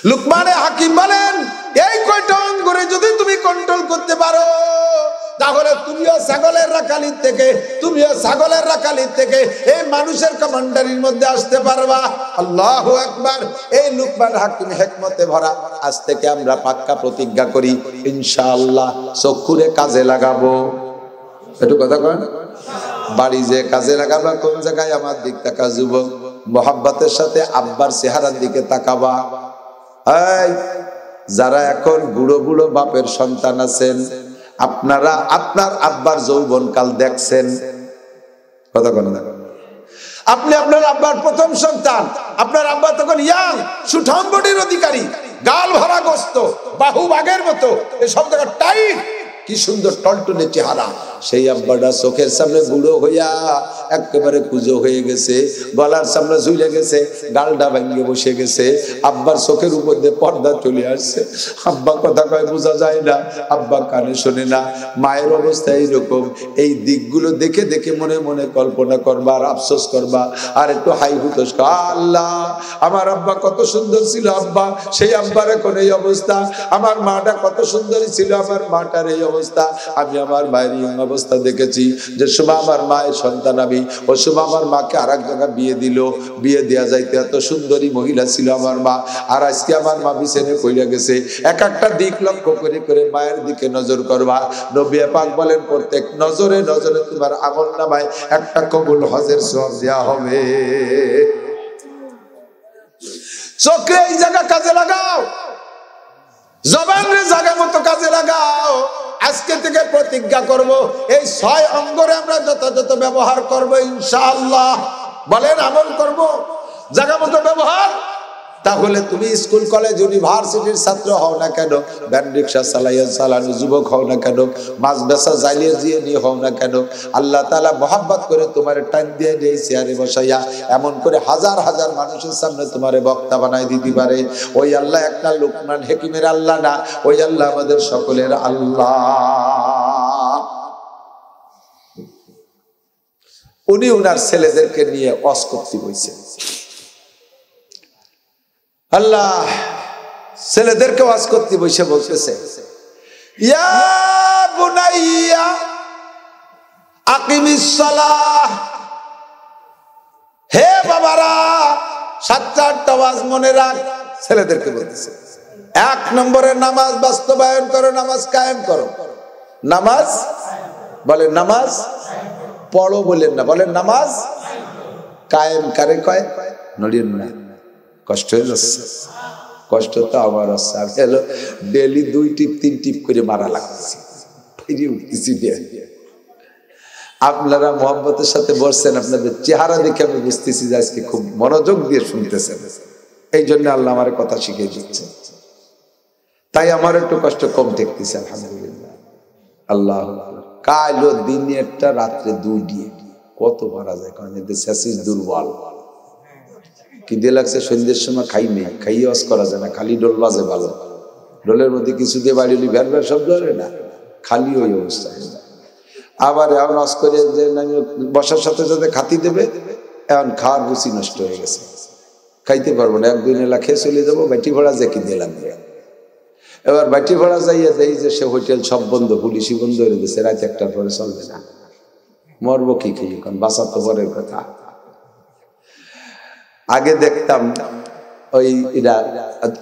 লুকমানে হাকিম বলেন, এই কয়টা অঙ্গরে যদি তুমি কন্ট্রোল করতে পারো, তাহলে তুমিও ছাগলের রাখালির থেকে, তুমিও ছাগলের রাখালির থেকে এই মানুষের কমান্ডারির মধ্যে আসতে পারবা। আল্লাহু আকবার। এই লুকমান হাকিম হিকমতে ভরা। আজ থেকে আমরা পাক্কা প্রতিজ্ঞা করি, ইনশাআল্লাহ চক্ষুরে কাজে লাগাবো। একটু কথা কন, বাড়ি যে কাজে লাগাবা, কোন জায়গায়? আমার দিক তাকা যুবক, মোহাব্বতের সাথে আব্বার চেহারার দিকে তাকাবা। এই যারা এখন বুড়ো বুড়ো বাপের সন্তান আছেন, আপনারা আপনার আব্বার যৌবন কাল দেখছেন? কথা কোন? আপনি আপনার আব্বার প্রথম সন্তান, আপনার আব্বা তখন ইয়াং, সুঠাম বডির অধিকারী, গাল ভরা গোস্ত, বাহু বাঘের মতো, এই সব জায়গা টাইট, কি সুন্দর টলটলে চেহারা। সেই আব্বাটা চোখের সামনে বুড়ো হইয়া একেবারে কুজো হয়ে গেছে, গলার সামনে ঝুলে গেছে, গালটা ভাঙিয়ে বসে গেছে। আব্বার চোখের উপর দিয়ে পর্দা চলে আসছে। আব্বা কথা কয় বোঝা যায় না, আব্বা কানে শোনে না। মায়ের অবস্থা এইরকম। এই দিকগুলো দেখে দেখে মনে মনে কল্পনা করবা আর আফসোস করবা, আর একটু হাই হুতোষ, আল্লাহ আমার আব্বা কত সুন্দর ছিল, আব্বা সেই আব্বার এখন এই অবস্থা। আমার মাটা কত সুন্দরী ছিল, আমার মাটার এই অবস্থা। অবস্থা, আমি আমার মায়ের ইয়ং অবস্থা দেখেছি। যে সময় আমার মায়ের সন্তান আমি, ওই সময় আমার মাকে আর এক জায়গায় বিয়ে দিল, বিয়ে দেওয়া যাইতে এত সুন্দরী মহিলা ছিল আমার মা। আর আজকে আমার মা বিছানে পড়ে গেছে। এক একটা দিক লক্ষ্য করে করে মায়ের দিকে নজর করবা। নবী পাক বলেন প্রত্যেক নজরে নজরে তোমার আমল নামায় একটা কবুল হজের সওয়াব দেওয়া হবে। চোখে এই জায়গা কাজে লাগাও, জবানের জায়গা মতো কাজে লাগাও। আজকে থেকে প্রতিজ্ঞা করব, এই 6 অঙ্গরে আমরা যথাযথ ব্যবহার করব ইনশাআল্লাহ। বলেন আমল করব, জায়গা মতো ব্যবহার। তাহলে তুমি স্কুল কলেজ ইউনিভার্সিটির ছাত্র হও না কেন, ভ্যান রিক্সা চালানো যুবক হও না কেন, মাছ বেচা জালিয়ে জিয়ে নিয়ে হও না কেন, আল্লাহ তাআলা মহব্বত করে তোমার টাইম দিয়ে এই চেয়ারে বসাইয়া এমন করে হাজার হাজার মানুষের সামনে তোমারে বক্তা বানায় দিতে পারে। ওই আল্লাহ একটা লোকমান হাকিমের আল্লাহ না, ওই আল্লাহ আমাদের সকলের আল্লাহ। উনি উনার ছেলেদেরকে নিয়ে ওয়াজ করতে বসেছেন। আল্লাহ ছেলেদেরকে ওয়াজ করতে বসে বলতেছে, ইয়া বুনাইয়া আকিমিস সালাহ, হে বাবারা 7-8টা ওয়াজ মনে রাখ। ছেলেদেরকে বলতেছে 1 নম্বরে নামাজ বাস্তবায়ন করো, নামাজ কায়েম করো। নামাজ বলেন, নামাজ পড়ো বলেন না, বলেন নামাজ কায়েম কারে কয় নড়িয়েন না। কষ্ট হয়ে যাচ্ছে, কষ্ট তো আমার হচ্ছে। আমি হলো ডেলি 2 টিপ 3 টিপ করে মারা লাগতেছি, ফিরে উঠতেছি। আপনারা মোহাম্মতের সাথে বসছেন, আপনাদের চেহারা দেখে আমি বুঝতেছি যে আজকে খুব মনোযোগ দিয়ে শুনতেছেন। এই জন্য আল্লাহ আমার কথা শিখিয়ে দিচ্ছে, তাই আমার একটু কষ্ট কম দেখতেছে। আলহামদুলিল্লাহ। আল্লাহ কাল দিনে একটা রাত্রে 2 দিয়ে কত ভরা যায়, কারণ এদের শেষিস দুর্বল। কি দিয়ে লাগছে, সন্ধ্যের সময় খাই নেই, খাইয়ে ওয়াজ করা যায় না, খালি ডোল বাজে ভালো। ডোলের মধ্যে কিছু দিয়ে বাড়ি ভ্যার ভ্যার শব্দ হয় না, খালি ওই অবস্থা। আবার এখন ওয়াজ করে যে বসার সাথে সাথে খাতি দেবে, এখন খাওয়ার রুচি নষ্ট হয়ে গেছে, খাইতে পারবো না। 1-2 নেলা খেয়ে চলে যাবো, বাটি ভাড়া যে কি দিয়ে লাগবে। এবার বাটি ভাড়া যাইয়া দেই যে সে হোটেল সব বন্ধ, পুলিশই বন্ধ হয়ে দিয়েছে, রাত 1টার পরে চলবে না। মরবো কি খেয়ে, কারণ বাঁচা তো পরের কথা। আগে দেখতাম ওই এরা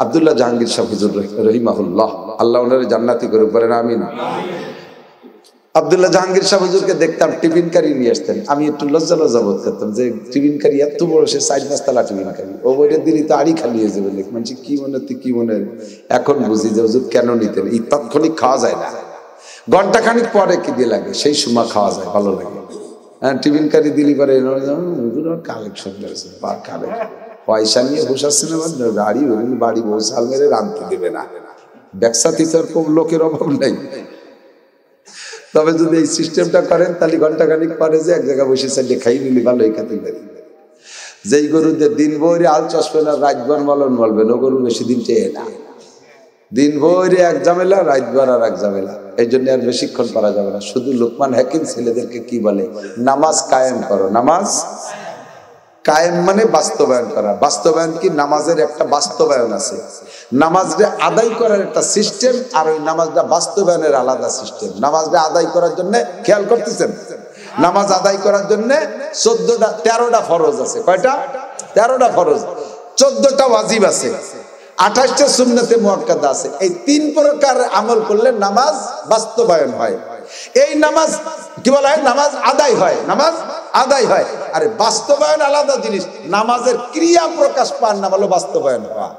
আব্দুল্লাহ জাহাঙ্গীর শাহ হুজুর রহিমাহুল্লাহ, আল্লাহ ওনারে জান্নাতি করে বলেন আমিন। আব্দুল্লাহ জাহাঙ্গীর শাহ হুজুরকে দেখতাম টিফিন কারি নিয়ে আসতেন। আমি একটু লজ্জা বোধ করতাম যে টিফিন কারি এত বড়, সে 4-5 তলা টিফিন কারি, ও বইটা দিলি তো আড়ি খালি হয়ে যাবে। মানুষ কি মনে তুই কি মনে, এখন বুঝি যে হুজুর কেন নিতেন। এই তাৎক্ষণিক খাওয়া যায় না, ঘন্টাখানিক পরে কি দিয়ে লাগে, সেই সময় খাওয়া যায়, ভালো লাগে। হ্যাঁ, টিফিন কারি দিলি পরে কালেকশন করেছে, পয়সা নিয়ে বসাচ্ছে না, গাড়ি বাড়ি বউ সাল মেরে রাঁধতে দেবে না। ব্যবসা টিচার কম লোকের অভাব নেই। তবে যদি এই সিস্টেমটা করেন, তাহলে ঘন্টাখানিক পরে যে এক জায়গায় বসে চাইলে খাই নিলি ভালো। এই খাতে যেই গরুদের দিন ভরে আল চসবে না, রাতভর মলন বলবেন, ও গরু বেশি দিন চেয়ে না। দিন ভরে এক ঝামেলা, রাতভর আর এক ঝামেলা। এই জন্য আর বেশিক্ষণ পারা যাবে না। শুধু লোকমান হাকিম ছেলেদেরকে কি বলে, নামাজ কায়েম করো। নামাজ কায়েম মানে বাস্তবায়ন করা। বাস্তবায়ন কি, নামাজের একটা বাস্তবায়ন আছে, নামাজটা আদায় করার একটা সিস্টেম, আর ওই নামাজটা বাস্তবায়নের আলাদা সিস্টেম। নামাজটা আদায় করার জন্য খেয়াল করতেছেন, নামাজ আদায় করার জন্য 13টা ফরজ আছে। কয়টা? 13টা ফরজ, 14টা ওয়াজিব আছে, 28টা সুন্নতে মুআক্কাদা আছে। এই 3 প্রকার আমল করলে নামাজ বাস্তবায়ন হয়। এই নামাজ কি বলা হয়, নামাজ আদায় হয়, নামাজ আদায় হয়। আরে বাস্তবায়ন আলাদা জিনিস। নামাজের ক্রিয়া প্রকাশ পাওয়ার নাম হলো বাস্তবায়ন হওয়া।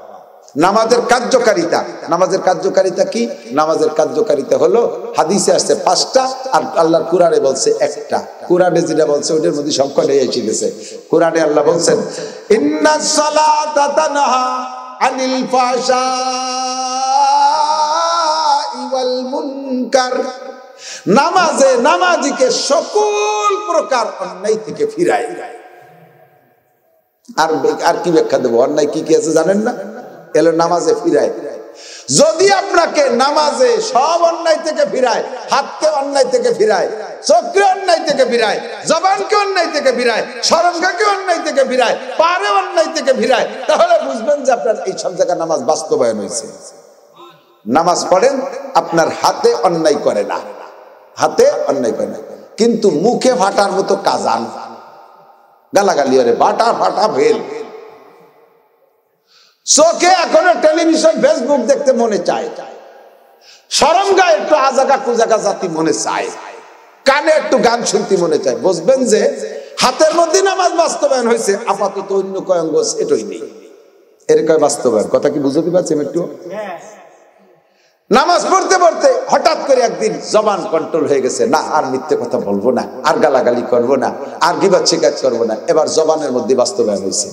নামাজের কার্যকারিতা, নামাজের কার্যকারিতা কি? নামাজের কার্যকারিতা হলো হাদিসে আসছে 5টা, আর আল্লাহর কোরআনে বলছে 1টা। কোরআনে যেটা বলছে ওটার মধ্যে সংখ্যা নেই এসে গেছে। কোরআনে আল্লাহ বলছেন, ইন্নাস সালাতা তানহা আনিল ফাহশাই ওয়াল মুনকার। নামাজে নামাজিকে সকল প্রকার অন্যায় থেকে ফিরায়। আর কি ব্যাখ্যা দেবো, অন্যায় কি কি আছে জানেন না? এলো নামাজে ফিরায়। যদি আপনাকে নামাজে সব অন্যায় থেকে ফিরায়, হাতকে অন্যায় থেকে ফিরায়, চোখকে অন্যায় থেকে ফিরায়, জবানকে অন্যায় থেকে ফিরায়, শরমকে অন্যায় থেকে ফিরায়, পারে অন্যায় থেকে ফিরায়, তাহলে বুঝবেন যে আপনার এই সব জায়গায় নামাজ বাস্তবায়ন হয়েছে। নামাজ পড়েন, আপনার হাতে অন্যায় করে না, হাতে অন্যায় করে না, কিন্তু মুখে ফাটার মতো কাজান, গালাগালি ওরে বাটা ফাটা ফেল। চোখে এখনো টেলিভিশন ফেসবুক দেখতে মনে চায়, শরম গায়ে একটু আজাগা কুজাগা জাতি মনে চায়, কানে একটু গান শুনতে মনে চায়। বুঝবেন যে হাতের মধ্যে নামাজ বাস্তবায়ন হয়েছে, আপাতত অন্য কয়েক এটাই নেই, এর কয় বাস্তবায়ন। কথা কি বুঝতে পারছেন একটু? নামাজ পড়তে পড়তে হঠাৎ করে একদিন জবান কন্ট্রোল হয়ে গেছে, না আর মিথ্যে কথা বলবো না, আর গালাগালি করবো না, আর গিবত শিকায়ত করবো না। এবার জবানের মধ্যে বাস্তবায়ন হয়েছে।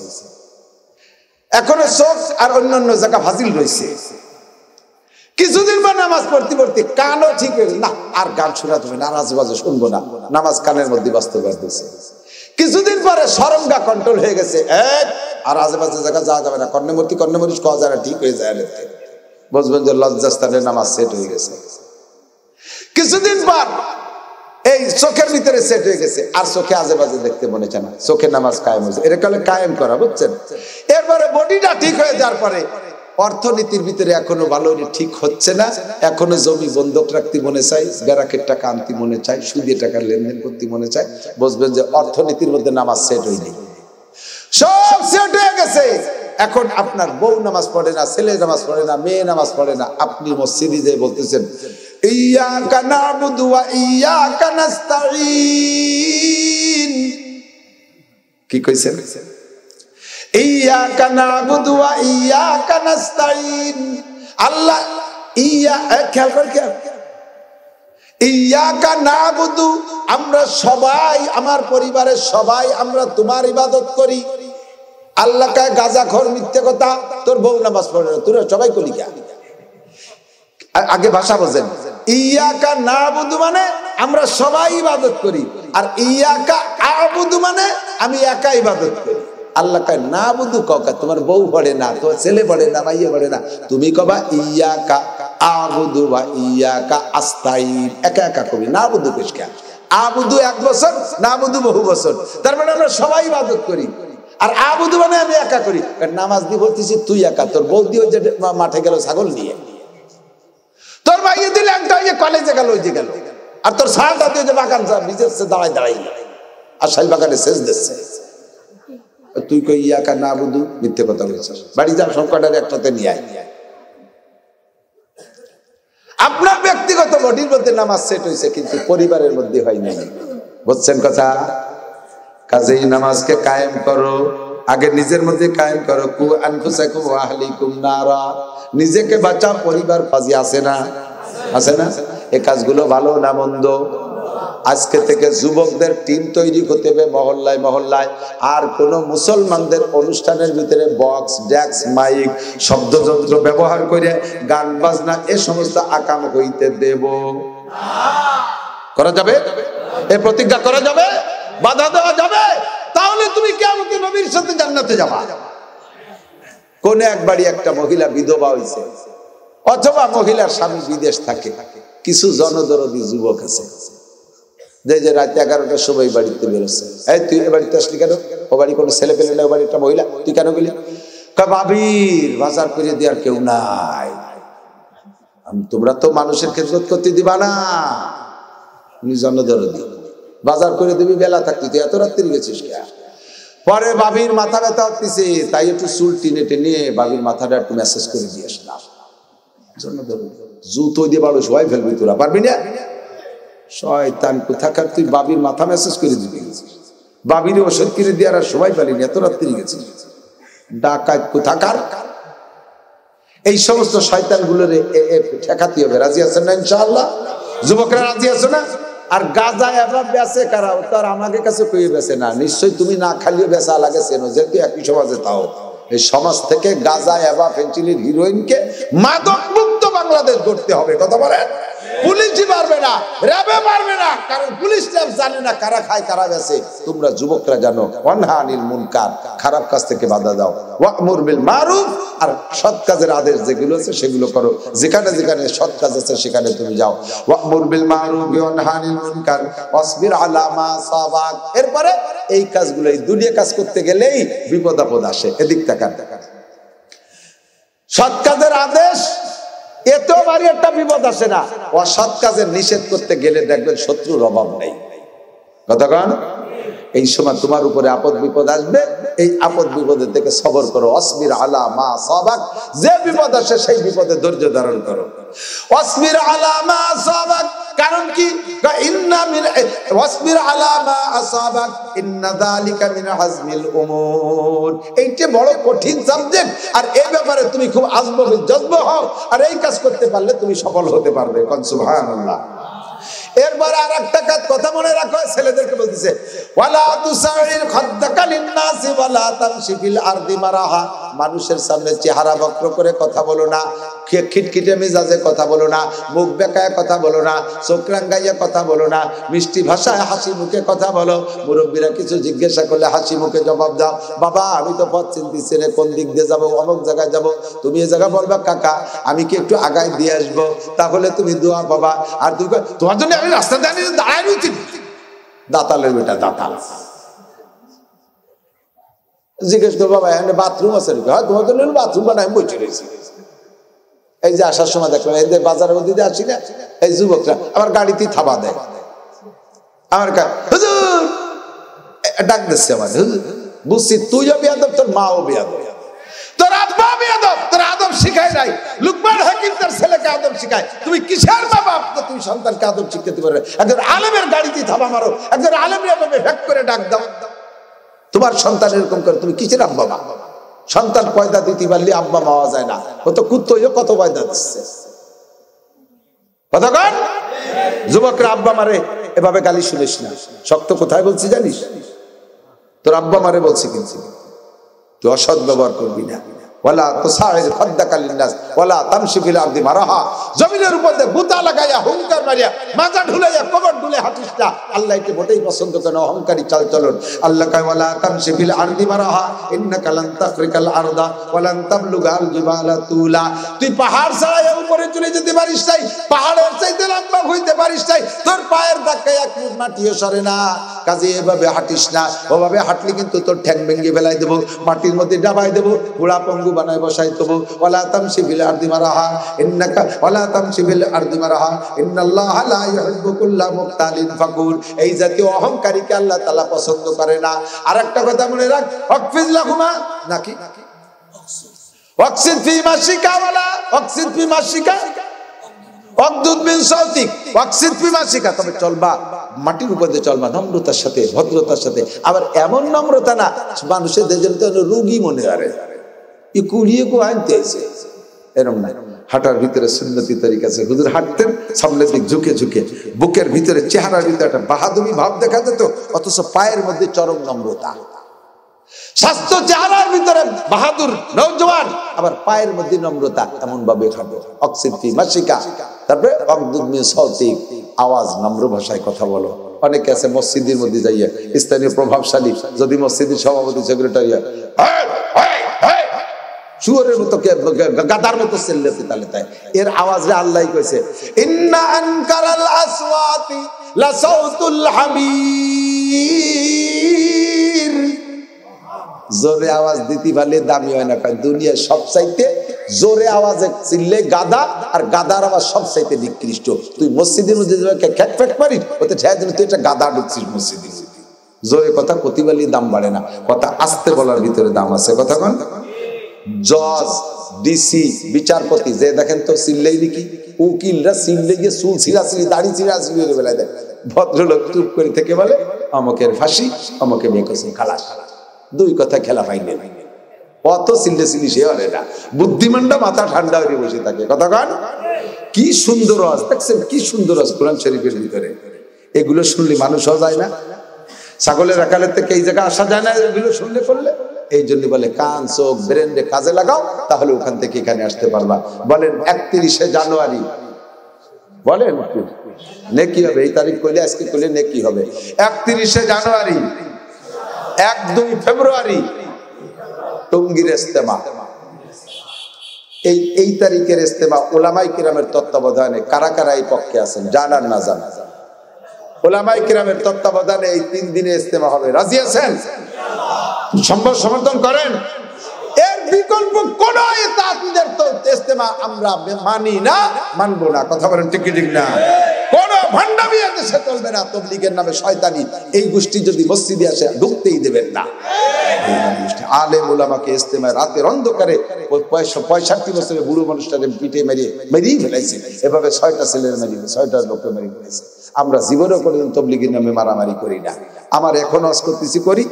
এখনো চোখ আর অন্যান্য জায়গা ফাজিল রয়েছে। কিছুদিন পর নামাজ পড়তে পড়তে কানও ঠিক হয়ে না, আর গান শোনাতে হবে না, আর আজেবাজে শুনবো না, নামাজ কানের মধ্যে বাস্তবায়ন হয়েছে। কিছুদিন পরে শরমগা কন্ট্রোল হয়ে গেছে, আর আজেবাজে জায়গা যাওয়া যাবে না, কর্ণমূর্তি কর্ণমূর্তি খাওয়া যায় না, ঠিক হয়ে যায়। বুঝবেন যে লজ্জাস্থানের নামাজ সেট হয়ে গেছে। কিছুদিন পর এই চোখের ভিতরে সেট হয়ে গেছে, আর চোখে আজেবাজে দেখতে মনে চায় না, চোখের নামাজ কায়েম হয়েছে। এটা কালে কায়েম করা, বুঝছেন? এরপরে বডিটা ঠিক হয়ে যাওয়ার পরে অর্থনীতির ভিতরে এখনো ভালো ঠিক হচ্ছে না, এখনো জমি বন্ধক রাখতে মনে চাই, গ্রাহকের টাকা আনতে মনে চাই, সুদে টাকা লেনদেন করতে মনে চাই। বুঝবেন যে অর্থনীতির মধ্যে নামাজ সেট হয়নি, সব সেট হয়ে গেছে। এখন আপনার বউ নামাজ পড়ে না, ছেলে নামাজ পড়ে না, মেয়ে নামাজ পড়ে না, আপনি মসজিদে যেয়ে বলতেছেন ইয়াকা নাবুদু ওয়া ইয়াকা নাস্তাঈন। কি কইছেন? ইয়াকা নাবুদু ওয়া ইয়াকা নাস্তাঈন। আল্লাহ খেয়াল করে, ইয়াকা নাবুদু, আমরা সবাই, আমার পরিবারের সবাই আমরা তোমার ইবাদত করি। আল্লাহ কায় গাঁজাখোর, মিথ্যে কথা, তোর বউ নামাজ পড়ে না, তোরা সবাই কলিকা। আগে ভাষা বোঝেন, ইয়াকা নাবুদু মানে আমরা সবাই ইবাদত করি, আর ইয়াকা আবুদু মানে আমি একা ইবাদত করি। আল্লাহ কায় নাবুদু কাউকা, তোমার বউ পড়ে না, তোমার ছেলে পড়ে না, মাইয়ে পড়ে না, তুমি কবা ইয়াকা আবুদু বা ইয়াকা আস্তাইন, একা একা কবি। নাবুদু কিসকা, আবুদু 1 বছর, নাবুদু বহু বছর, তার মানে আমরা সবাই ইবাদত করি। আর আবুদু মানে আমি একা করি। নামাজ দিয়ে বলতেছি তুই একা, তোর বউ দিয়ে যে মাঠে গেল ছাগল নিয়ে, তোর ভাইয়ে দিলে একটা কলেজে গেল, ওই যে গেল, আর তোর সালটা দিয়ে যে বাগান ভিজেছে দাঁড়াই দাঁড়াই, আর শাল বাগানে সেচ দিচ্ছে, তুই কই ইয়াকা না বুধু, মিথ্যে কথা বলছিস। বাড়ি যা, সংকটের একসাথে নিয়ে আয়। আপনার ব্যক্তিগত বডির মধ্যে নামাজ সেট হয়েছে, কিন্তু পরিবারের মধ্যে হয়নি। বুঝছেন কথা? কাজেই নামাজকে কায়েম করো, আগে নিজের মধ্যে কায়েম করো। কু আনফুসাকুম ওয়া আহলিকুম নারা, নিজেকে বাঁচা, পরিবার কাজে আছে না, আছে না? এই কাজগুলো ভালো না মন্দ? আজকে থেকে যুবকদের টিম তৈরি হতে হবে মহল্লায় মহল্লায়। আর কোন মুসলমানদের অনুষ্ঠানের ভিতরে বক্স, ডেক্স, মাইক, শব্দযন্ত্র ব্যবহার করে গান বাজনা এ সমস্ত আকাম হইতে দেব করা যাবে? এই প্রতিজ্ঞা করা যাবে? বাধা দেওয়া যাবে? তাহলে তুমি কিয়ামতে নবীর সাথে জান্নাতে যাবা। কোন একবারই একটা মহিলা বিধবা হইছে, অথবা মহিলার স্বামী বিদেশ থাকে, কিছু জনদরদী যুবক আছে যে রাত 11টার সময় বাড়িতে বেরোচ্ছে। এই তুই এ বাড়িতে আসলি কেন? ও বাড়ি কোনো ছেলে পেলে না, ও বাড়ি একটা মহিলা, তুই কেন গেলি? ভাবির বাজার করে দেওয়ার কেউ নাই, তোমরা তো মানুষের খেদমত করতে দিবা না, উনি জনদরদী, বাজার করে দিবি, বেলা থাকতি, তুই এত রাত্রি গেছিস কে? পরে বাবির মাথা ব্যথা হচ্ছে, তাই একটু চুল টেনে টেনে বাবির মাথাটা একটু মেসেজ করে দিয়ে আসলাম। জুতো দিয়ে বাড়ো সবাই ফেলবি, তোরা পারবি না? শয়তান কোথাকার, তুই বাবির মাথা মেসেজ করে দিবি, বাবির ওষুধ কিনে দিয়ে আর সবাই পালিনি, এত রাত্রি গেছি, ডাকাত কোথাকার। এই সমস্ত শয়তান গুলোর ঠেকাতে হবে। রাজি আছেন না ইনশাআল্লাহ? যুবকরা রাজি আছো না? আর গাঁজা এবার বেচে কারা? তার আমাকে কাছে কই বেচে না, নিশ্চয়ই তুমি না খালিও বেচা লাগে চেনো, যেহেতু একই সমাজে। তাও এই সমাজ থেকে গাঁজা এবার ফেন্সিলিন হিরোইনকে মাদক মুক্ত বাংলাদেশ গড়তে হবে। কথা বলেন? পুলিশই পারবে না, র্যাবে পারবে না, কারণ পুলিশ র্যাব জানে না কারা খায় কারা বেচে। তোমরা যুবকরা জানো, ওয়ানহা আনিল মুনকার, খারাপ কাজ থেকে বাধা দাও, ওয়া'মুর বিল মারুফ, আর সৎ কাজের আদেশ যেগুলো আছে সেগুলো করো। যেখানে যেখানে সৎ কাজ আছে সেখানে তুমি যাও। ওয়া'মুর বিল মারুফ ওয়ানহা আনিল মুনকার ওয়াসবির আলা মা সাবাক। এরপরে এই কাজগুলো, এই দুনিয়া কাজ করতে গেলেই বিপদ আপদ আসে। এদিক তাকান, সৎ কাজের আদেশ এতেও বাড়ি একটা বিপদ আসে না। অসৎ কাজে নিষেধ করতে গেলে দেখবেন শত্রুর অভাব নেই। কতক্ষণ এই সময় তোমার উপরে আপদ বিপদ আসবে, এই আপদ বিপদের থেকে সবর করো। অসবির আলা মা সাবাক, যে বিপদ আসে সেই বিপদে ধৈর্য ধারণ করো। অসবির আলা মা সাবাক, কারণ কি? ইন্না মিন ওয়াসবির আলা মা আসাবাক ইন্না যালিকা মিন আজমিল উমুর। এইটা বড় কঠিন সাবজেক্ট, আর এই ব্যাপারে তুমি খুব আজমবি জজব হও, আর এই কাজ করতে পারলে তুমি সফল হতে পারবে। কোন সুবহানাল্লাহ। এরপর আরেকটা কথা মনে রাখো, ছেলেদেরকে বলতেছে ওয়ালা তুসাইর খাদ্দাকা লিন্নাসি ওয়ালা তামশি ফিল আরদি মারাহা। মানুষের সামনে চেহারা বক্র করে কথা বলো না, খিটখিটে মেজাজে কথা বলো না, মুখ বেঁকায় কথা বলো না, চোখ রাঙ্গাইয়া কথা বলো না, মিষ্টি ভাষায় হাসি মুখে কথা বলো। মুরব্বীরা কিছু জিজ্ঞাসা করলে হাসি মুখে জবাব দাও। বাবা আমি তো পথ চিনতেছি না, কোন দিক দিয়ে যাবো, অমুক জায়গায় যাবো। তুমি এই জায়গা বলবা কাকা আমি কি একটু আগায় দিয়ে আসবো, তাহলে তুমি দোয়া পাবা। আর তুমি তোমার জন্য আমি রাস্তা দাঁড়িয়ে দাঁড়ায় রয়েছি। দাতালের বেটা দাতাল। জিজ্ঞেস করবো বাবা এখানে বাথরুম আছে নাকি? হ্যাঁ তোমার জন্য বাথরুম বানায় আমি বসে রয়েছি। এই যে আসার সময় দেখলাম এই যে বাজারের মধ্যে আসি না, এই যুবকরা আবার গাড়িতেই থাবা দেয়। আমার হুজুর ডাক দিচ্ছে আমার, বুঝছি তুইও বেয়াদব, তোর মাও বেয়াদব, তোর আব্বা বেয়াদব, তোর আদব শিখায় নাই। লুকমান হাকিম তার ছেলেকে আদব শিখায়, তুমি কিসের মা বাপ তুমি সন্তানকে আদব শিখাতে পারবে? একজন আলেমের গাড়িতেই থাবা মারো, একজন আলেমের এভাবে ভেক করে ডাক দাও। তোমার সন্তান এরকম করে, তুমি কিসের আব্বা মা? সন্তান পয়দা দিতে পারলে আব্বা মাওয়া যায় না, ও তো কুত্তইও কত পয়দা দিচ্ছে। কতক্ষণ যুবকরা আব্বা মারে এভাবে গালি শুনিস না। শক্ত কোথায় বলছি জানিস? তোর আব্বা মারে বলছি, কিন্তু তুই অসৎ ব্যবহার করবি না। ওয়ালা তুসাইর খাদ্দাকা লিন্নাস ওয়ালা তামশি ফিল আরদি মারাহা। জমিনের উপর দিয়ে গুতা লাগাইয়া হুঙ্কার মারিয়া মাজা ঢুলাইয়া কবর ঢুলে হাঁটিস না। আল্লাহ একে মোটেই পছন্দ করে না, অহংকারী চালচলন। আল্লাহ কয় ওয়ালা তামশি ফিল আরদি মারাহা ইন্নাকা লান তাখরিকাল আরদা ওয়া লান তাবলুগাল জিবালা তুলা। তুই পাহাড় ছাড়াইয়া উপরে চলে যেতে পারিস নাই, পাহাড়ের চাইতে লম্বা হইতে পারিস নাই, তোর পায়ের ধাক্কায় এক ফুট মাটিও সরে না। কাজে এভাবে হাঁটিস না, ওভাবে হাঁটলে কিন্তু তোর ঠ্যাং ভেঙে ফেলাই দেবো, মাটির মধ্যে ডাবাই দেবো, পুরা পঙ্গু বানায় বসাই দেবো। ওয়ালা তামশি ফিল আরদি মারাহা ইন্নাকা ওয়ালা তামশি ফিল আরদি মারাহা ইন্নাল্লাহা লা ইউহিব্বু কুল্লা মুখতালিন ফাকুর। এই জাতীয় অহংকারীকে আল্লাহ তাআলা পছন্দ করে না। আরেকটা কথা মনে রাখ, ওয়াকফিজ লাহুমা নাকি ওয়াকসিদ ফি মাশিকা ওয়ালা ওয়াকসিদ ফি মাশিকা ওয়াকদুদ মিন সাউতিক ওয়াকসিদ ফি মাশিকা। তবে চলবা মাটির উপর দিয়ে চলবা নম্রতার সাথে, ভদ্রতার সাথে। আবার এমন নম্রতা না মানুষের দেশের রোগী মনে করে ই কুড়িয়ে কো আনতে আছে, এরকম না। হাঁটার ভিতরে সুন্নতি তরিকা আছে। হুজুর হাঁটতেন সামনের দিক ঝুঁকে ঝুঁকে, বুকের ভিতরে চেহারার ভিতরে একটা বাহাদুরি ভাব দেখা যেত, অথচ পায়ের মধ্যে চরম নম্রতা। স্বাস্থ্য চেহারার ভিতরে বাহাদুর নওজোয়ান, আবার পায়ের মধ্যে নম্রতা। এমন ভাবে হাঁটো। অক্সিদ ফি মাশিকা, তারপরে ওয়াকদুদ মিন সাউতিক, আওয়াজ নম্র ভাষায় কথা বলো। অনেকে আছে মসজিদের মধ্যে যাইয়া, স্থানীয় প্রভাবশালী যদি মসজিদের সভাপতি সেক্রেটারি শুয়োরের মতো গাদার মতো চেল্লাতে তালে তাই, এর আওয়াজে আল্লাহ কইছে ইন্না আনকারাল আসওয়াতি লা সাউতুল হামির। জোরে আওয়াজ দিতে পারলে দামি হয় না। দুনিয়ার সবচাইতে জোরে আওয়াজে চিল্লে গাদা, আর গাদার আওয়াজ সবচাইতে নিকৃষ্ট। তুই মসজিদের মধ্যে খ্যাক ফ্যাক পারিস, ওতে ঠেয়া দিন তুই একটা গাদা ঢুকছিস মসজিদের মধ্যে। জোরে কথা প্রতিবারই দাম বাড়ে না, কথা আস্তে বলার ভিতরে দাম আছে। কথা কোন জজ, ডিসি, বিচারপতি যে দেখেন তো চিল্লেই নাকি, উকিলরা চিল্লে গিয়ে চুল ছিঁড়াছিড়ি, দাড়ি ছিঁড়াছিড়ি বেলায় দেয়। ভদ্রলোক চুপ করে থেকে বলে অমকের ফাঁসি, অমকে বেকসে খালাস। দুই কথা খেলা পাইলে অত চিল্লে চিল্লি সে হলে না। বুদ্ধিমানটা মাথা ঠান্ডা হয়ে বসে থাকে। কথা কন কি সুন্দর আওয়াজ দেখছেন, কি সুন্দর আওয়াজ কোরআন শরীফের ভিতরে। এগুলো শুনলে মানুষ হওয়া যায় না? ছাগলের আকালের থেকে এই জায়গায় আসা যায় না এগুলো শুনলে করলে। এই জন্য বলে কান চোখ ব্রেনে কাজে লাগাও, তাহলে ওখান থেকে এখানে আসতে পারবা। বলেন 31শে জানুয়ারি, বলেন নেকি হবে? এই তারিখ করলে আজকে করলে নেকি হবে। 31শে জানুয়ারি, 1-2 ফেব্রুয়ারি টঙ্গীর ইজতেমা। এই তারিখের ইজতেমা উলামায়ে কিরামের তত্ত্বাবধানে কারা কারা এই পক্ষে আছেন জানার না জানা? উলামায়ে কিরামের তত্ত্বাবধানে এই 3 দিনে ইজতেমা হবে। রাজি আছেন? সম্ভব সমর্থন করেন। এর বিকল্প কোন ইতাআতের তো ইস্তেমা আমরা মানি না, মানবো না। কথা বলেন ঠিক কি ঠিক না? কোন ভণ্ডামি দেশে চলবে না। তাবলীগের নামে শয়তানি এই গোষ্ঠী যদি মসজিদে আসে ঢুকতেই দেবেন না। আলেম উলামাকে ইস্তেমায় রাতের অন্ধকারে 65 বছরের বুড়ো মানুষটাকে পিঠে মেরিয়ে ফেলাইছে। এভাবে 6টা ছেলের মেরিয়ে 6টা লোককে মেরিয়ে ফেলাইছে। আমরা জীবনেও কোনোদিন তাবলীগের নামে মারামারি করি না। আমার এখন ওয়াজ করতেছি করি,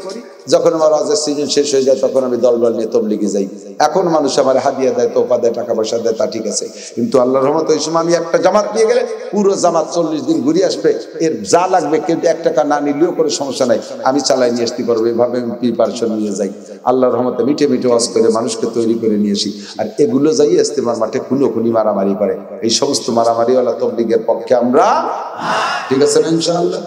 যখন আমার ওয়াজের সিজন শেষ হয়ে যায় তখন আমি দলবল নিয়ে তাবলীগে যাই। এখন মানুষ আমার হাদিয়া দেয়, তোফা দেয়, টাকা পয়সা দেয়, তা ঠিক আছে, কিন্তু আল্লাহর রহমতে ওই সময় আমি একটা জামাত নিয়ে গেলে পুরো জামাত 40 দিন ঘুরে আসবে। এর যা লাগবে কিন্তু 1 টাকা না নিলেও কোনো সমস্যা নাই, আমি চালাই নিয়ে আসতে পারবো। এভাবে আমি প্রিপারেশন নিয়ে যাই। আল্লাহর রহমতে মিটে মিটে ওয়াজ করে মানুষকে তৈরি করে নিয়ে আসি। আর এগুলো যাই ইস্তেমার মাঠে খুনোখুনি মারামারি করে। এই সমস্ত মারামারিওয়ালা তাবলীগের পক্ষে আমরা। ঠিক আছে না ইনশাআল্লাহ?